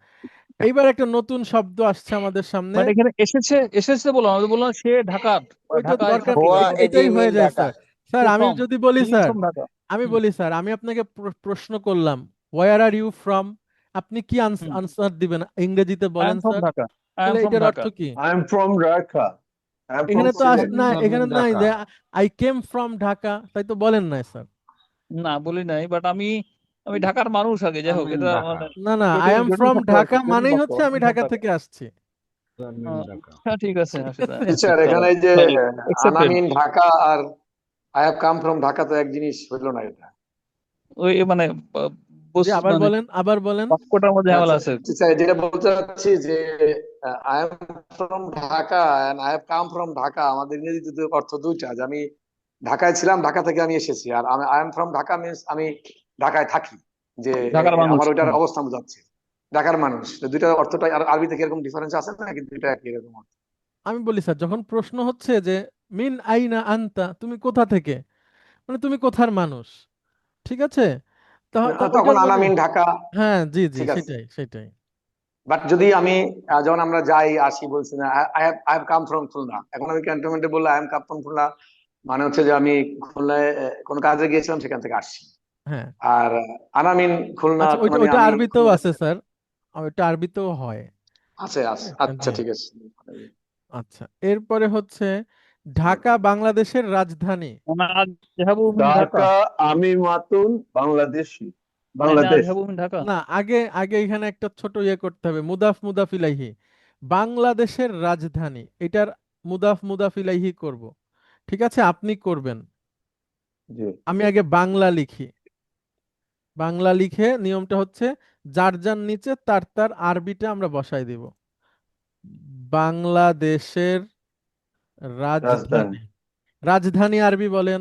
এইবার একটা নতুন শব্দ আসছে আমাদের সামনে। বাট এখানে এসেছে, এসেছে বললাম, আমি বললাম সে ঢাকার বা ওইটা ঢাকা দরকার এসেছে, নেই, হুয়া এরকম। এজি এটাই হয়ে মিন যায় ঢাকা। স্যার। স্যার সে আমি ফ্রম, যদি বলি he is sir, from Dhaka. আমি হুম বলি স্যার, আমি আপনাকে প্রশ্ন করলাম ওয়ার আর ইউ ফ্রম, আপনি কি হুম। আনসার দিবেন ইংরেজিতে আই বলেন am from sir. Dhaka. I am তাহলে ফ্রম এটার অর্থ ঢাকা। কি? I am from Dhaka. I am from এখানে তো সিলেট। না, মিন এখানে নাই ঢাকা। যে আই কেম ফ্রম ঢাকা, তাই তো বলেন নাই স্যার। না বলি নাই, বাট আমি আমি ঢাকার মানুষ আগে, যাই হোক, মিন এটা ঢাকা। মানে না না, আই জটিল এম জটিল ফ্রম শব্দ আর কি, ঢাকা জটিল মানেই বাক্য। হচ্ছে আমি আমি ফ্রম ঢাকা ঢাকা। থেকে আসছি। মিন ঢাকা। হ্যাঁ, ঠিক আছে, সেটা আচ্ছা, আর চলো, এখানে এই যে একসেপ্টেড। আনামিন ঢাকা আর I have come from Dhaka তো এক জিনিস হইলো না এটা। ওই মানে যে আবার মানে বলেন, আবার বলেন। বাক্যটার মধ্যে ঝামেলা আচ্ছা, আছে আর কি। আচ্ছা, যেটা বলতে চাচ্ছি যে I am from Dhaka and I have come from Dhaka, আমাদের ইংরেজিতে তো অর্থ দুইটা, যে আমি ঢাকায় ছিলাম, ঢাকা থেকে আমি এসেছি। আর I am from Dhaka means আমি ঢাকায় থাকি, যে ঢাকার মানুষ। আমার ওইটার হুম। অবস্থান বোঝাচ্ছে। ঢাকার মানুষ, তো দুইটার অর্থটা আর আরবি থেকে এরকম ডিফারেন্স আছে না, কিন্তু এটা একই রকম অর্থ। আমি বলি স্যার, যখন প্রশ্ন হচ্ছে যে মিন আইনা আনতা, তুমি কোথা থেকে, মানে তুমি কোথার মানুষ, ঠিক আছে, তখন ওইটার মানে, আনামিন ঢাকা হ্যাঁ জি জি, ঠিক আছে। সেটাই সেটাই। বাট যদি আমি যখন আমরা যাই আসি, বলছি না I have come from Khulna, এখন আমি ক্যান্টনমেন্টে বললে I am come from Khulna, মানে হচ্ছে যে আমি খুলনায় কোনো কাজে গিয়েছিলাম, সেখান থেকে আসছি। হ্যাঁ, আর আনামিন খুলনা আচ্ছা, ওইটা মানে ওইটা আমি আরবিতেও খুলনা আছে স্যার, ওইটা আরবিতেও হয়। আছে আছে। আচ্ছা জি। ঠিক আছে। আচ্ছা, এরপরে হচ্ছে ঢাকা বাংলাদেশের রাজধানী। আনা আযহাবু মিন ঢাকা। ঢাকা আমি মাতুন বাংলাদেশি। আইনা বাংলাদেশ। আযহাবু মিন ঢাকা। না, আগে আগে এখানে একটা ছোট ইয়ে করতে হবে, মুদাফ মুদাফ ইলাইহি। বাংলাদেশের রাজধানী, এটার মুদাফ মুদাফ ইলাইহি করব, ঠিক আছে, আপনি করবেন। জি। আমি আগে বাংলা লিখি, বাংলা লিখে নিয়মটা হচ্ছে যার যার নিচে তার তার আরবিটা আমরা বসাই দিব। বাংলাদেশের রাজধানী। রাজধানী, রাজধানী আরবি বলেন।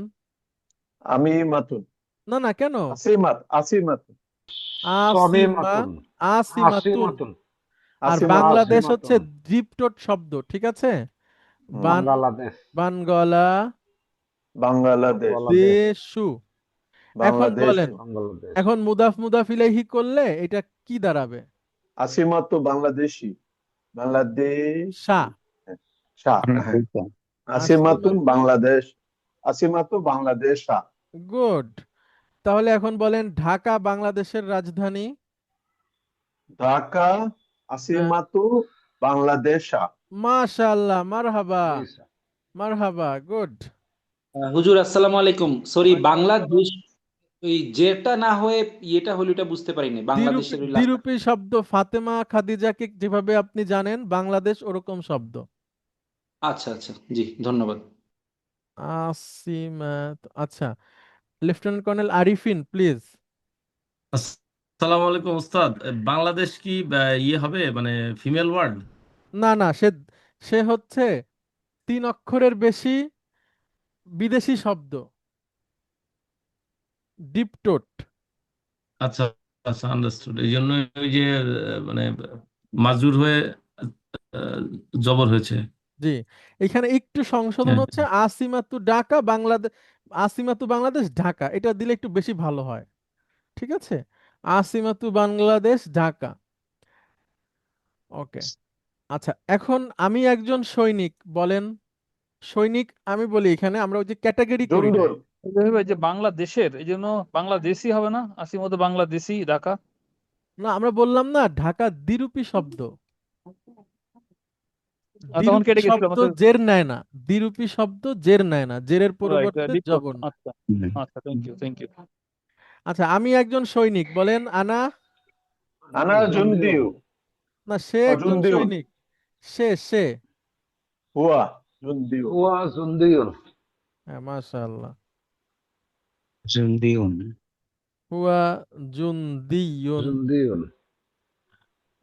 আমি মাতুন। না না, কেন? আসিমাতুন। আসিমা, সমিমাতুন। আসিমাতুন। আসিমাতুন। আর বাংলাদেশ হচ্ছে আসিমাতুন। দ্বীপটোট শব্দ, ঠিক আছে। বান বাংলাদেশ। বানগলা বাংলাদেশ। বাংলাদেশ। দেশু। এখন বাংলাদেশ বলেন, বাংলাদেশ এখন মুদাফ ইলাইহি করলে এটা কি দাঁড়াবে? আসিমাতু বাংলাদেশি বাংলাদেশ শাহ। শাহ হ্যাঁ আসিমাতুন আসিমাতু। বাংলাদেশ আসিমাতু বাংলাদেশ গুড। তাহলে এখন বলেন ঢাকা বাংলাদেশের রাজধানী। ঢাকা আসিমাতু বাংলাদেশ মাশাআল্লাহ, মারহাবা মারহাবা, গুড। হুজুর আসসালামু আলাইকুম, সরি বাংলাদেশ, ওই যেটা না হয়ে ইয়েটা হলো এটা বুঝতে পারিনি, বাংলাদেশের ওই লাস্ট। দ্বিরূপী শব্দ ফাতেমা খাদিজাকে যেভাবে আপনি জানেন বাংলাদেশ ওরকম শব্দ। আচ্ছা আচ্ছা, জি ধন্যবাদ। আসিমাত। আচ্ছা, লেফটেন্যান্ট কর্নেল আরিফিন প্লিজ। আসসালামু আলাইকুম উস্তাদ, বাংলাদেশ কি ইয়ে হবে মানে ফিমেল ওয়ার্ড? না না, সে সে হচ্ছে 3 অক্ষরের বেশি বিদেশি শব্দ, ডিপটোট। আচ্ছা আচ্ছা, আন্ডারস্টুড। এই জন্য ওই যে মানে মাজরুর হয়ে জবর হয়েছে। জি, এখানে একটু সংশোধন হ্যাঁ। হচ্ছে, আসিমাতু ঢাকা বাংলাদেশ, আসিমাতু বাংলাদেশ ঢাকা, এটা দিলে একটু বেশি ভালো হয়। ঠিক আছে, আসিমাতু বাংলাদেশ ঢাকা। ওকে। আচ্ছা, এখন আমি একজন সৈনিক, বলেন সৈনিক। আমি বলি এখানে আমরা ওই যে ক্যাটাগরি করি না। এই যে বাংলাদেশের, এই জন্য বাংলাদেশি হবে না, আসিমতো বাংলাদেশি ঢাকা। না, আমরা বললাম না ঢাকা দ্বিরূপী শব্দ, তখন কেটে দ্বিরূপী গেছিল শব্দ আমাদের। জের নেয় না, দ্বিরূপী শব্দ জের নেয় না, জেরের রাইট, পরিবর্তে জবর নেয়। আচ্ছা আচ্ছা, থ্যাংক ইউ। আচ্ছা, আমি একজন সৈনিক, বলেন আনা। আনা জুন্দিউ না, সে একজন জুন্দিউ সৈনিক, সে। হুয়া জুন্দিউ হুয়া জুন্দিউন হ্যাঁ, মাশাআল্লাহ। জুন্দিউন। হুয়া জুনদিয়ুন। জুন্দিউন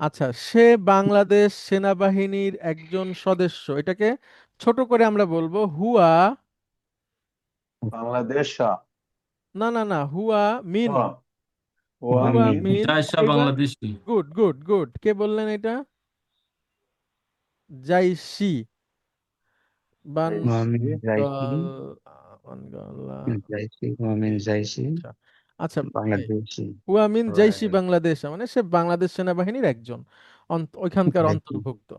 আচ্ছা, সে বাংলাদেশ সেনাবাহিনীর একজন সদস্য, এটাকে ছোট করে আমরা বলবো হুয়া। বাংলাদেশ না না না, হুয়া মিন। হুয়া হুয়া হুয়া মিন মিন। জায়সা এবার বাংলাদেশি। গুড গুড গুড, কে বললেন এটা? জাইশি মুমিন জাইসি, মুমিন জাইসি আচ্ছা আচ্ছা, বাংলাদেশি। হুয়া মিন জাইশি বাংলাদেশ, মানে সে বাংলাদেশ সেনাবাহিনীর একজন ওইখানকার অন্তর্ভুক্ত।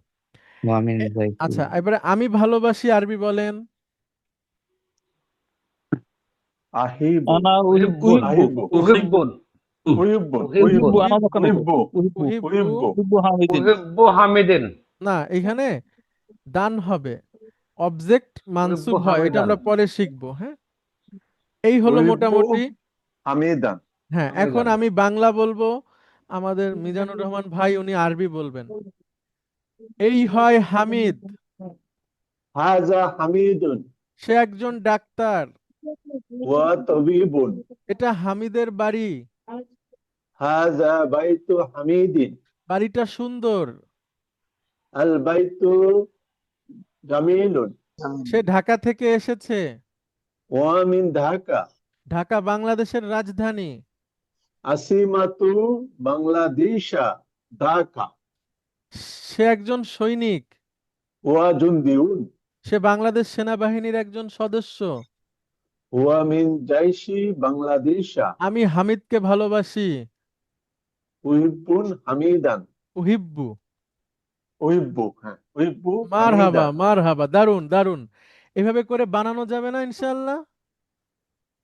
মুমিন জাইসি। আচ্ছা, এবারে আমি ভালোবাসি আরবি বলেন। আহিবু আনা উহিব্বুন উহিব্বু উহিব্বুন উহিব্বুন উহিব্বু আনা দোকানে উহিব্বু উহিব্বু। উহিব্বু হামিদিন। উহিব্বু হামিদিন না, এখানে দান হবে, অবজেক্ট মানসুব উহিব্বু হয়, এটা হামিদান আমরা পরে শিখবো। হ্যাঁ, এই হলো উহিব্বু মোটামুটি। হামিদান হ্যাঁ, এখন হামিদান আমি বাংলা বলবো, আমাদের মিজানুর রহমান ভাই উনি আরবি বলবেন। এই হয় হামিদ, হাজা হামিদুন সে একজন ডাক্তার, ওয়া তাবিবুন এটা হামিদের বাড়ি, হাজা বাইতু হামিদিন বাড়িটা সুন্দর, আল বাইতু জামিলুন সে ঢাকা থেকে এসেছে, ওয়া মিন ঢাকা ঢাকা বাংলাদেশের রাজধানী, আসিমাতু বাংলাদেশা ঢাকা সে একজন সৈনিক, ওয়া জুন্দিউন সে বাংলাদেশ সেনাবাহিনীর একজন সদস্য, ওয়া মিন জাইশি বাংলাদেশা আমি হামিদকে ভালোবাসি, উহিব্বুন হামিদান উহিব্বু। উহিব্বু হ্যাঁ উহিব্বু মারহাবা হামিদান মারহাবা, দারুন দারুন। এভাবে করে বানানো যাবে না ইনশাআল্লাহ?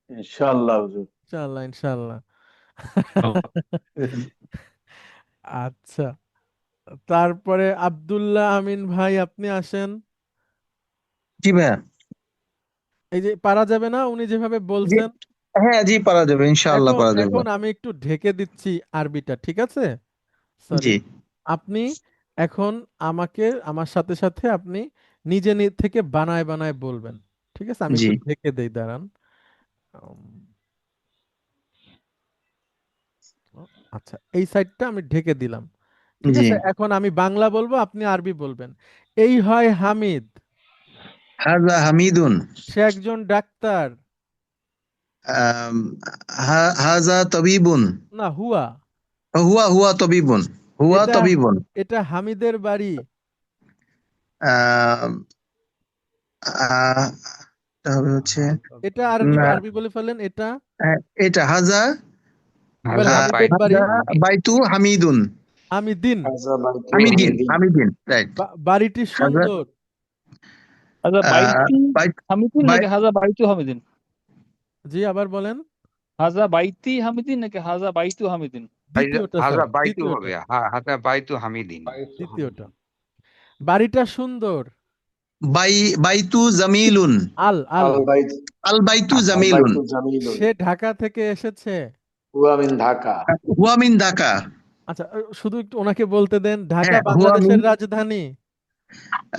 ইনশাআল্লাহ হুজুর ইনশাআল্লাহ ইনশাআল্লাহ। আচ্ছা, তারপরে আব্দুল্লাহ আমিন ভাই আপনি আসেন। জি ভাইয়া। এই যে পারা যাবে না উনি যেভাবে জি, বলছেন। হ্যাঁ জি পারা যাবে, ইনশাআল্লাহ এখন পারা যাবে। এখন আমি একটু ঢেকে দিচ্ছি আরবিটা, ঠিক আছে? সরি, জি আপনি এখন আমাকে আমার সাথে সাথে আপনি নিজে থেকে বানায় বানায় বলবেন, ঠিক আছে? আমি জি একটু ঢেকে দেই, দাঁড়ান। উম, আচ্ছা, এই সাইডটা আমি ঢেকে দিলাম, ঠিক জি। আছে? এখন আমি বাংলা বলবো, আপনি আরবি বলবেন। এই হয় হামিদ, হাজা হামিদুন সে একজন ডাক্তার। আম, হাজা তবিবুন না, হুয়া, হুয়া হুয়া তবিবুন হুয়া এটা তবিবুন এটা হামিদের বাড়ি। আম, আহ, এটা হবে হচ্ছে এটা আরবি আহ, আরবি বলে ফেলেন এটা। এটা হাজা এবার হাজা হামিদের বাড়ি হাজা বাইতু হামিদুন। হামিদিন। হাজা বাইতু হামিদিন হামিদিন। হামিদিন রাইট। বাড়িটি হাজা সুন্দর। হাজা বাইতি বাইত হামিদিন বাই নাকি হাজা বাইতু হামিদিন? জি আবার বলেন। হাজা বাইতি হামিদিন নাকি হাজা বাইতু হামিদিন? দ্বিতীয়টা স্যার, হাজা বাইতু দ্বিতীয়টা হবে, হাজা বাইতু হামিদিন। দ্বিতীয়টা। বাড়িটা সুন্দর। বাই বাইতু জামিলুন। আল আল আল বাইত আল বাইতু আল জামিলুন। বাইতু জামিলুন। সে ঢাকা থেকে এসেছে। হুয়া মিন ঢাকা। হুয়া মিন ঢাকা। আচ্ছা শুধু একটু ওনাকে বলতে দেন, ঢাকা হ্যাঁ হুয়া মিন বাংলাদেশের রাজধানী।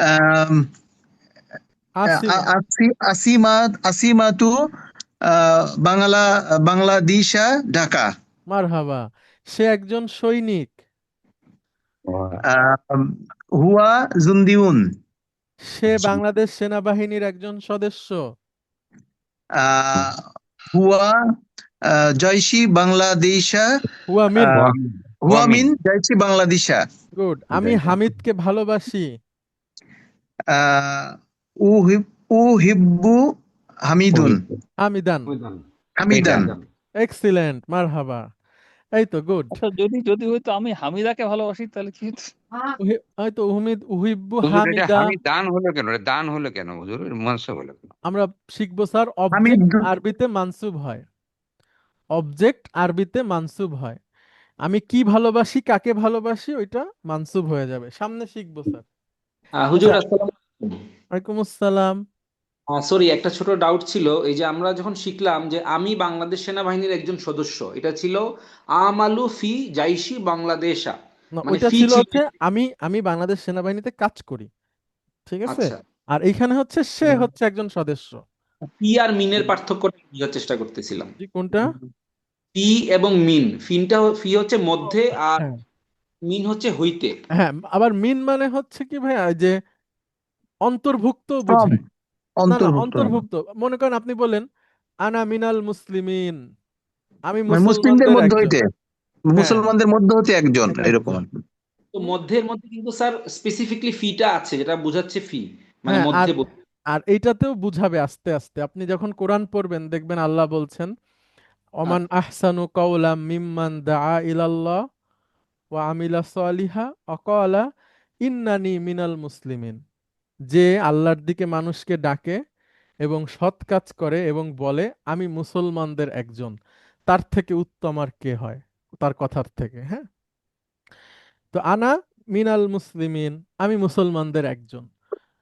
আম, আসিমা। আসিমাতু বাংলা বাংলাদেশা ঢাকা। মারহাবা। সে একজন সৈনিক। আম, হুয়া জুন্দিউন। সে বাংলাদেশ সেনাবাহিনীর একজন সদস্য। হুয়া জয়সি বাংলাদেশা। হুয়া মিন। হুয়া মিন জয়সি বাংলাদেশা। গুড। আমি হামিদকে ভালোবাসি। আহ, উহিব্বু হামিদুন। হামিদান। হামিদান। এক্সিলেন্ট, মারহাবা। এই তো গুড। আচ্ছা যদি যদি হয়তো আমি হামিদাকে ভালোবাসি তাহলে কি হতো? হয়তো উহিব্বু হুজুর এটা হামিদা। হামি দান হলো কেন? এটা দান হলো কেন হুজুর? মানসুব হলো কেন? আমরা শিখবো স্যার, হামিদ অবজেক্ট আরবিতে মানসুব হয়। অবজেক্ট আরবিতে মানসুব হয়। আমি কি ভালোবাসি, কাকে ভালোবাসি, ওইটা মানসুব হয়ে যাবে। সামনে শিখবো স্যার। হুজুর আচ্ছা। আসসালাম। ওয়ালাইকুম আসসালাম। সরি, একটা ছোট ডাউট ছিল। এই যে আমরা যখন শিখলাম যে আমি বাংলাদেশ সেনাবাহিনীর একজন সদস্য, এটা ছিল আমালু ফি জাইশি বাংলাদেশা, না, মানে ওইটা ফি ছিল ছিল। হচ্ছে আমি আমি বাংলাদেশ সেনাবাহিনীতে কাজ করি, ঠিক আছে। আচ্ছা, আর এইখানে হচ্ছে সে হচ্ছে একজন সদস্য। পি আর মিনের পার্থক্যটা বোঝার চেষ্টা করতেছিলাম। জি কোনটা? পি এবং মিন, ফি হচ্ছে মধ্যে আর হ্যাঁ মিন হচ্ছে হইতে। হ্যাঁ, আবার মিন মানে হচ্ছে কি ভাইয়া, ওই যে অন্তর্ভুক্ত সব বোঝায়। না না, অন্তর্ভুক্ত, অন্তর্ভুক্ত। মনে করেন আপনি বলেন আনা মিনাল মুসলিমিন, আমি মানে মুসলিমদের মুসলমানদের মধ্যে একজন। হইতে, হ্যাঁ মুসলমানদের মধ্যে হতে একজন, এরকম একজন। আর কি। তো মধ্যের মধ্যে কিন্তু স্যার স্পেসিফিকলি ফিটা আছে, যেটা বোঝাচ্ছে ফি, মানে হ্যাঁ, আর মধ্যে আর এইটাতেও বুঝাবে আস্তে আস্তে। আপনি যখন কোরআন পড়বেন দেখবেন আল্লাহ বলছেন ওমান আহসানু কাওলাম মিম্মান দাআ ইলাল্লাহ ওয়া আমিলা সালিহা ওয়া ক্বালা ইন্নানি মিনাল মুসলিমিন। যে আল্লাহর দিকে মানুষকে ডাকে এবং সৎ কাজ করে এবং বলে আমি মুসলমানদের একজন, তার থেকে উত্তম আর কে হয়, তার কথার থেকে। হ্যাঁ, তো আনা মিনাল মুসলিমিন, আমি মুসলমানদের একজন।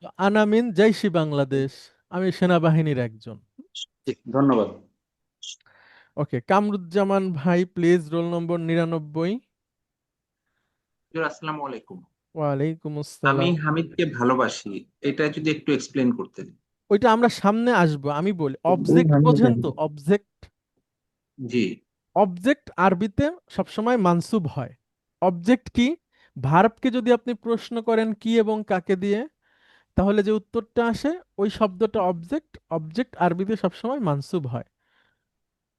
তো আনা মিন জাইশি বাংলাদেশ, আমি সেনাবাহিনীর একজন। ধন্যবাদ। ওকে, কামরুজ্জামান ভাই প্লিজ, রোল নম্বর 99। হুজুর আসসালামু আলাইকুম। ওয়ালাইকুম আমি আসসালাম। হামিদকে ভালোবাসি, এটা যদি একটু এক্সপ্লেন করতেন। ওইটা আমরা সামনে আসবো। আমি বলি অবজেক্ট, বোঝেন তো অবজেক্ট। জি অবজেক্ট আরবিতে সবসময় মানসুব হয়। অবজেক্ট কি? ভার্বকে যদি আপনি প্রশ্ন করেন কি এবং কাকে দিয়ে, তাহলে যে উত্তরটা আসে ওই শব্দটা অবজেক্ট। অবজেক্ট আরবিতে সবসময় মানসুব হয়।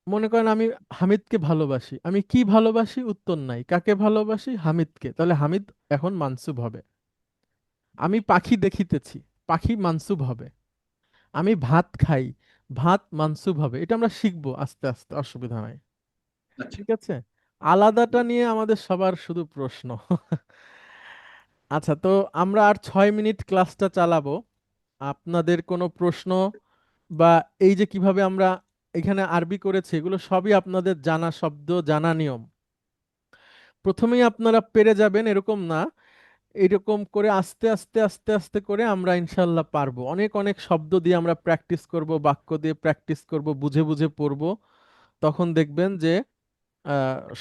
মনে করেন আমি হামিদকে ভালোবাসি, আমি কি ভালোবাসি, উত্তর নাই। কাকে ভালোবাসি? হামিদকে, তাহলে হামিদ এখন মানসুব হবে। আমি পাখি দেখিতেছি, পাখি মানসুব হবে। আমি ভাত খাই, ভাত মানসুব হবে। এটা আমরা শিখবো আস্তে আস্তে, অসুবিধা নাই। ঠিক আছে, আলাদাটা নিয়ে আমাদের সবার শুধু প্রশ্ন। আচ্ছা, তো আমরা আর 6 মিনিট ক্লাসটা চালাবো। আপনাদের কোনো প্রশ্ন বা এই যে কিভাবে আমরা এখানে আরবি করেছি, এগুলো সবই আপনাদের জানা শব্দ, জানা নিয়ম। প্রথমেই আপনারা পেরে যাবেন এরকম না, এরকম করে আস্তে আস্তে আস্তে আস্তে করে আমরা ইনশাল্লাহ পারবো। অনেক অনেক শব্দ দিয়ে আমরা প্র্যাকটিস করব, বাক্য দিয়ে প্র্যাকটিস করব, বুঝে বুঝে পড়বো। তখন দেখবেন যে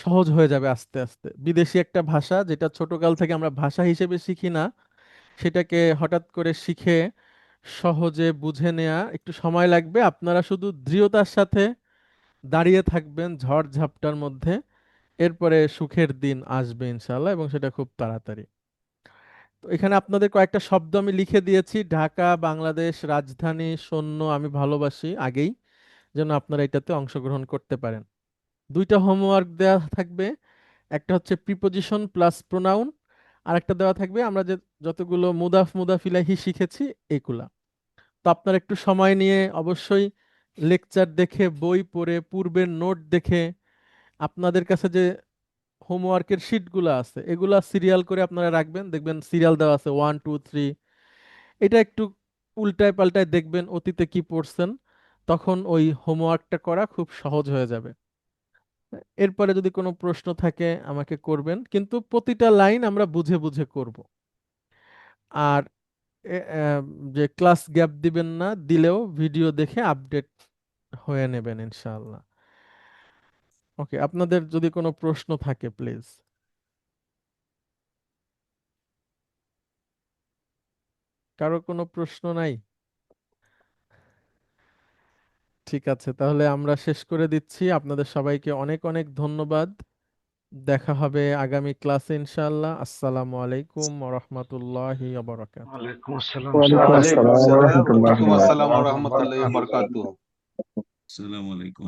সহজ হয়ে যাবে আস্তে আস্তে। বিদেশি একটা ভাষা যেটা ছোটকাল থেকে আমরা ভাষা হিসেবে শিখি না, সেটাকে হঠাৎ করে শিখে সহজে বুঝে নেওয়া একটু সময় লাগবে। আপনারা শুধু দৃঢ়তার সাথে দাঁড়িয়ে থাকবেন ঝড় ঝাপটার মধ্যে, এরপরে সুখের দিন আসবে ইনশাল্লাহ, এবং সেটা খুব তাড়াতাড়ি। তো এখানে আপনাদের কয়েকটা শব্দ আমি লিখে দিয়েছি, ঢাকা, বাংলাদেশ, রাজধানী, সৈন্য, আমি ভালোবাসি, আগেই, যেন আপনারা এটাতে অংশগ্রহণ করতে পারেন। দুইটা হোমওয়ার্ক দেওয়া থাকবে, একটা হচ্ছে প্রিপোজিশন প্লাস প্রোনাউন, আর একটা দেওয়া থাকবে আমরা যে যতগুলো মুদাফ মুদাফ ইলাইহি শিখেছি এগুলা। তো আপনারা একটু সময় নিয়ে অবশ্যই লেকচার দেখে, বই পড়ে, পূর্বের নোট দেখে, আপনাদের কাছে যে হোমওয়ার্কের শিটগুলো আছে এগুলা সিরিয়াল করে আপনারা রাখবেন, দেখবেন সিরিয়াল দেওয়া আছে 1 2 3। এটা একটু উল্টায় পাল্টায় দেখবেন অতীতে কি পড়ছেন, তখন ওই হোমওয়ার্কটা করা খুব সহজ হয়ে যাবে। এরপরে যদি কোনো প্রশ্ন থাকে আমাকে করবেন, কিন্তু প্রতিটা লাইন আমরা বুঝে বুঝে করব। আর যে ক্লাস গ্যাপ দিবেন না, দিলেও ভিডিও দেখে আপডেট হয়ে নেবেন ইনশাআল্লাহ। ওকে, আপনাদের যদি কোনো প্রশ্ন থাকে প্লিজ। কারো কোনো প্রশ্ন নাই? ঠিক আছে, তাহলে আমরা শেষ করে দিচ্ছি। আপনাদের সবাইকে অনেক অনেক ধন্যবাদ। দেখা হবে আগামী ক্লাসে ইনশাআল্লাহ। আসসালামু আলাইকুম ওয়া রাহমাতুল্লাহি ওয়া বারাকাতুহু। ওয়ালাইকুম আসসালাম। ওয়ালাইকুম আসসালাম ওয়া রাহমাতুল্লাহি ওয়ালাইকুম ওয়া আসসালাম ওয়া বারাকাতুহু। রাহমাতুল্লাহি ওয়া বারাকাতুহু। আসসালামু আলাইকুম।